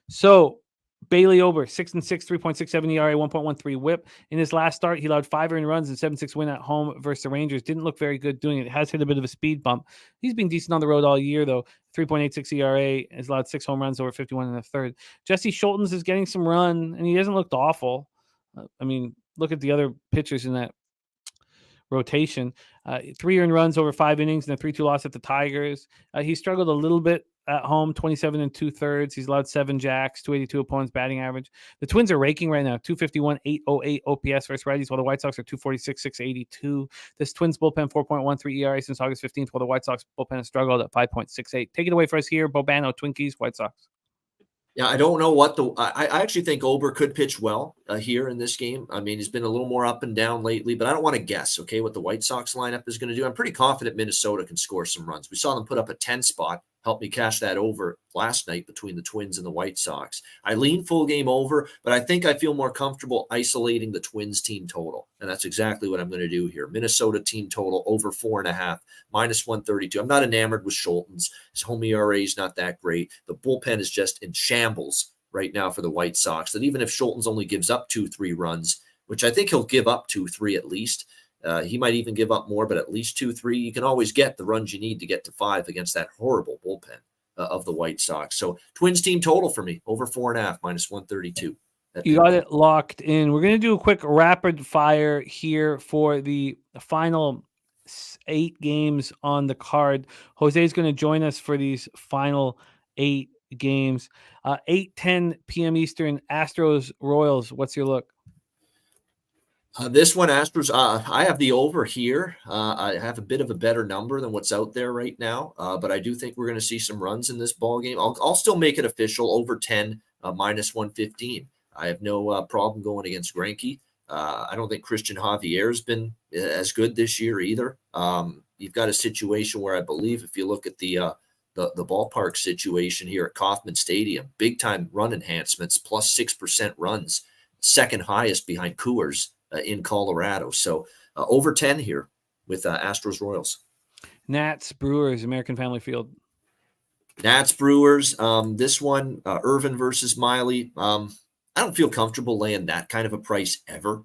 So Bailey Ober, 6-6, 3.67 ERA, 1.13 WHIP. In his last start, he allowed 5 earned runs and 7-6 win at home versus the Rangers. Didn't look very good doing it. Has hit a bit of a speed bump. He's been decent on the road all year, though. 3.86 ERA, has allowed 6 home runs over 51 in the third. Jesse Schultens is getting some run, and he hasn't looked awful. Look at the other pitchers in that rotation. 3 earned runs over 5 innings and a 3-2 loss at the Tigers. He struggled a little bit at home, 27 2/3. He's allowed 7 jacks, 282 opponents batting average. The Twins are raking right now, 251, 808 OPS versus righties, while the White Sox are 246, 682. This Twins bullpen 4.13 ERA since August 15th, while the White Sox bullpen has struggled at 5.68. Take it away for us here, Bobano, Twinkies, White Sox. Yeah, I don't know what I actually think Ober could pitch well here in this game. I mean, he's been a little more up and down lately, but I don't want to guess, okay, what the White Sox lineup is going to do. I'm pretty confident Minnesota can score some runs. We saw them put up a 10 spot, helped me cash that over last night between the Twins and the White Sox. I lean full game over, but I think I feel more comfortable isolating the Twins team total, and that's exactly what I'm going to do here. Minnesota team total over 4.5, -132. I'm not enamored with Schulten's. His home ERA is not that great. The bullpen is just in shambles right now for the White Sox. And even if Schulten's only gives up 2-3 runs, which I think he'll give up 2-3 at least, he might even give up more, but at least 2-3. You can always get the runs you need to get to 5 against that horrible bullpen of the White Sox. So Twins team total for me, over 4.5, -132. You got it locked in. We're going to do a quick rapid fire here for the final 8 games on the card. Jose is going to join us for these final 8 games. 8:10 p.m. Eastern, Astros, Royals. What's your look? This one, Astros, I have the over here. I have a bit of a better number than what's out there right now, but I do think we're going to see some runs in this ball game. I'll still make it official, over 10, -115. I have no problem going against Greinke. I don't think Christian Javier has been as good this year either. You've got a situation where I believe if you look at the ballpark situation here at Kauffman Stadium, big time run enhancements, +6% runs, second highest behind Coors in Colorado. So over 10 here with Astros Royals. Nats, Brewers, American Family Field. Nats, Brewers. This one, Irvin versus Miley. I don't feel comfortable laying that kind of a price ever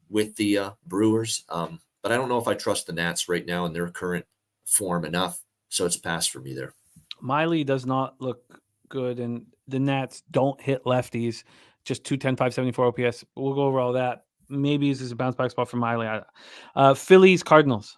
with the Brewers. But I don't know if I trust the Nats right now in their current form enough. So it's a pass for me there. Miley does not look good, and the Nats don't hit lefties. Just 210, 574 OPS. We'll go over all that. Maybe this is a bounce back spot for Miley. Phillies, Cardinals.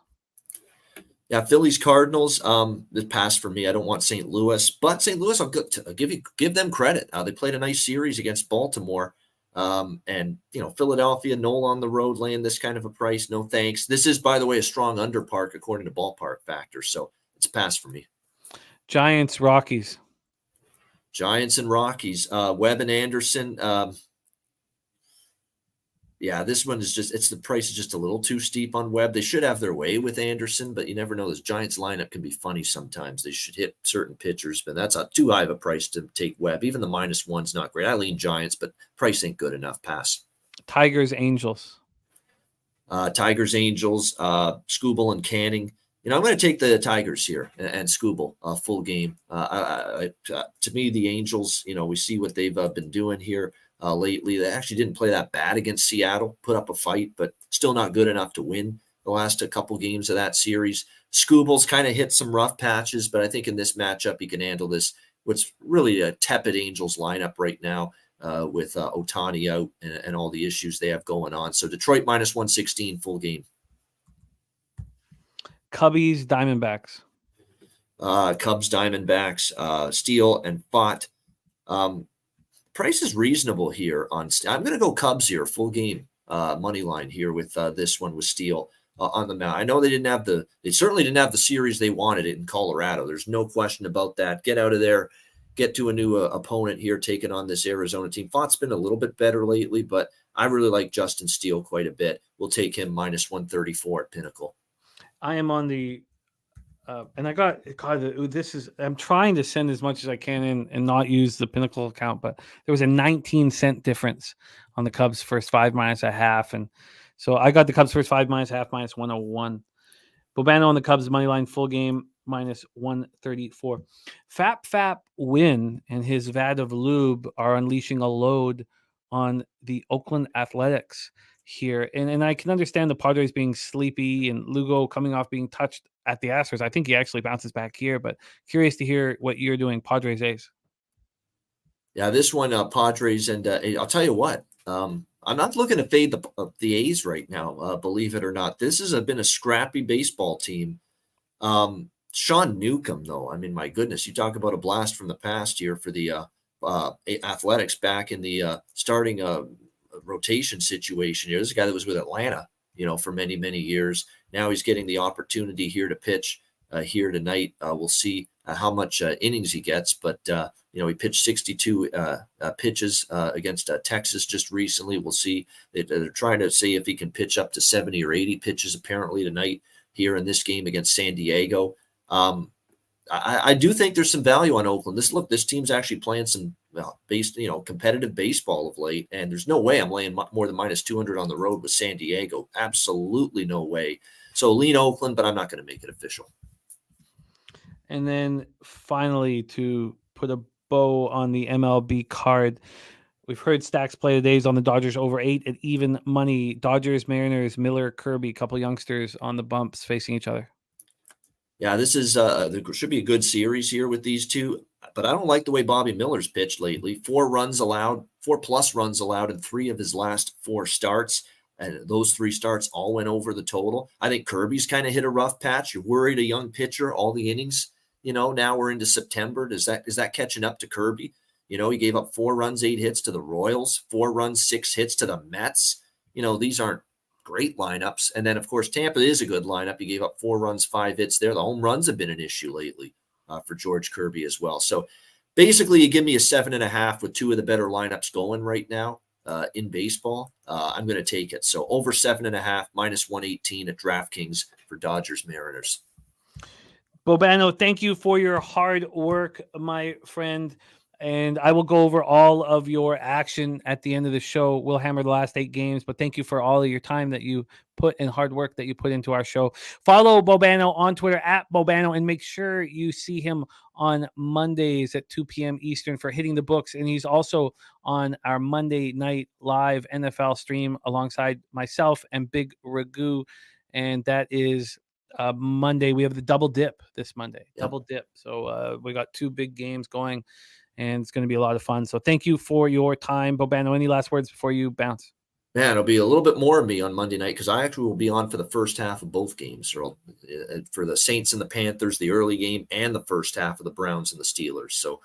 Yeah, Phillies, Cardinals. The pass for me. I don't want St. Louis, but St. Louis, I'll give them credit. They played a nice series against Baltimore, and Philadelphia, Nola on the road, laying this kind of a price. No thanks. This is, by the way, a strong under park according to Ballpark Factor, so it's a pass for me. Giants, Rockies. Giants and Rockies. Webb and Anderson. Yeah, this one is the price is just a little too steep on Webb. They should have their way with Anderson, but you never know. This Giants lineup can be funny sometimes. They should hit certain pitchers, but that's not too high of a price to take Webb. Even the -1's not great. I lean Giants, but price ain't good enough. Pass. Tigers, Angels. Tigers, Angels, Skubal and Canning. I'm going to take the Tigers here and Skubal full game. To me, the Angels, we see what they've been doing here. Lately. They actually didn't play that bad against Seattle, put up a fight, but still not good enough to win the last couple games of that series. Skubal's kind of hit some rough patches, but I think in this matchup, he can handle this. What's really a tepid Angels lineup right now with Ohtani out and all the issues they have going on. So Detroit -116 full game. Cubbies, Diamondbacks. Cubs, Diamondbacks, Steele and Fott. Price is reasonable here I'm going to go Cubs here, full game money line here with this one with Steele on the mound. I know they certainly didn't have the series they wanted it in Colorado. There's no question about that. Get out of there, get to a new opponent here, taking on this Arizona team. Font's been a little bit better lately, but I really like Justin Steele quite a bit. We'll take him -134 at Pinnacle. I am on the and I got I'm trying to send as much as I can in and not use the Pinnacle account, but there was a 19-cent difference on the Cubs first 5 -1/2. And so I got the Cubs first 5 -1/2 -101. Bobano on the Cubs money line full game -134. Fap Win and his vat of lube are unleashing a load on the Oakland Athletics here. And I can understand the Padres being sleepy and Lugo coming off being touched at the Astros. I think he actually bounces back here, but curious to hear what you're doing. Padres A's. Yeah, this one, Padres, and I'll tell you what, I'm not looking to fade the A's right now, believe it or not. This has been a scrappy baseball team. Sean Newcomb, though, I mean, my goodness, you talk about a blast from the past here for the Athletics back in the starting rotation situation here. This is a guy that was with Atlanta, for many, many years. Now he's getting the opportunity here to pitch here tonight. We'll see how much innings he gets, but he pitched 62 pitches against Texas just recently. We'll see. They're trying to see if he can pitch up to 70 or 80 pitches apparently tonight here in this game against San Diego. I do think there's some value on Oakland. This team's actually playing some competitive baseball of late, and there's no way I'm laying more than minus 200 on the road with San Diego. Absolutely no way. So lean Oakland, but I'm not going to make it official. And then finally, to put a bow on the MLB card, we've heard stacks play today's on the Dodgers over 8 at even money. Dodgers, Mariners, Miller, Kirby, a couple youngsters on the bumps facing each other. Yeah, this is there should be a good series here with these two, but I don't like the way Bobby Miller's pitched lately. 4+ runs allowed in 3 of his last 4 starts. And those 3 starts all went over the total. I think Kirby's kind of hit a rough patch. You're worried a young pitcher, all the innings, now we're into September. Is that catching up to Kirby? He gave up 4 runs, 8 hits to the Royals, 4 runs, 6 hits to the Mets. These aren't great lineups. And then, of course, Tampa is a good lineup. He gave up 4 runs, 5 hits there. The home runs have been an issue lately for George Kirby as well. So basically, you give me a 7.5 with 2 of the better lineups going right now in baseball. I'm going to take it. So over 7.5, minus 118 at DraftKings for Dodgers Mariners. Bobano, thank you for your hard work, my friend. And I will go over all of your action at the end of the show. We'll hammer the last 8 games, but thank you for all of your time that you put and hard work that you put into our show. Follow Bobano on Twitter at Bobano, and make sure you see him on Mondays at 2 p.m. Eastern for Hitting the Books. And he's also on our Monday night live NFL stream alongside myself and Big Ragu. And that is Monday. We have the double dip this Monday. Yep. Double dip. So we got 2 big games going, and it's going to be a lot of fun. So thank you for your time, Bobano. Any last words before you bounce? Man, it'll be a little bit more of me on Monday night because I actually will be on for the first half of both games. For the Saints and the Panthers, the early game, and the first half of the Browns and the Steelers. So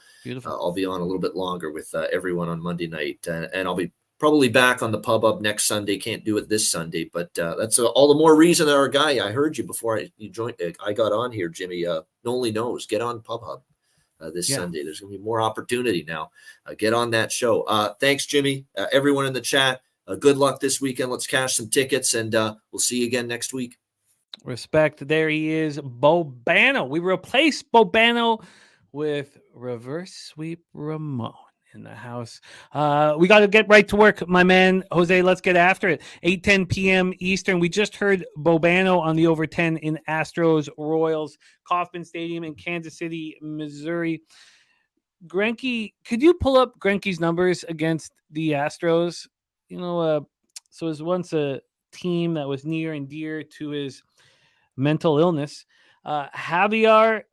I'll be on a little bit longer with everyone on Monday night. And I'll be probably back on the Pub Hub next Sunday. Can't do it this Sunday, but that's all the more reason that our guy, I heard you before you joined. I got on here, Jimmy. Noli knows. Get on Pub Hub. This Sunday. There's going to be more opportunity now. Get on that show. Thanks, Jimmy. Everyone in the chat, good luck this weekend. Let's cash some tickets, and we'll see you again next week. Respect. There he is, Bobano. We replace Bobano with Reverse Sweep Ramon in the house. We got to get right to work, my man. Jose, let's get after it. 8:10 p.m. Eastern. We just heard Bobano on the over 10 in Astros Royals, Kauffman Stadium in Kansas City, Missouri. Greinke, could you pull up Greinke's numbers against the Astros? So it was once a team that was near and dear to his mental illness. Javier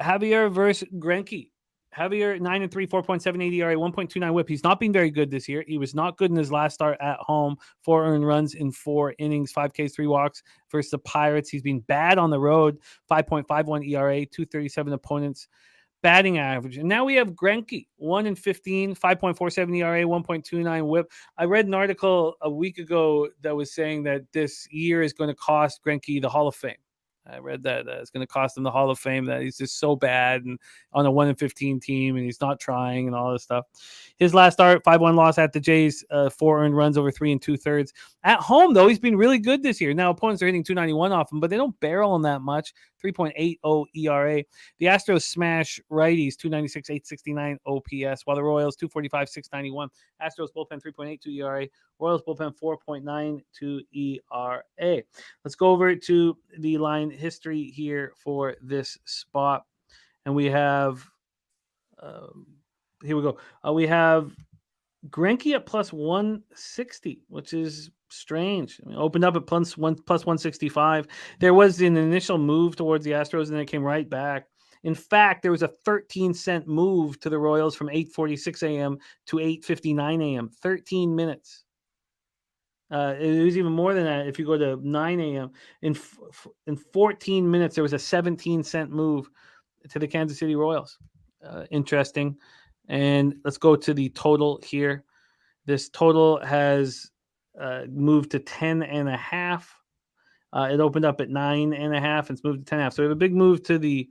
versus Greinke. Javier, 9-3, 4.78 ERA, 1.29 whip. He's not been very good this year. He was not good in his last start at home. 4 earned runs in 4 innings, 5 Ks, 3 walks versus the Pirates. He's been bad on the road, 5.51 ERA, 237 opponents batting average. And now we have Greinke, 1-15, 5.47 ERA, 1.29 whip. I read an article a week ago that was saying that this year is going to cost Greinke the Hall of Fame. I read that it's going to cost him the Hall of Fame, that he's just so bad and on a 1-15 team and he's not trying and all this stuff. His last start, 5-1 loss at the Jays, 4 earned runs over 3 2/3. At home, though, he's been really good this year. Now, opponents are hitting 291 off him, but they don't barrel him that much. 3.80 ERA. The Astros smash righties, 296, 869 OPS, while the Royals, 245, 691. Astros bullpen, 3.82 ERA. Royals bullpen, 4.92 ERA. Let's go over to the line history here for this spot. And we have, here we go. We have Greinke at plus 160, which is strange. I mean, opened up at plus 165. There was an initial move towards the Astros, and then it came right back. In fact, there was a 13-cent move to the Royals from 8:46 a.m. to 8:59 a.m. 13 minutes. It was even more than that. If you go to 9 a.m. in 14 minutes, there was a 17-cent move to the Kansas City Royals. Interesting. And let's go to the total here. This total has moved to 10.5. It opened up at 9.5. It's moved to 10.5. So we have a big move to the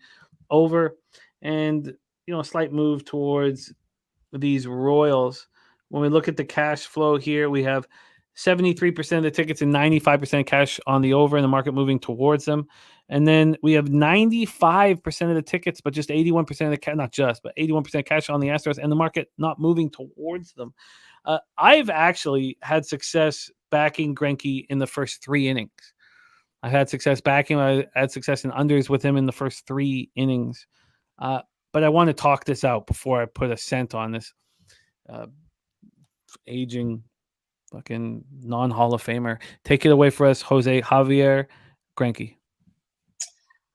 over, and a slight move towards these Royals. When we look at the cash flow here, we have 73% of the tickets and 95% cash on the over, and the market moving towards them. And then we have 95% of the tickets, but just 81% of the cash, not just, but 81% cash on the Astros, and the market not moving towards them. I've actually had success backing Greinke in the first 3 innings. I had success backing. I had success in unders with him in the first 3 innings. But I want to talk this out before I put a cent on this aging fucking non-Hall of Famer. Take it away for us, Jose Javier Greinke.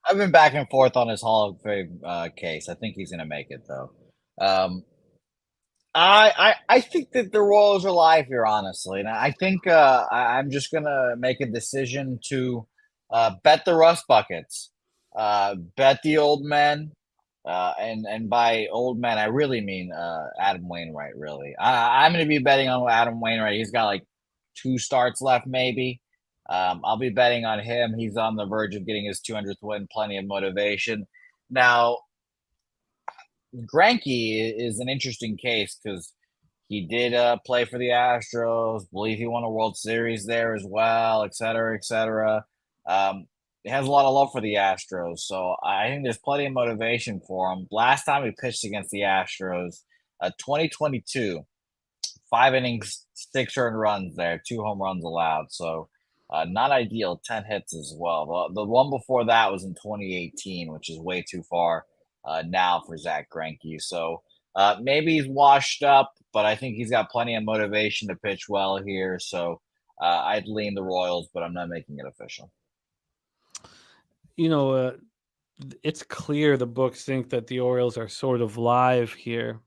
I've been back and forth on his Hall of Fame case. I think he's going to make it, though. I think that the Royals are live here, honestly. And I think I'm just going to make a decision to bet the Rust Buckets, bet the old men. And by old men, I really mean Adam Wainwright, really. I'm going to be betting on Adam Wainwright. He's got like 2 starts left, maybe. I'll be betting on him. He's on the verge of getting his 200th win, plenty of motivation. Now, Greinke is an interesting case because he did play for the Astros. Believe he won a World Series there as well, et cetera, et cetera. He has a lot of love for the Astros, so I think there's plenty of motivation for him. Last time he pitched against the Astros, 2022, 5 innings, 6 earned runs there, 2 home runs allowed. So not ideal, 10 hits as well. The one before that was in 2018, which is way too far now for Zach Greinke. So maybe he's washed up, but I think he's got plenty of motivation to pitch well here. So I'd lean the Royals, but I'm not making it official. It's clear the books think that the Orioles are sort of live here.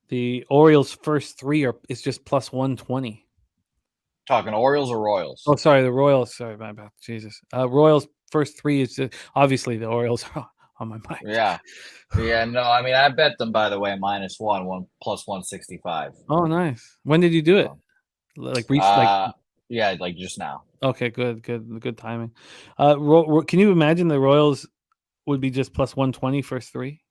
The Orioles' first 3 is just plus 120. Talking Orioles or Royals? Oh, sorry, the Royals. Sorry, my bad. Jesus. Royals' first 3 is obviously the Orioles are on my mind. Yeah. No, I mean, I bet them, by the way, -1 plus 165. Oh, nice. When did you do it? Yeah, like just now. Okay, good timing. Can you imagine the Royals would be just plus 120 first 3?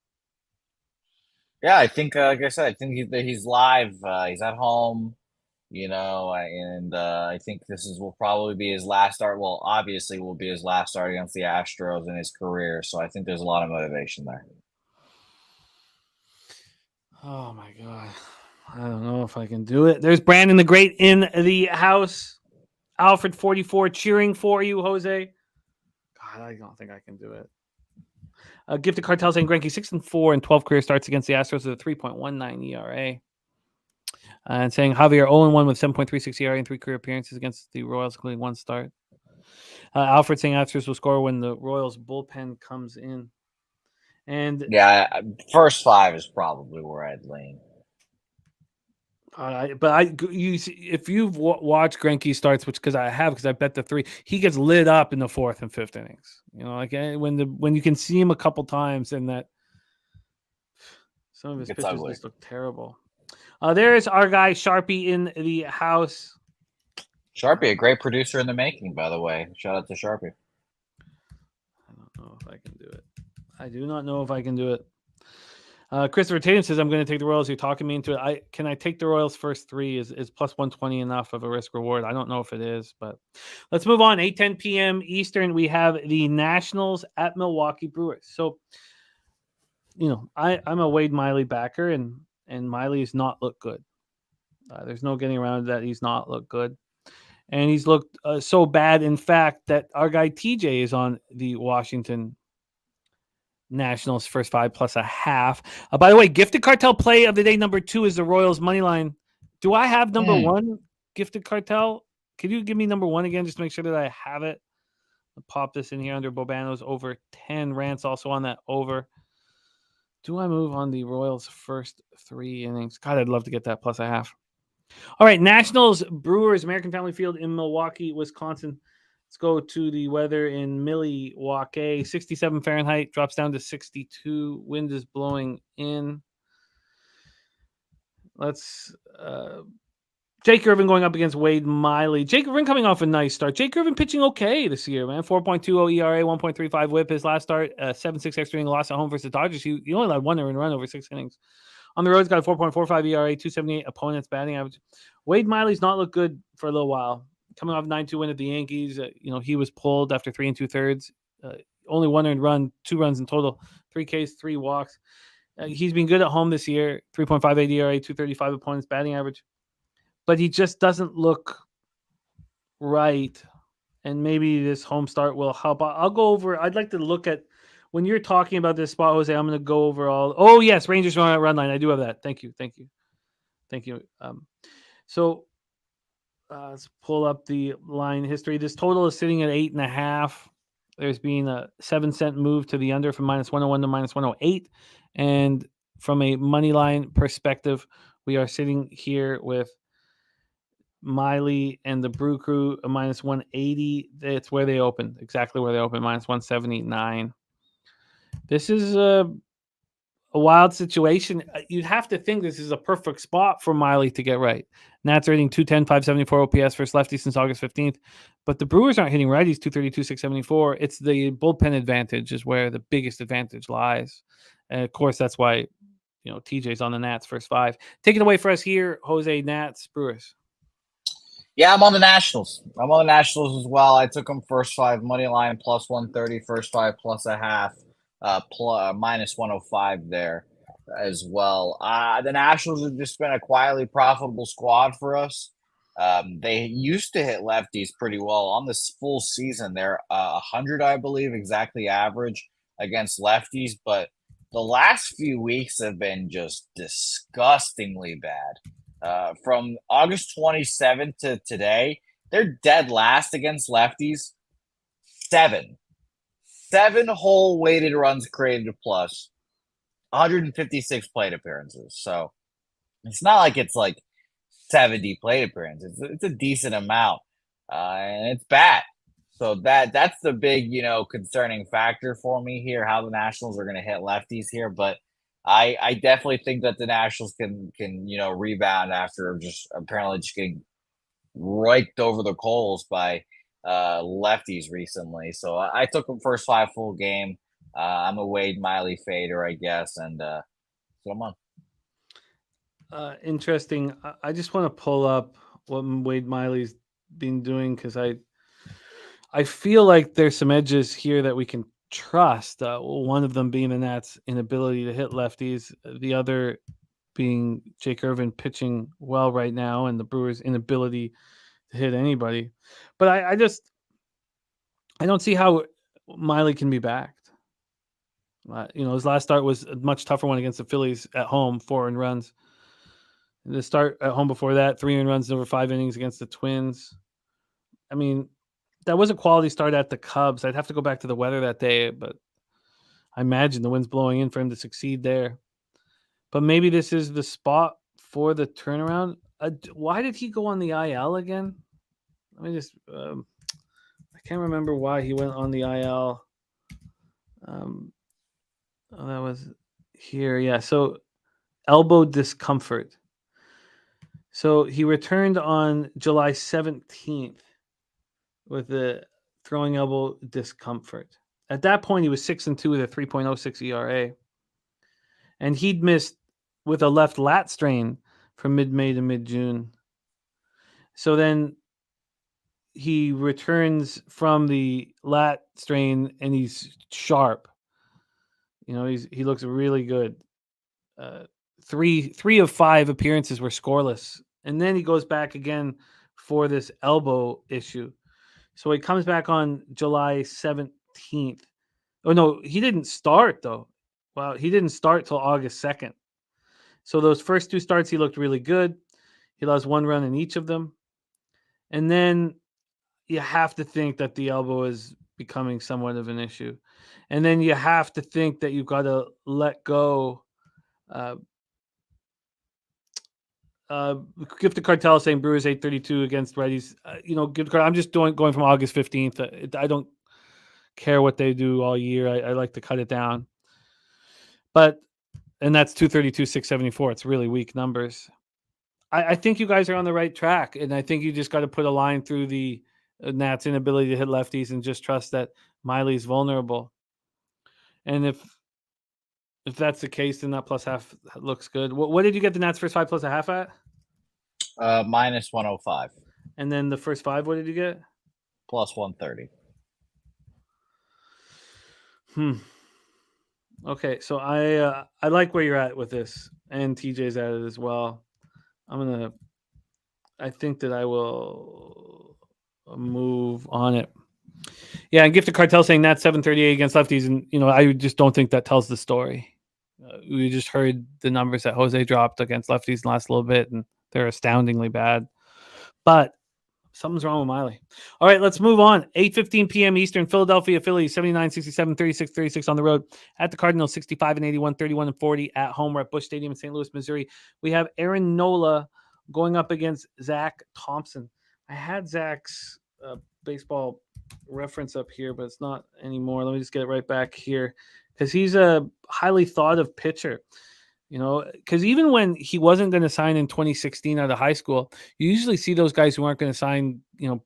Yeah, I think, like I said, I think he's live. He's at home, and I think will probably be his last start. Well, obviously, will be his last start against the Astros in his career. So I think there's a lot of motivation there. Oh my God, I don't know if I can do it. There's Brandon the Great in the house. Alfred 44 cheering for you, Jose. God, I don't think I can do it. Gifted Cartel saying Greinke 6-4 and 12 career starts against the Astros with a 3.19 ERA. And saying Javier 0-1 with 7.36 ERA and 3 career appearances against the Royals, including 1 start. Alfred saying Astros will score when the Royals bullpen comes in. And yeah, first 5 is probably where I'd lean. If you've watched Greinke starts, because I bet the 3, he gets lit up in the 4th and 5th innings. When you can see him a couple times, and that some of his pitches just look terrible. There's our guy Sharpie in the house. Sharpie, a great producer in the making, by the way. Shout out to Sharpie. I don't know if I can do it. I do not know if I can do it. Christopher Tatum says, I'm going to take the Royals. You're talking me into it. Can I take the Royals first 3? Is plus 120 enough of a risk reward? I don't know if it is, but let's move on. 8:10 p.m. Eastern, we have the Nationals at Milwaukee Brewers. So, I'm a Wade Miley backer, and Miley's not looked good. There's no getting around that. He's not looked good. And he's looked so bad, in fact, that our guy TJ is on the Washington Nationals first 5 plus a half. By the way, Gifted Cartel play of the day number 2 is the Royals money line. Do I have number 1 Gifted Cartel? Could you give me number 1 again, just to make sure that I have it? I'll pop this in here under Bobano's over 10. Rants also on that over. Do I move on the Royals first 3 innings? God, I'd love to get that plus a half. All right, Nationals, Brewers, American Family Field in Milwaukee, Wisconsin. Let's go to the weather in Milwaukee. 67 Fahrenheit, drops down to 62. Wind is blowing in. Let's Jake Irvin going up against Wade Miley. Jake Irvin coming off a nice start. Jake Irvin pitching okay this year, man. 4.20 ERA, 1.35 WHIP. His last start, 7.6 extra inning loss at home versus the Dodgers. He only allowed one earned run over 6 innings. On the road, he's got a 4.45 ERA, 278 opponents batting average. Wade Miley's not looked good for a little while. Coming off a 9-2 win at the Yankees, he was pulled after 3 2/3. Only one earned run, 2 runs in total, 3 Ks, 3 walks. He's been good at home this year, 3.58 ERA, 235 opponents batting average. But he just doesn't look right. And maybe this home start will help. I'll go over. I'd like to look at, when you're talking about this spot, Jose, I'm going to go over all. Oh, yes, Rangers run line. I do have that. Thank you. So let's pull up the line history. This total is sitting at 8.5. There's been a 7-cent move to the under from -101 to -108. And from a money line perspective, we are sitting here with Miley and the Brew Crew a -180. It's where they opened, exactly where they opened, -179. This is a wild situation. You'd have to think this is a perfect spot for Miley to get right. Nats rating 210, 574 OPS versus lefty since August 15th. But the Brewers aren't hitting righties 232, 674. It's the bullpen advantage is where the biggest advantage lies. And of course, that's why TJ's on the Nats first 5. Take it away for us here, Jose. Nats, Brewers. Yeah, I'm on the Nationals. I'm on the Nationals as well. I took them first 5 money line plus 130, first 5 plus a half, minus 105 there as well. The Nationals have just been a quietly profitable squad for us. They used to hit lefties pretty well on this full season. They're 100, I believe, exactly average against lefties, but the last few weeks have been just disgustingly bad. From August 27th to today, they're dead last against lefties. 7 whole weighted runs created plus 156 plate appearances. So it's not like it's like 70 plate appearances. It's a decent amount, and it's bad. So that's the big, concerning factor for me here, how the Nationals are going to hit lefties here. But I definitely think that the Nationals can rebound after just apparently just getting raked over the coals by lefties recently. So I took them first 5 full game. I'm a Wade Miley fader, I guess, and so I'm on. Interesting. I just want to pull up what Wade Miley's been doing because I feel like there's some edges here that we can trust. One of them being the Nats' inability to hit lefties, the other being Jake Irvin pitching well right now, and the Brewers' inability to hit anybody. But I don't see how Miley can be backed. His last start was a much tougher one against the Phillies at home, 4 earned runs. And the start at home before that, 3 earned runs over 5 innings against the Twins. I mean, that was a quality start at the Cubs. I'd have to go back to the weather that day, but I imagine the wind's blowing in for him to succeed there. But maybe this is the spot for the turnaround. Why did he go on the IL again? Let me just I can't remember why he went on the IL. That was here. Yeah, so elbow discomfort. So he returned on July 17th with the throwing elbow discomfort. At that point, he was 6-2 with a 3.06 ERA. And he'd missed with a left lat strain from mid-May to mid-June. So then he returns from the lat strain and he's sharp. He looks really good. 3 of 5 appearances were scoreless. And then he goes back again for this elbow issue. So he comes back on July 17th. Oh, no, he didn't start, though. Well, he didn't start till August 2nd. So those first 2 starts, he looked really good. He lost 1 run in each of them. And then you have to think that the elbow is becoming somewhat of an issue. And then you have to think that you've got to let go Gift the Cartel saying Brewers 832 against righties. Gift card. I'm just going from August 15th. I don't care what they do all year. I like to cut it down. And that's 232, 674. It's really weak numbers. I think you guys are on the right track, and I think you just got to put a line through the Nats' inability to hit lefties and just trust that Miley's vulnerable. And if that's the case, then that plus half looks good. What did you get the Nats first 5 plus a half at? Minus 105. And then the first 5, what did you get? Plus 130. Okay, so I like where you're at with this, and TJ's at it as well. I think that I will move on it. Yeah, and Gift the Cartel saying that's 738 against lefties, and I just don't think that tells the story. We just heard the numbers that Jose dropped against lefties in the last little bit, and they're astoundingly bad. But something's wrong with Miley. All right, let's move on. 8:15 p.m. Eastern, Philadelphia Phillies 79-67, 36-36 on the road. At the Cardinals 65-81, 31-40 at home. We're at Busch Stadium in St. Louis, Missouri. We have Aaron Nola going up against Zach Thompson. I had Zach's baseball reference up here, but it's not anymore. Let me just get it right back here because he's a highly thought of pitcher. Because even when he wasn't going to sign in 2016 out of high school, you usually see those guys who aren't going to sign,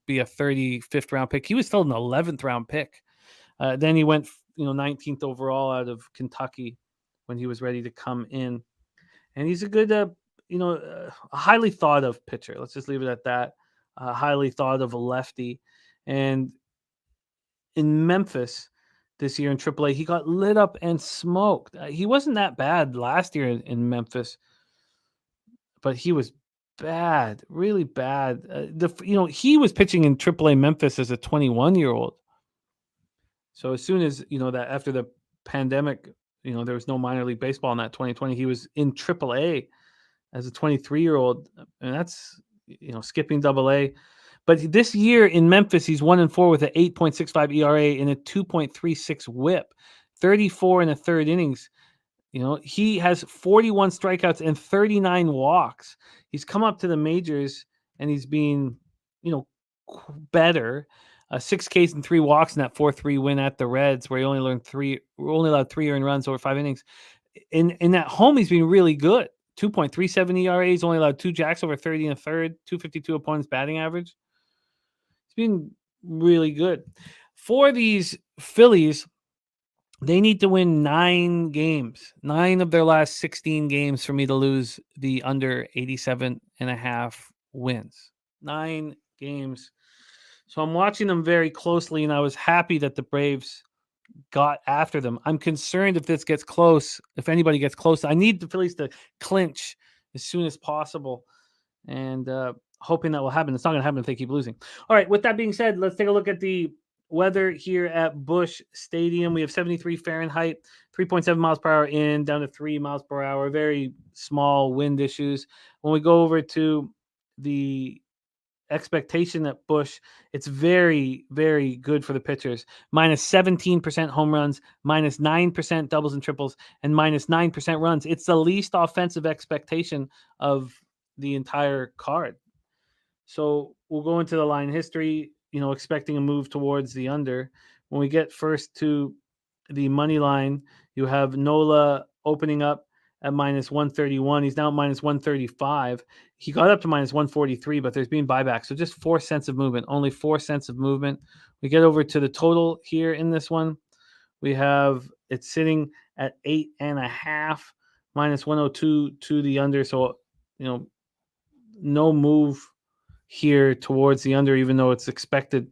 be a 35th round pick. He was still an 11th round pick. Then he went, 19th overall out of Kentucky when he was ready to come in. And he's a good, a highly thought of pitcher. Let's just leave it at that. Highly thought of a lefty. And in Memphis this year in AAA, he got lit up and smoked. He wasn't that bad last year in Memphis, but he was bad, really bad. He was pitching in AAA Memphis as a 21-year-old. So as soon as that after the pandemic, there was no minor league baseball in that 2020. He was in AAA as a 23-year-old, and that's skipping AA. But this year in Memphis, he's 1-4 with an 8.65 ERA and a 2.36 WHIP, 34 in the third innings. He has 41 strikeouts and 39 walks. He's come up to the majors and he's been, better. 6 Ks and 3 walks in that 4-3 win at the Reds, where he only allowed 3 earned runs over 5 innings. In that home, he's been really good. 2.37 ERA. He's only allowed 2 jacks over 30 in the third, 252 opponent's batting average. He's been really good. For these Phillies, they need to win 9 games, 9 of their last 16 games for me to lose the under 87.5 wins. 9 games. So I'm watching them very closely, and I was happy that the Braves got after them. I'm concerned if this gets close, if anybody gets close. I need the Phillies to clinch as soon as possible, and hoping that will happen. It's not going to happen if they keep losing. All right, with that being said, let's take a look at the weather here at Busch Stadium. We have 73 Fahrenheit, 3.7 miles per hour in, down to 3 miles per hour. Very small wind issues. When we go over to the expectation at Busch, it's very, very good for the pitchers. Minus 17% home runs, minus 9% doubles and triples, and minus 9% runs. It's the least offensive expectation of the entire card. So we'll go into the line history, expecting a move towards the under. When we get first to the money line, you have Nola opening up at minus 131. He's now at minus 135. He got up to minus 143, but there's been buybacks. So just 4 cents of movement, only 4 cents of movement. We get over to the total here in this one. We have it sitting at 8.5, minus 102 to the under. So, no move here towards the under, even though it's expected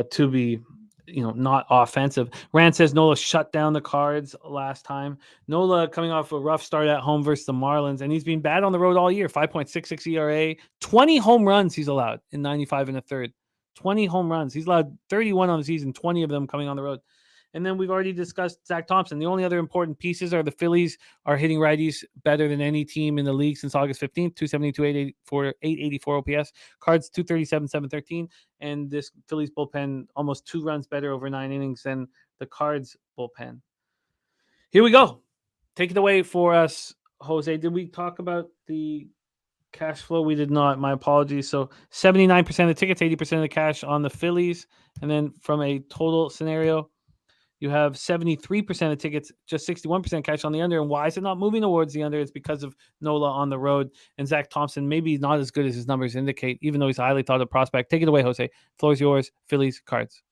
to be, not offensive. Rand says Nola shut down the Cards last time. Nola coming off a rough start at home versus the Marlins, and he's been bad on the road all year. 5.66 ERA, 20 home runs he's allowed in 95 and a third. 20 home runs. He's allowed 31 on the season, 20 of them coming on the road. And then we've already discussed Zach Thompson. The only other important pieces are the Phillies are hitting righties better than any team in the league since August 15th, 272, 884 OPS. Cards 237, 713. And this Phillies bullpen almost 2 runs better over 9 innings than the Cards bullpen. Here we go. Take it away for us, Jose. Did we talk about the Cash flow, we did not. My apologies. So 79% of the tickets, 80% of the cash on the Phillies. And then from a total scenario, you have 73% of tickets, just 61% cash on the under. And why is it not moving towards the under? It's because of Nola on the road. And Zach Thompson, maybe not as good as his numbers indicate, even though he's a highly thought of prospect. Take it away, Jose. Floor's yours. Phillies, Cards.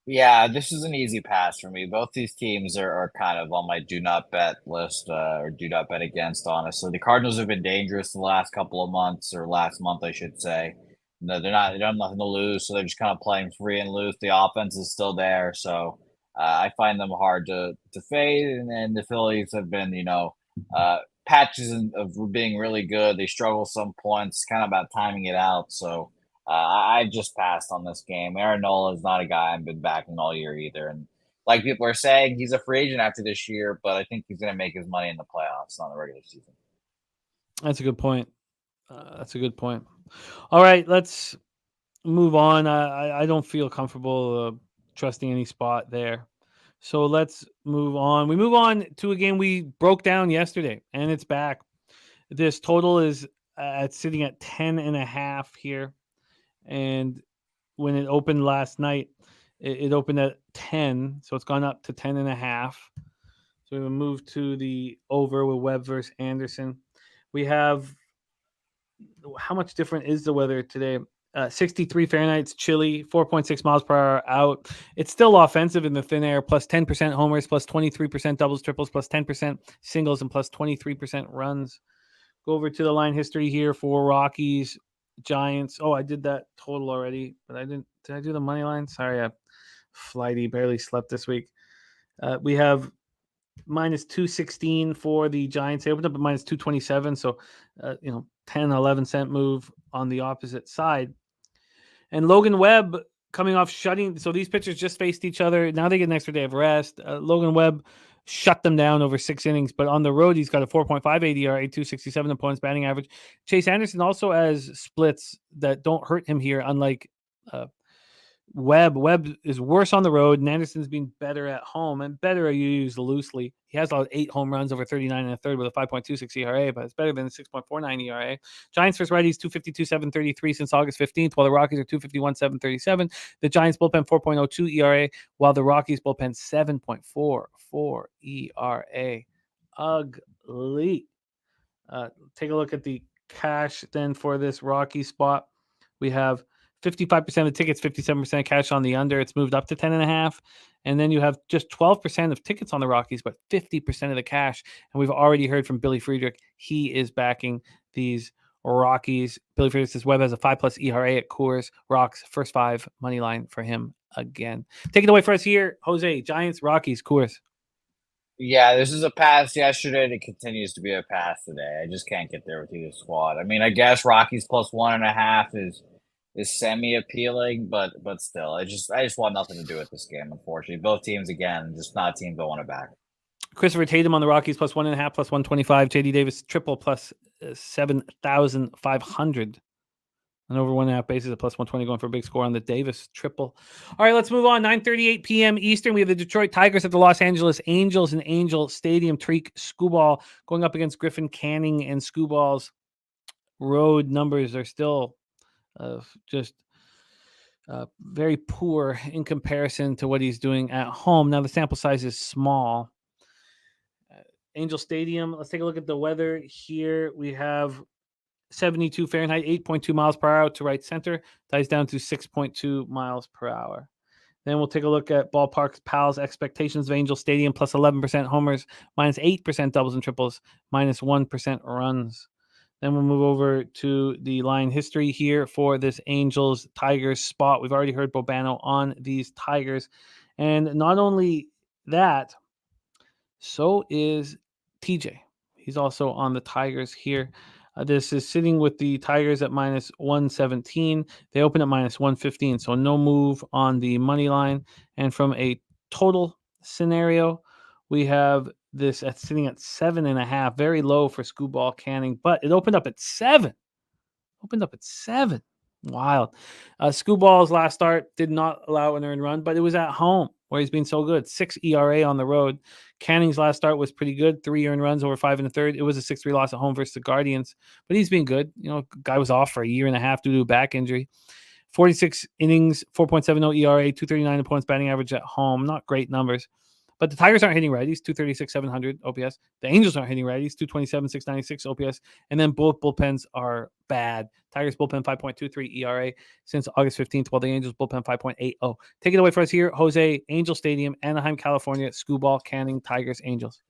Yeah, this is an easy pass for me. Both these teams are kind of on my do not bet list or do not bet against, honestly. The Cardinals have been dangerous the last couple of months, or last month, I should say. No, they don't have nothing to lose, so they're just kind of playing free and loose. The offense is still there, so I find them hard to fade. And then the Phillies have been, patches of being really good. They struggle some points, kind of about timing it out. So I just passed on this game. Aaron Nola is not a guy I've been backing all year either. And like people are saying, he's a free agent after this year, but I think he's going to make his money in the playoffs, not the regular season. That's a good point. All right, let's move on. I don't feel comfortable trusting any spot there. So let's move on. We move on to a game we broke down yesterday, and it's back. This total is sitting at 10.5 here. And when it opened last night, it opened at 10. So it's gone up to 10.5. So we move to the over with Webb versus Anderson. We have, how much different is the weather today? 63 Fahrenheit, chilly, 4.6 miles per hour out. It's still offensive in the thin air, plus 10% homers, plus 23% doubles, triples, plus 10% singles, and plus 23% runs. Go over to the line history here for Rockies, Giants. Oh, I did that total already, but I didn't. Did I do the money line? Sorry, I'm flighty, barely slept this week. We have minus 216 for the Giants. They opened up at minus 227, so 10, 11 cent move on the opposite side. And Logan Webb coming off shutting. So these pitchers just faced each other. Now they get an extra day of rest. Logan Webb shut them down over 6 innings, but on the road, he's got a 4.58 ERA, 267 opponents batting average. Chase Anderson also has splits that don't hurt him here, unlike Webb. Webb is worse on the road, and Anderson's been better at home, and better you use loosely. He has 8 home runs over 39 and a third with a 5.26 ERA, but it's better than a 6.49 ERA. Giants versus righties, 252, 733 since August 15th, while the Rockies are 251, 737. The Giants bullpen 4.02 ERA, while the Rockies bullpen 7.44 ERA. Ugly. Take a look at the cash then for this Rocky spot. We have 55% of tickets, 57% cash on the under. It's moved up to 10.5. And then you have just 12% of tickets on the Rockies, but 50% of the cash. And we've already heard from Billy Friedrich. He is backing these Rockies. Billy Friedrich says Webb has a 5+ ERA at Coors. Rocks, first 5 money line for him again. Take it away for us here, Jose. Giants, Rockies, Coors. Yeah, this is a pass yesterday. It continues to be a pass today. I just can't get there with either squad. I mean, I guess Rockies plus 1.5 is semi-appealing, but still, I just want nothing to do with this game, unfortunately. Both teams, again, just not teams I want to back. Christopher Tatum on the Rockies plus 1.5, plus 125. JD Davis triple plus 7,500. And over 1.5 bases at plus 120 going for a big score on the Davis triple. All right, let's move on. 9:38 p.m. Eastern. We have the Detroit Tigers at the Los Angeles Angels in Angel Stadium. Treek Skubal going up against Griffin Canning, and Skubal's road numbers are still just very poor in comparison to what he's doing at home. Now, the sample size is small. Angel Stadium, let's take a look at the weather here. We have 72 Fahrenheit, 8.2 miles per hour to right center, dies down to 6.2 miles per hour. Then we'll take a look at Ballpark Pals expectations of Angel Stadium, plus 11% homers, minus 8% doubles and triples, minus 1% runs. Then we'll move over to the line history here for this Angels Tigers spot. We've already heard Bobano on these Tigers. And not only that, so is TJ. He's also on the Tigers here. This is sitting with the Tigers at minus 117. They open at minus 115, so no move on the money line. And from a total scenario, we have this sitting at 7.5, very low for Skubal Canning, but it opened up at 7. Wild. Scooball's last start did not allow an earned run, but it was at home where he's been so good. 6 ERA on the road. Canning's last start was pretty good. 3 earned runs over 5 1/3. It was a 6-3 loss at home versus the Guardians, but he's been good. Guy was off for a year and a half due to a back injury. 46 innings, 4.70 ERA, 239 opponents batting average at home. Not great numbers. But the Tigers aren't hitting righties, 236, 700 OPS. The Angels aren't hitting righties, 227, 696 OPS. And then both bullpens are bad. Tigers bullpen 5.23 ERA since August 15th, while the Angels bullpen 5.80. Take it away for us here, Jose. Angel Stadium, Anaheim, California. Scooball, Canning, Tigers, Angels.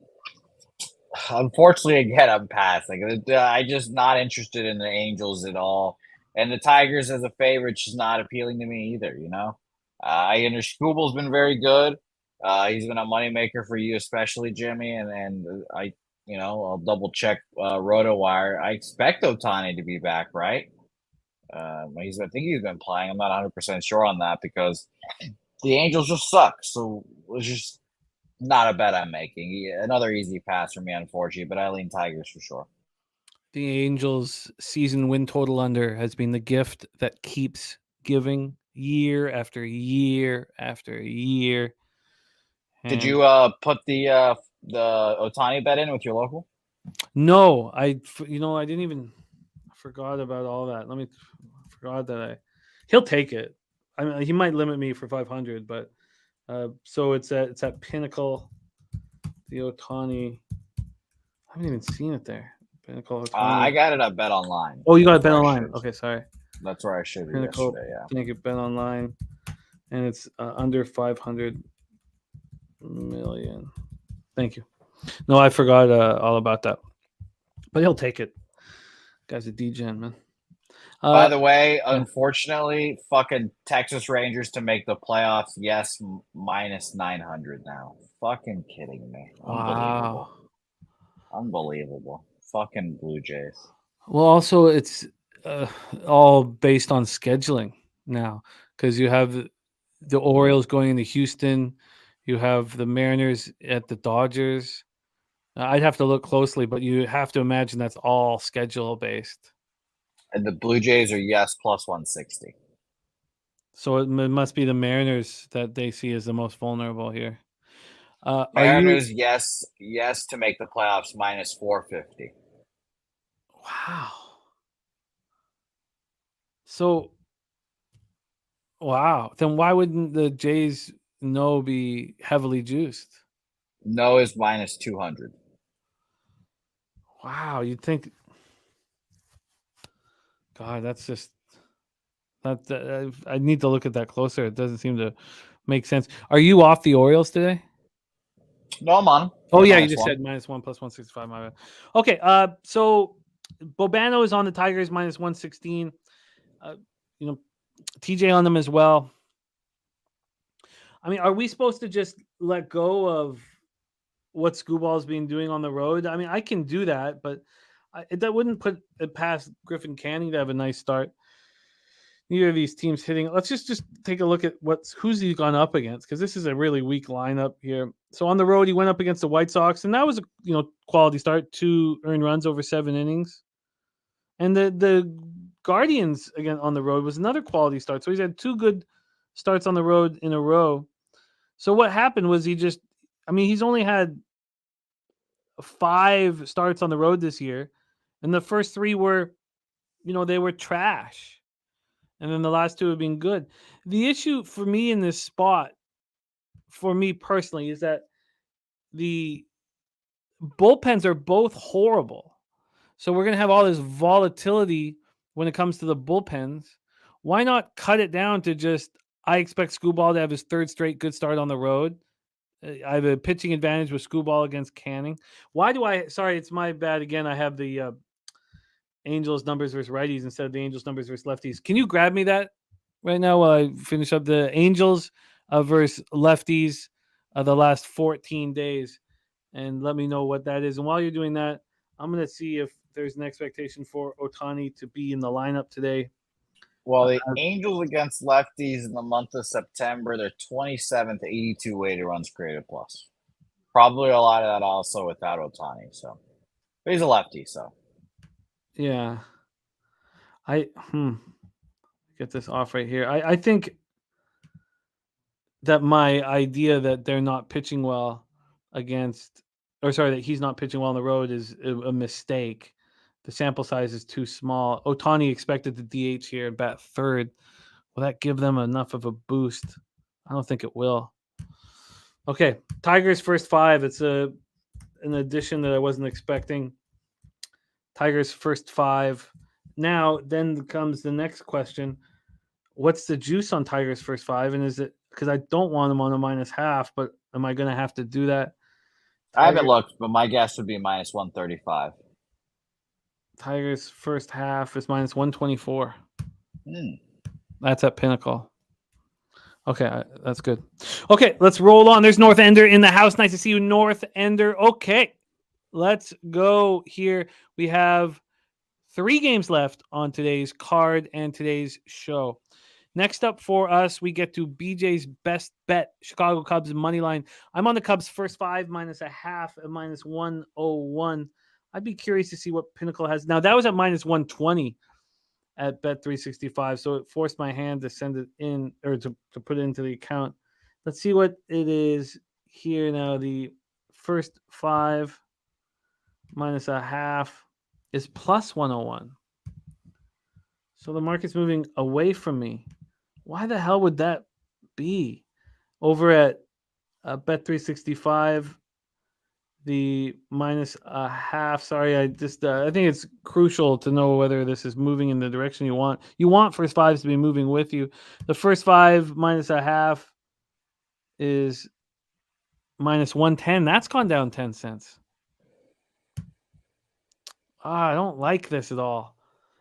Unfortunately, again, I'm passing. I'm just not interested in the Angels at all. And the Tigers as a favorite is not appealing to me either, I understand Scooball's been very good. He's been a moneymaker for you, especially Jimmy, and I'll double check RotoWire. I expect Ohtani to be back, right? I think he's been playing. I'm not 100% sure on that because the Angels just suck. So it's just not a bet I'm making. Another easy pass for me, unfortunately, but I lean Tigers for sure. The Angels' season win total under has been the gift that keeps giving year after year after year. Did you put the Ohtani bet in with your local? No, I didn't even forgot about all that. Forgot that he'll take it. I mean, he might limit me for 500, but so it's at Pinnacle. The Ohtani. I haven't even seen it there. Pinnacle. I got it at Bet Online. Oh, you got it Bet Online. Okay, sorry. That's where I should be Pinnacle, yesterday. Yeah. Thank you, Bet Online, and it's under 500 million. Thank you. No, I forgot all about that, but he'll take it. Guy's a degen, man. By the way, unfortunately, fucking Texas Rangers to make the playoffs. Yes, minus 900 now. Fucking kidding me. Wow. Unbelievable. Fucking Blue Jays. Well, also it's all based on scheduling now because you have the Orioles going into Houston. You have the Mariners at the Dodgers. I'd have to look closely, but you have to imagine that's all schedule based. And the Blue Jays are plus 160. So it must be the Mariners that they see as the most vulnerable here. Mariners, yes to make the playoffs minus 450. Wow. So, wow. Then why wouldn't the Jays no be heavily juiced? No is minus 200. Wow, you'd think. God, that's just that. I need to look at that closer. It doesn't seem to make sense. Are you off the Orioles today? No, I'm on. Oh yeah, you just said -1 plus 165. My bad. Okay, so Bobano is on the Tigers minus 116. TJ on them as well. I mean, are we supposed to just let go of what Scooball's been doing on the road? I mean, I can do that, but that wouldn't put it past Griffin Canning to have a nice start. Neither of these teams hitting. Let's just take a look at who's he gone up against, because this is a really weak lineup here. So on the road, he went up against the White Sox, and that was a quality start. 2 earned runs over 7 innings. And the Guardians again on the road was another quality start. So he's had 2 good starts on the road in a row. So what happened was he's only had 5 starts on the road this year, and the first 3 were, they were trash. And then the last 2 have been good. The issue for me in this spot, for me personally, is that the bullpens are both horrible. So we're going to have all this volatility when it comes to the bullpens. Why not cut it down to just, I expect Scooball to have his 3rd straight good start on the road. I have a pitching advantage with Scooball against Canning. Sorry, it's my bad again. I have the Angels numbers versus righties instead of the Angels numbers versus lefties. Can you grab me that right now while I finish up the Angels versus lefties the last 14 days and let me know what that is? And while you're doing that, I'm going to see if there's an expectation for Ohtani to be in the lineup today. Well, the Angels against lefties in the month of September, they're 27th, 82 weighted runs created plus. Probably a lot of that also without Ohtani. So, but he's a lefty, so. Yeah. get this off right here. I think that my idea that they're not pitching well that he's not pitching well on the road is a mistake. The sample size is too small. Ohtani expected the DH here and bat third. Will that give them enough of a boost? I don't think it will. Okay, Tigers first 5. It's an addition that I wasn't expecting. Tigers first 5. Now, then comes the next question. What's the juice on Tigers first 5? And is it because I don't want them on a -0.5, but am I going to have to do that? I haven't looked, but my guess would be -135. Tigers first half is -124. Mm. That's at Pinnacle. Okay, that's good. Okay, let's roll on. There's North Ender in the house. Nice to see you, North Ender. Okay, let's go here. We have 3 games left on today's card and today's show. Next up for us, we get to BJ's best bet, Chicago Cubs money line. I'm on the Cubs first 5 -0.5 at -101. I'd be curious to see what Pinnacle has. Now, that was at -120 at Bet365, so it forced my hand to send it in or to put it into the account. Let's see what it is here now. The first 5 -0.5 is +101. So the market's moving away from me. Why the hell would that be? Over at Bet365, the -0.5. Sorry, I think it's crucial to know whether this is moving in the direction you want. You want first 5s to be moving with you. The first 5 -0.5 is -110. That's gone down 10 cents. I don't like this at all.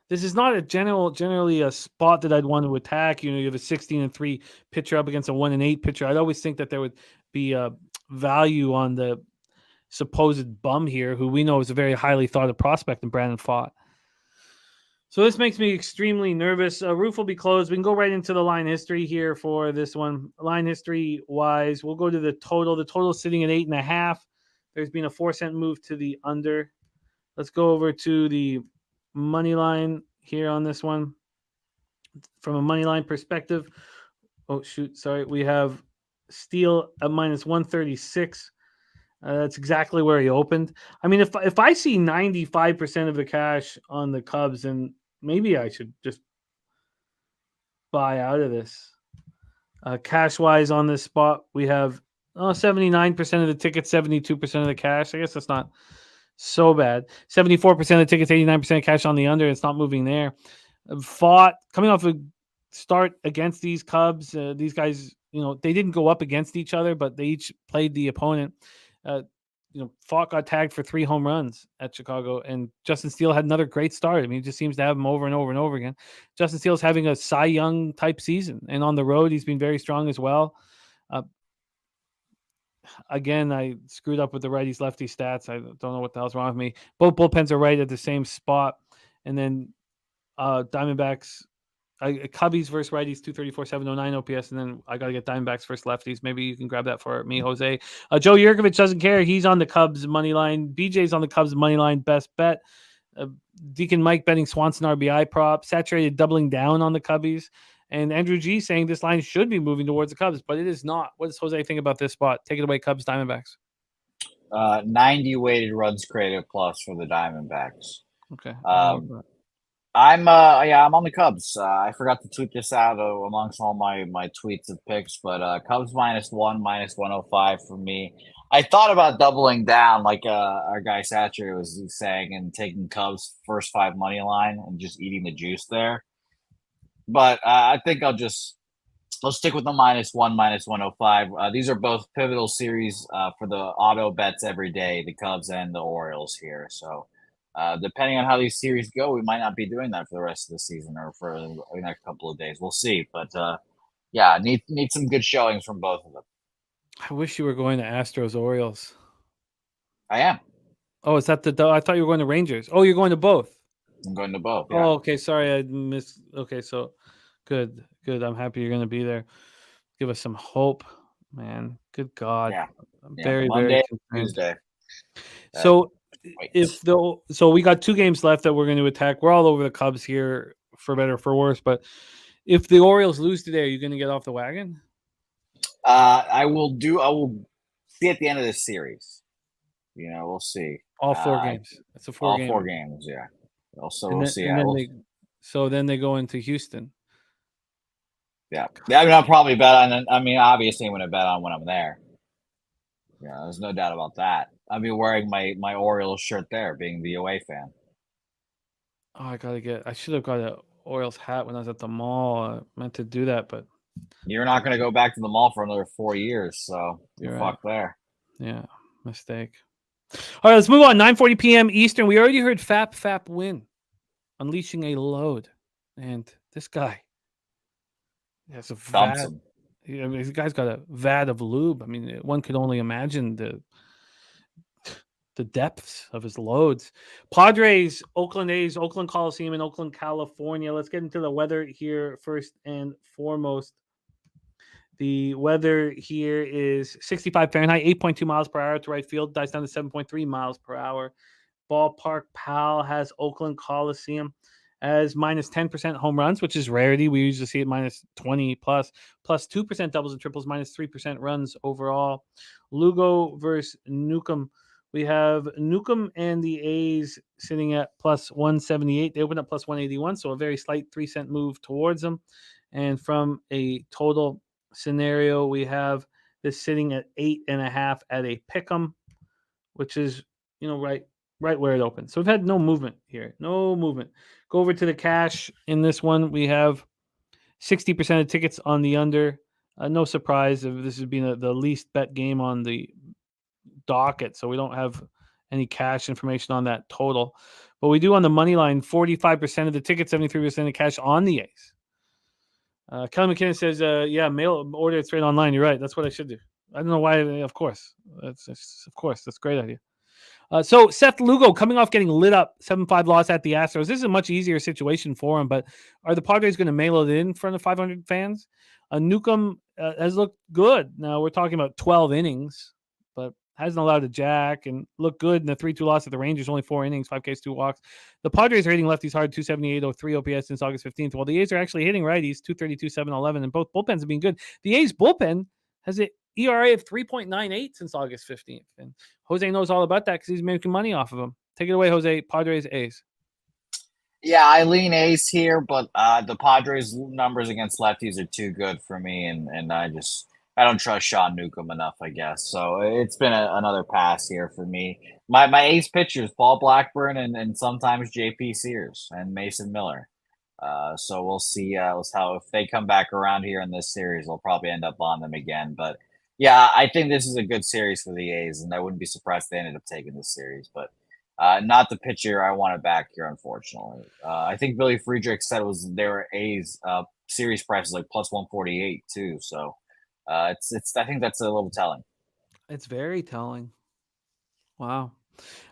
This is not generally a spot that I'd want to attack. You have a 16-3 pitcher up against a 1-8 pitcher. I'd always think that there would be a value on the supposed bum here, who we know is a very highly thought of prospect in Brandon Pfaadt. So this makes me extremely nervous. Roof will be closed. We can go right into the line history here for this one. Line history wise, we'll go to the total. The total is sitting at 8.5. There's been a 4-cent move to the under. Let's go over to the money line here on this one. From a money line perspective, we have Steele at -136. That's exactly where he opened. I mean, if I see 95% of the cash on the Cubs, then maybe I should just buy out of this. Cash-wise on this spot, we have 79% of the tickets, 72% of the cash. I guess that's not so bad. 74% of the tickets, 89% of cash on the under. It's not moving there. Pfaadt coming off a start against these Cubs. These guys, they didn't go up against each other, but they each played the opponent. Pfaadt got tagged for 3 home runs at Chicago, and Justin Steele had another great start. I mean, he just seems to have them over and over and over again. Justin Steele's having a Cy Young type season, and on the road, he's been very strong as well. Again, I screwed up with the righties lefty stats. I don't know what the hell's wrong with me. Both bullpens are right at the same spot. And then Diamondbacks, Cubbies versus righties, 234, 709 OPS. And then I got to get Diamondbacks versus lefties. Maybe you can grab that for me, Jose. Joe Yurkovich doesn't care. He's on the Cubs money line. BJ's on the Cubs money line. Best bet. Deacon Mike betting Swanson RBI prop. Saturated doubling down on the Cubbies. And Andrew G saying this line should be moving towards the Cubs, but it is not. What does Jose think about this spot? Take it away, Cubs, Diamondbacks. 90 weighted runs created plus for the Diamondbacks. Okay. I'm on the Cubs. I forgot to tweet this out amongst all my tweets and picks, but Cubs -1, -105 for me. I thought about doubling down, like our guy Satcher was saying, and taking Cubs first 5 money line and just eating the juice there. But I think I'll stick with the -1, -105. These are both pivotal series for the auto bets every day, the Cubs and the Orioles here. So depending on how these series go, we might not be doing that for the rest of the season or for the next couple of days. We'll see. But need some good showings from both of them. I wish you were going to Astros Orioles. I am. Oh, is that I thought you were going to Rangers. Oh, you're going to both. I'm going to both. Yeah. Oh, okay. Sorry, I missed. Okay, so good. I'm happy you're going to be there. Give us some hope, man. Good God. Yeah. I'm Monday, very Tuesday. So we got 2 games left that we're going to attack. We're all over the Cubs here, for better or for worse. But If the Orioles lose today, are you going to get off the wagon? I will see at the end of this series. We'll see. All 4 games. That's a 4-game. All 4 games, yeah. Also, and we'll then, see. Then they go into Houston. Yeah. I mean, I'll probably bet on. I mean, obviously, I'm going to bet on when I'm there. Yeah, there's no doubt about that. I'll be wearing my Orioles shirt there, being the away fan. Oh, I should have got an Orioles hat when I was at the mall. I meant to do that, but you're not going to go back to the mall for another 4 years, so you're fucked there. Yeah, mistake. All right, let's move on. 9:40 p.m. Eastern. We already heard FAP win, unleashing a load, and this guy has a vat. I mean, this guy's got a vat of lube. I mean, one could only imagine the depths of his loads. Padres, Oakland A's, Oakland Coliseum in Oakland, California. Let's get into the weather here first and foremost. The weather here is 65 Fahrenheit, 8.2 miles per hour to right field, dies down to 7.3 miles per hour. Ballpark Pal has Oakland Coliseum as minus 10% home runs, which is rarity. We usually see it minus 20 plus 2% doubles and triples, minus 3% runs overall. Lugo versus Newcomb. We have Newcomb and the A's sitting at plus 178. They opened up plus 181, so a very slight 3-cent move towards them. And from a total scenario, we have this sitting at 8.5 at a pick'em, which is right where it opened. So we've had no movement here. No movement. Go over to the cash. In this one, we have 60% of tickets on the under. No surprise if this has been the least bet game on the docket, so we don't have any cash information on that total. But we do on the money line, 45% of the tickets, 73% of cash on the A's. Kelly McKinnon says, mail order it straight online. You're right. That's what I should do. I don't know why. Of course. That's a great idea. So Seth Lugo coming off getting lit up, 7-5 loss at the Astros. This is a much easier situation for him, but are the Padres going to mail it in front of 500 fans? Newcomb has looked good. Now we're talking about 12 innings, but hasn't allowed a jack and looked good in the 3-2 loss at the Rangers, only 4 innings, 5 Ks, 2 walks. The Padres are hitting lefties hard, 278, 03 OPS since August 15th, while the A's are actually hitting righties, 232, 711, and both bullpens have been good. The A's bullpen has an ERA of 3.98 since August 15th, and Jose knows all about that because he's making money off of them. Take it away, Jose. Padres, A's. Yeah, I lean A's here, but the Padres' numbers against lefties are too good for me, and I don't trust Sean Newcomb enough, I guess. So it's been another pass here for me. My A's pitchers, Paul Blackburn and sometimes JP Sears and Mason Miller. So we'll see how if they come back around here in this series, I'll probably end up on them again. But yeah, I think this is a good series for the A's, and I wouldn't be surprised if they ended up taking this series. But not the pitcher I want it back here, unfortunately. I think Billy Friedrich said their A's series price is like plus 148 too. So it's I think that's a little telling. It's very telling. Wow.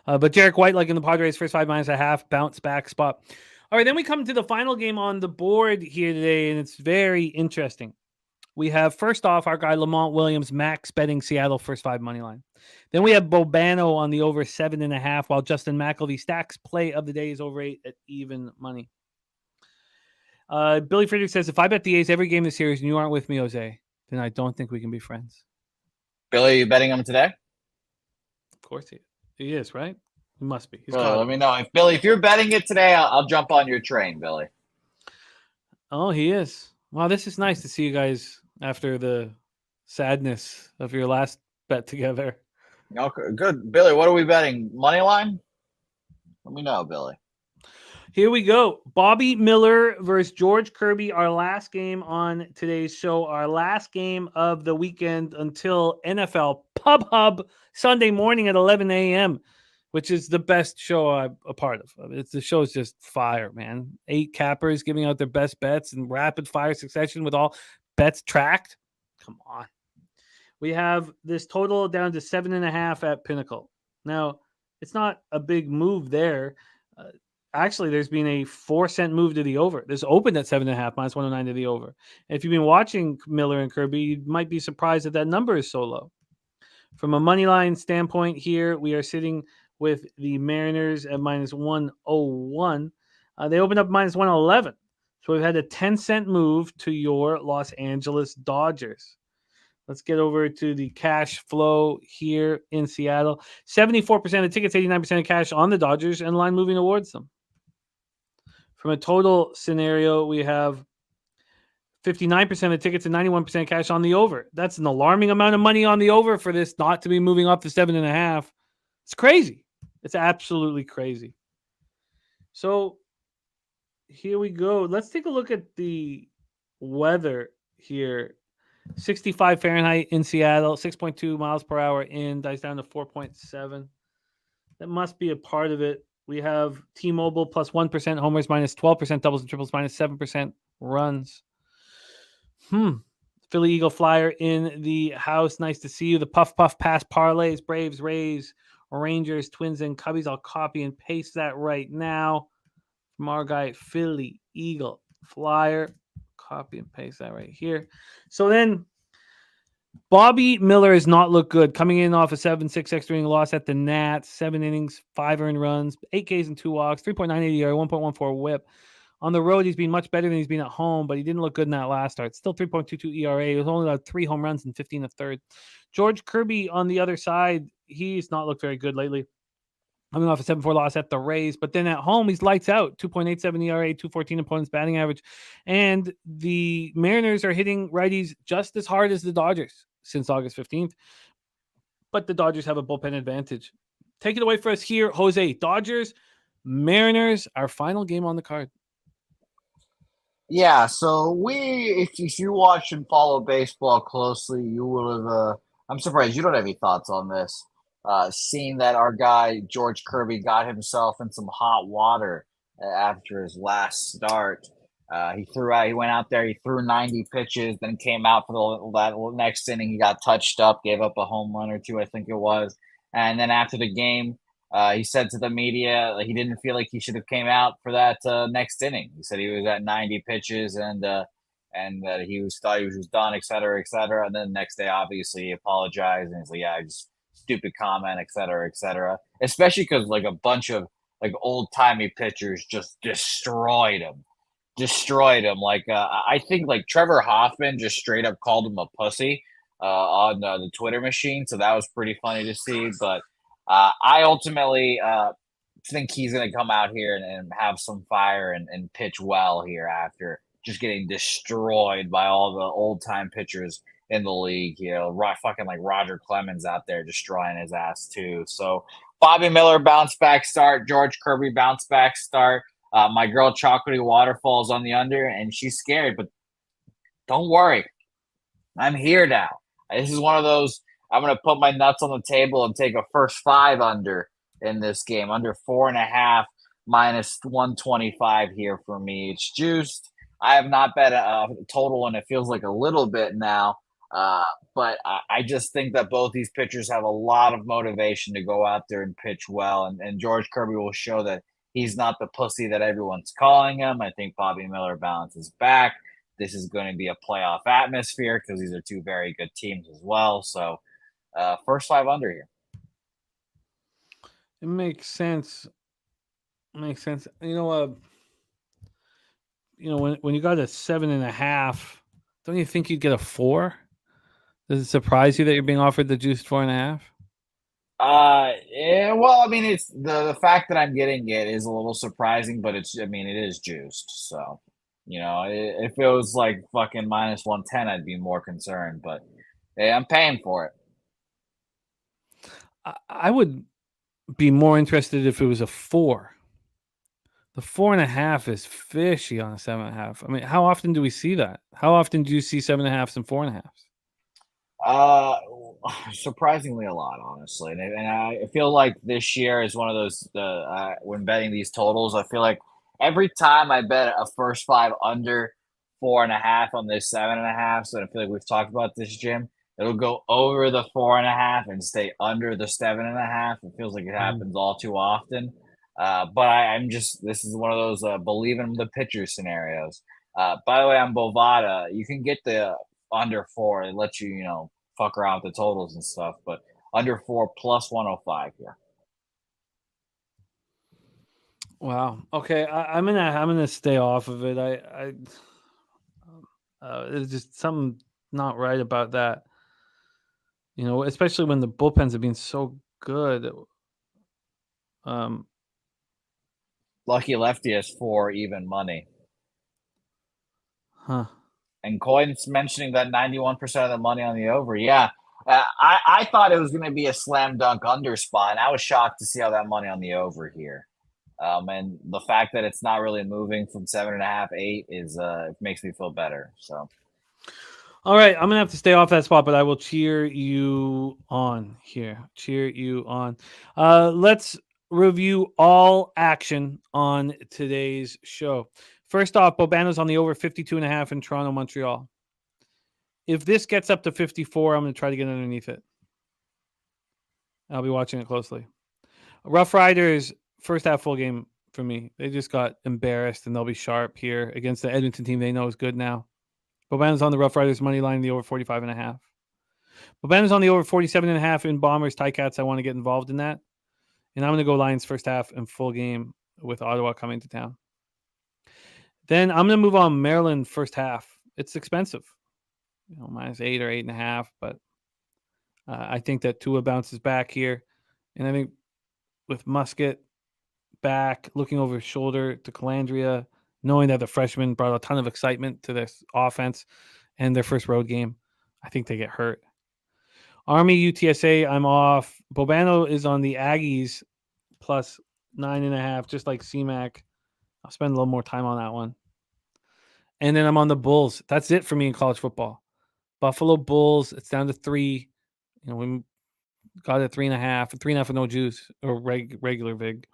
But Jarek White, like in the Padres, first 5 minus a half, bounce back spot. All right, then we come to the final game on the board here today, and it's very interesting. We have, first off, our guy Lamont Williams, max betting Seattle first 5 money line. Then we have Bobano on the over 7.5, while Justin McElvey stacks play of the day is over 8 at even money. Billy Friedrich says, if I bet the A's every game this series and you aren't with me, Jose, then I don't think we can be friends. Billy, you betting him today? Of course he is, right? He must be. Let me know. If you're betting it today, I'll jump on your train, Billy. Oh, he is. Wow, this is nice to see you guys after the sadness of your last bet together. Okay, good. Billy, what are we betting? Money line? Let me know, Billy. Here we go. Bobby Miller versus George Kirby, our last game on today's show, our last game of the weekend until NFL Pub Hub Sunday morning at 11 a.m., which is the best show I'm a part of. The show is just fire, man. 8 cappers giving out their best bets in rapid fire succession with all bets tracked. Come on. We have this total down to 7.5 at Pinnacle. Now, it's not a big move there. Actually, there's been a 4-cent move to the over. This opened at 7.5, minus 109 to the over. And if you've been watching Miller and Kirby, you might be surprised that number is so low. From a money line standpoint here, we are sitting with the Mariners at minus 101. They opened up minus 111. So we've had a 10-cent move to your Los Angeles Dodgers. Let's get over to the cash flow here in Seattle. 74% of tickets, 89% of cash on the Dodgers, and line moving towards them. From a total scenario, we have 59% of tickets and 91% cash on the over. That's an alarming amount of money on the over for this not to be moving up to 7.5. It's crazy. It's absolutely crazy. So here we go. Let's take a look at the weather here. 65 Fahrenheit in Seattle, 6.2 miles per hour in, dies down to 4.7. That must be a part of it. We have T-Mobile plus 1%, homers minus 12%, doubles and triples minus 7% runs. Philly Eagle Flyer in the house. Nice to see you. The puff pass parlays, Braves, Rays, Rangers, Twins, and Cubbies. I'll copy and paste that right now from our guy Philly Eagle Flyer. Copy and paste that right here. So then Bobby Miller has not looked good. Coming in off a 7-6 extra inning loss at the Nats. 7 innings, 5 earned runs, 8 Ks and 2 walks, 3.98 ERA, 1.14 whip. On the road, he's been much better than he's been at home, but he didn't look good in that last start. Still 3.22 ERA. He was only allowed 3 home runs and 15 1/3. George Kirby on the other side, he's not looked very good lately. Coming off a 7-4 loss at the Rays, but then at home, he's lights out. 2.87 ERA, 2.14 opponent's batting average. And the Mariners are hitting righties just as hard as the Dodgers since August 15th. But the Dodgers have a bullpen advantage. Take it away for us here, Jose. Dodgers, Mariners, our final game on the card. Yeah, so if you watch and follow baseball closely, you will have. I'm surprised you don't have any thoughts on this. Seeing that our guy George Kirby got himself in some hot water after his last start. He went out there, he threw 90 pitches, then came out for that next inning. He got touched up, gave up a home run or two, I think it was. And then after the game, he said to the media he didn't feel like he should have came out for that next inning. He said he was at 90 pitches and that he thought he was done, et cetera, et cetera. And then the next day, obviously, he apologized and he's like, "Yeah, just stupid comment, et cetera, et cetera." Especially because like a bunch of like old timey pitchers just destroyed him. Like I think like Trevor Hoffman just straight up called him a pussy on the Twitter machine. So that was pretty funny to see. But I ultimately think he's going to come out here and have some fire and pitch well here after just getting destroyed by all the old time pitchers in the league. You know, fucking like Roger Clemens out there destroying his ass too. So Bobby Miller bounce back start, George Kirby bounce back start. My girl Chocolatey Waterfalls on the under, and she's scared, but don't worry. I'm here now. This is one of those, I'm going to put my nuts on the table and take a first 5 under in this game. Under 4.5 minus 125 here for me. It's juiced. I have not bet a total, and it feels like a little bit now. But I just think that both these pitchers have a lot of motivation to go out there and pitch well. And George Kirby will show that he's not the pussy that everyone's calling him. I think Bobby Miller balances back. This is going to be a playoff atmosphere because these are two very good teams as well. So first 5 under here. It makes sense. You know, when you got a 7.5, don't you think you'd get a 4? Does it surprise you that you're being offered the juiced 4.5? Yeah, well, I mean, it's the fact that I'm getting it is a little surprising, but it is juiced. So, if it was like fucking minus 110, I'd be more concerned, but hey, I'm paying for it. I would be more interested if it was a 4. The 4.5 is fishy on a 7.5. I mean, how often do we see that? How often do you see 7.5s and 4.5s? Surprisingly a lot, honestly, and I feel like this year is one of those when betting these totals, I feel like every time I bet a first 5 under 4.5 on this 7.5, so I feel like we've talked about this, Jim. It'll go over the 4.5 and stay under the 7.5. It feels like it happens all too often. But this is one of those believe in the pitcher scenarios. By the way, on Bovada, you can get the under 4. It lets you, fuck around with the totals and stuff, but under 4 plus 105 here. Wow. Okay, I'm gonna stay off of it. There's just something not right about that. Especially when the bullpens have been so good. Um, Lucky Lefty has 4 even money. huh. And Coyne's mentioning that 91% of the money on the over. Yeah. I thought it was going to be a slam dunk under spot, and I was shocked to see how that money on the over here. And the fact that it's not really moving from 7.5, 8 is it makes me feel better. So, All right, I'm gonna have to stay off that spot, but I will cheer you on here. Cheer you on. Let's review all action on today's show. First off, Bobano's on the over 52.5 in Toronto, Montreal. If this gets up to 54, I'm going to try to get underneath it. I'll be watching it closely. Roughriders, first half full game for me. They just got embarrassed, and they'll be sharp here against the Edmonton team they know is good now. Bobano's on the Roughriders money line, the over 45.5. Bobano's on the over 47.5 in Bombers, Ticats. I want to get involved in that. And I'm going to go Lions first half and full game with Ottawa coming to town. Then I'm going to move on Maryland first half. It's expensive, -8 or 8.5, but I think that Tua bounces back here. And I think with Musket back, looking over his shoulder to Calandria, knowing that the freshman brought a ton of excitement to this offense and their first road game, I think they get hurt. Army, UTSA, I'm off. Bobano is on the Aggies plus 9.5, just like CMAC. I'll spend a little more time on that one. And then I'm on the Bulls. That's it for me in college football. Buffalo Bulls, it's down to 3. We got it 3.5. 3.5 with no juice or regular vig.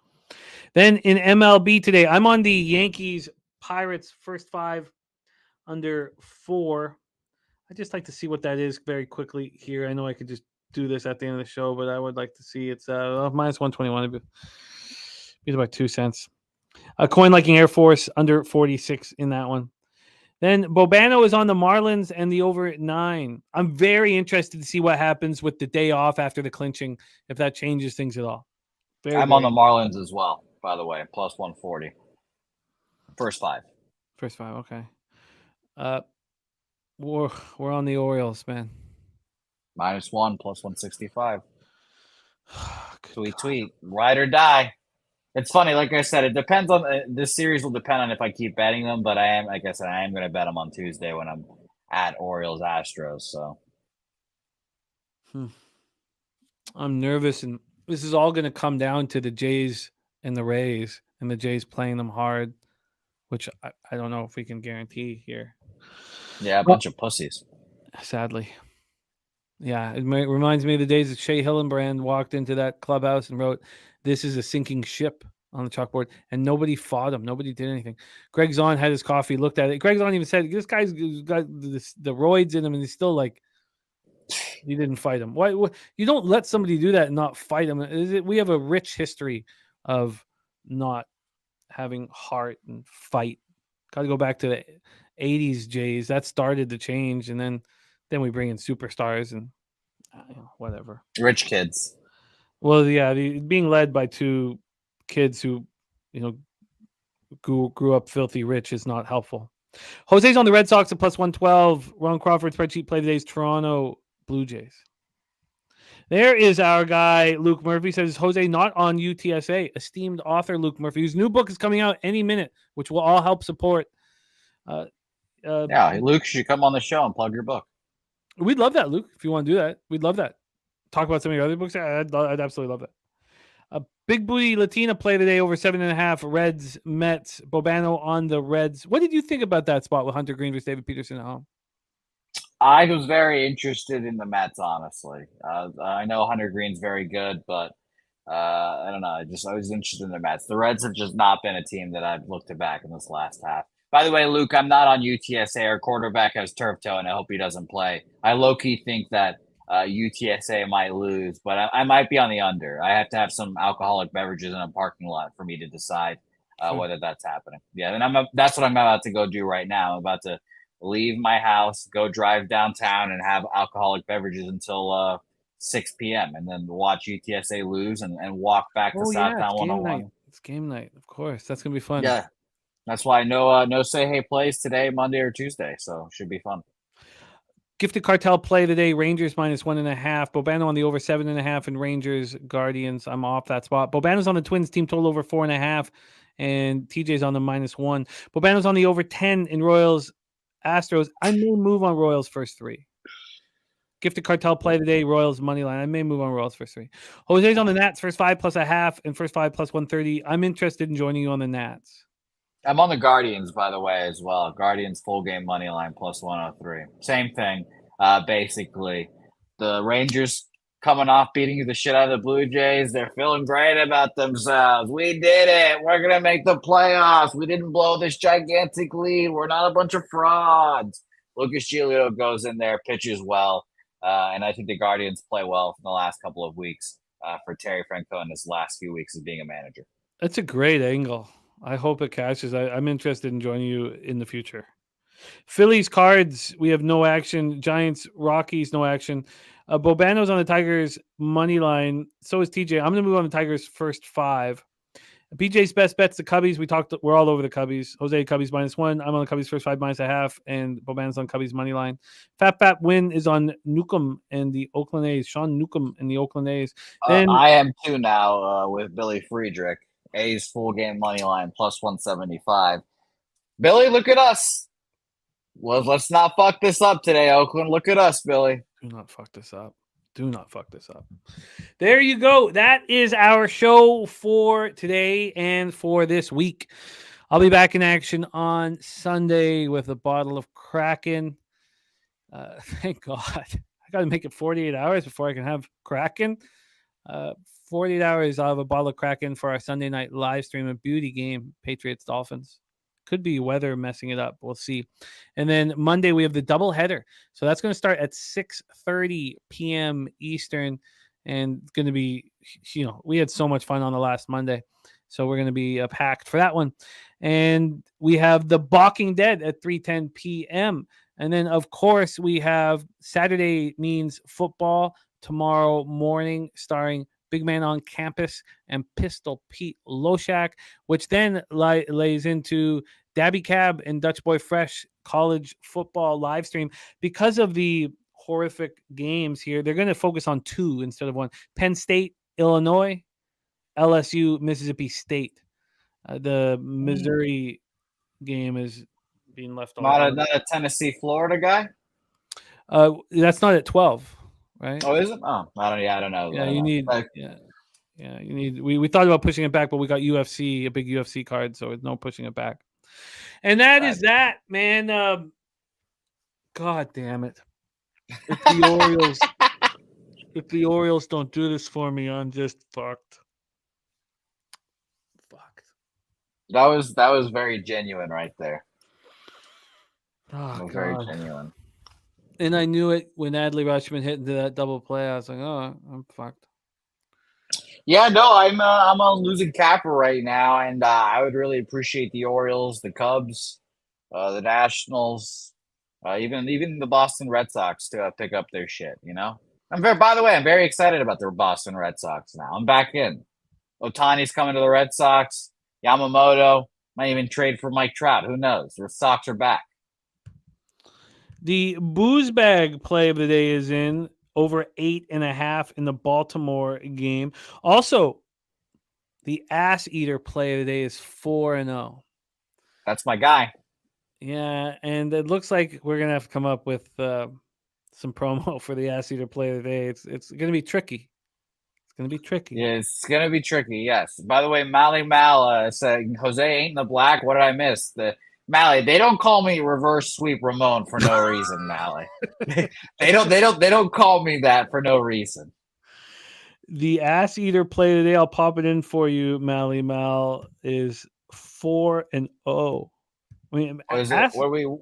Then in MLB today, I'm on the Yankees Pirates first 5 under 4. I just like to see what that is very quickly here. I know I could just do this at the end of the show, but I would like to see it's -121. It'd be about 2 cents. A coin liking Air Force under 46 in that one. Then Bobano is on the Marlins and the over at 9. I'm very interested to see what happens with the day off after the clinching, if that changes things at all. I'm on the Marlins as well, by the way, plus 140. First 5. First 5, okay. We're on the Orioles, man. -1, plus 165. Tweet. Ride or die. It's funny, like I said, it depends on this series will depend on if I keep betting them, but I am going to bet them on Tuesday when I'm at Orioles Astros. So I'm nervous, and this is all going to come down to the Jays and the Rays, and the Jays playing them hard, which I don't know if we can guarantee here. Yeah, a bunch of pussies. Sadly. Yeah, it reminds me of the days that Shea Hillenbrand walked into that clubhouse and wrote, "This is a sinking ship," on the chalkboard, and nobody fought him. Nobody did anything. Greg Zahn had his coffee, looked at it. Greg Zahn even said, "This guy's got the roids in him," and he's still like, he didn't fight him. Why? You don't let somebody do that and not fight him. We have a rich history of not having heart and fight. Got to go back to the 80s Jays. That started the change, and then we bring in superstars and whatever. Rich kids. Well, yeah, being led by 2 kids who, grew up filthy rich is not helpful. Jose's on the Red Sox at plus 112. Ron Crawford spreadsheet play today's Toronto Blue Jays. There is our guy, Luke Murphy, says, Jose not on UTSA. Esteemed author Luke Murphy, whose new book is coming out any minute, which will all help support. Yeah, Luke, you should come on the show and plug your book. We'd love that, Luke, if you want to do that. We'd love that. Talk about some of your other books. I'd absolutely love that. A big booty Latina play today over 7.5. Reds, Mets, Bobano on the Reds. What did you think about that spot with Hunter Green versus David Peterson at home? I was very interested in the Mets, honestly. I know Hunter Green's very good, but I don't know. I was interested in the Mets. The Reds have just not been a team that I've looked back in this last half. By the way, Luke, I'm not on UTSA. Our quarterback has turf toe, and I hope he doesn't play. I low-key think that UTSA might lose, but I might be on the under. I have to have some alcoholic beverages in a parking lot for me to decide whether that's happening. Yeah, and that's what I'm about to go do right now. I'm about to leave my house, go drive downtown, and have alcoholic beverages until 6 p.m. and then watch UTSA lose and walk back to Southtown 101. It's game night, of course. That's gonna be fun. Yeah, that's why no say hey plays today, Monday or Tuesday, so should be fun. Gifted cartel play today. Rangers -1.5. Bobano on the over 7.5, and Rangers Guardians. I'm off that spot. Bobano's on the Twins team total over 4.5, and TJ's on the -1. Bobano's on the over 10 in Royals Astros. I may move on Royals first 3. Gifted cartel play today. Royals money line. I may move on Royals first 3. Jose's on the Nats first 5 +0.5 and first 5 +130. I'm interested in joining you on the Nats. I'm on the Guardians, by the way, as well. Guardians full game money line +103. Same thing. Basically, the Rangers coming off beating the shit out of the Blue Jays. They're feeling great about themselves. We did it. We're going to make the playoffs. We didn't blow this gigantic lead. We're not a bunch of frauds. Lucas Giolito goes in there, pitches well. And I think the Guardians play well in the last couple of weeks for Terry Francona in his last few weeks of being a manager. That's a great angle. I hope it catches. I'm interested in joining you in the future. Phillies Cards, we have no action. Giants Rockies, no action. Bobano's on the Tigers money line. So is TJ. I'm going to move on the Tigers first 5. BJ's best bets, the Cubbies. We're all over the Cubbies. Jose Cubbies -1. I'm on the Cubbies first 5 -0.5, and Bobano's on Cubbies money line. Fat Win is on Newcomb and the Oakland A's. Sean Newcomb and the Oakland A's. Then I am too now with Billy Friedrich. A's full game money line +175. Billy, look at us. Well, let's not fuck this up today, Oakland. Look at us, Billy. Do not fuck this up. Do not fuck this up. There you go. That is our show for today and for this week. I'll be back in action on Sunday with a bottle of Kraken. Thank God. I got to make it 48 hours before I can have Kraken. 48 hours, I'll have a bottle of Kraken for our Sunday night live stream, a beauty game, Patriots-Dolphins. Could be weather messing it up. We'll see. And then Monday, we have the double header. So that's going to start at 6:30 p.m. Eastern. And it's going to be, we had so much fun on the last Monday. So we're going to be packed for that one. And we have The Walking Dead at 3:10 p.m. And then, of course, we have Saturday Means Football tomorrow morning, starring Big Man on Campus and Pistol Pete Loshak, which then lays into Dabby Cab and Dutch Boy Fresh college football live stream. Because of the horrific games here, they're going to focus on 2 instead of 1. Penn State, Illinois, LSU, Mississippi State. The Missouri game is being left on. Not a Tennessee, Florida guy? That's not at 12. Right? Oh, is it? Oh, I don't know. Yeah, you need. Yeah, you need. We thought about pushing it back, but we got UFC, a big UFC card, so no pushing it back. And that is that, man. God damn it! If the Orioles don't do this for me, I'm just fucked. That was very genuine right there. Oh, God. Very genuine. And I knew it when Adley Rutschman hit into that double play. I was like, oh, I'm fucked. Yeah, no, I'm on losing capper right now, and I would really appreciate the Orioles, the Cubs, the Nationals, even the Boston Red Sox to pick up their shit. By the way, I'm very excited about the Boston Red Sox now. I'm back in. Ohtani's coming to the Red Sox. Yamamoto might even trade for Mike Trout. Who knows? The Sox are back. The booze bag play of the day is in over 8.5 in the Baltimore game. Also, the ass eater play of the day is 4-0. That's my guy. Yeah, and it looks like we're gonna have to come up with some promo for the ass eater play of the day. It's gonna be tricky. It's gonna be tricky. Yeah, it's gonna be tricky. Yes. By the way, Mally Mal saying Jose ain't in the black. What did I miss? Mally, they don't call me reverse sweep Ramon for no reason, Mally. They don't call me that for no reason. The ass eater play today, I'll pop it in for you, Mally Mal, is 4-0. I mean, what are we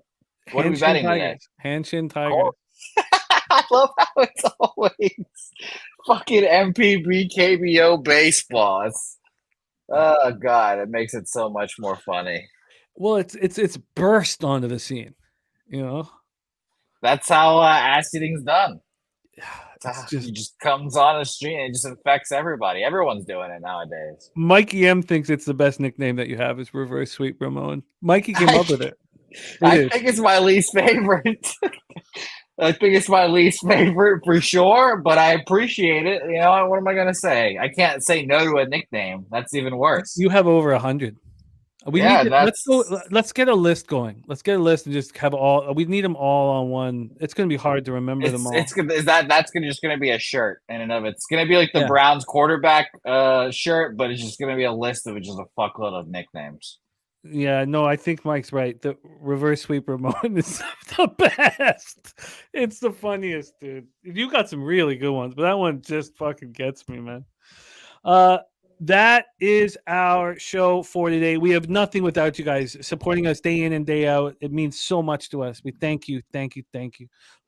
betting today? Hanshin Tigers. I love how it's always fucking MPB KBO baseball. Oh God, it makes it so much more funny. Well, it's burst onto the scene, That's how ass eating's done. It's It just comes on the street and it just infects everybody. Everyone's doing it nowadays. Mikey M thinks it's the best nickname that you have is Reverse Sweep Ramon. Mikey came up with it. I think it's my least favorite. I think it's my least favorite for sure, but I appreciate it. You know, what am I going to say? I can't say no to a nickname. That's even worse. You have over 100. Let's get a list going. Let's get a list and just have all. We need them all on one. It's going to be hard to remember them all. That's going to be a shirt in and of it. It's going to be like the Browns quarterback shirt, but it's just going to be a list of just a fuckload of nicknames. Yeah, no, I think Mike's right. The Reverse Sweep Ramon is the best. It's the funniest, dude. You got some really good ones, but that one just fucking gets me, man. That is our show for today. We have nothing without you guys supporting us day in and day out. It means so much to us. We thank you.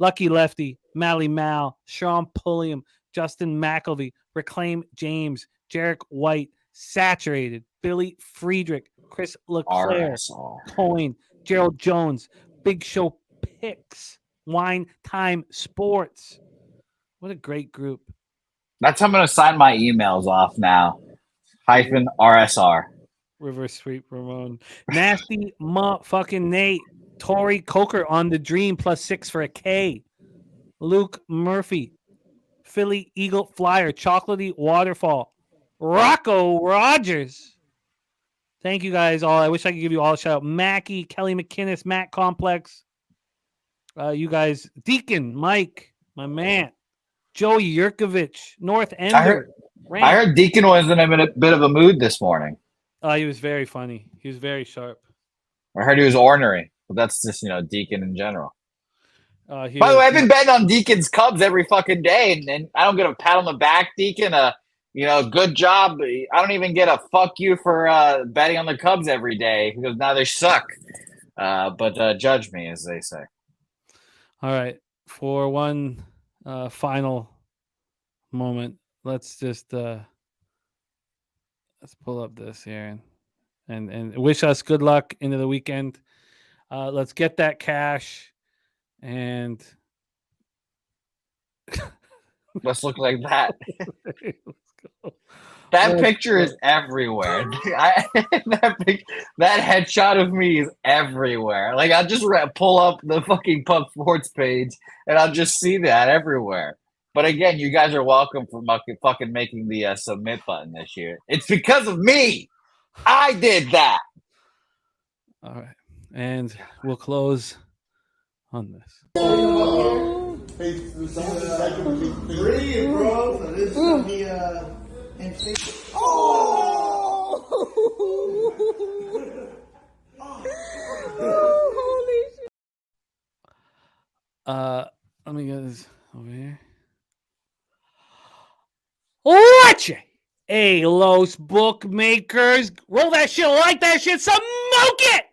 Lucky Lefty, Mally Mal, Sean Pulliam, Justin McElvey, Reclaim James, Jarek White, Saturated, Billy Friedrich, Chris Leclerc, Coin, Gerald Jones, Big Show Picks, Wine Time Sports. What a great group. That's how I'm going to sign my emails off now. -RSR. Reverse Sweep Ramon. Nasty motherfucking Nate. Tori Coker on the Dream +6 for a K. Luke Murphy. Philly Eagle Flyer. Chocolatey Waterfall. Rocco Rogers. Thank you guys all. I wish I could give you all a shout out. Mackie, Kelly McInnes, Matt Complex. You guys, Deacon, Mike, my man. Joey Yurkovich, North Ender. I heard Deacon was in a bit of a mood this morning. He was very funny. He was very sharp. I heard he was ornery, but that's just, Deacon in general. By the way, I've been betting on Deacon's Cubs every fucking day, and I don't get a pat on the back, Deacon. Good job. I don't even get a fuck you for betting on the Cubs every day because now they suck. But judge me, as they say. All right. For one final moment, let's just let's pull up this here and wish us good luck into the weekend. Let's get that cash and let's look like that. That picture is everywhere. That headshot of me is everywhere. Like, I'll just pull up the fucking Pub Sports page and I'll just see that everywhere. But again, you guys are welcome for fucking making the submit button this year. It's because of me. I did that. All right. And we'll close on this. Brilliant, bro. So this is gonna be let me get this over here. Watch it. Hey, Los bookmakers. Roll that shit, like that shit, smoke it.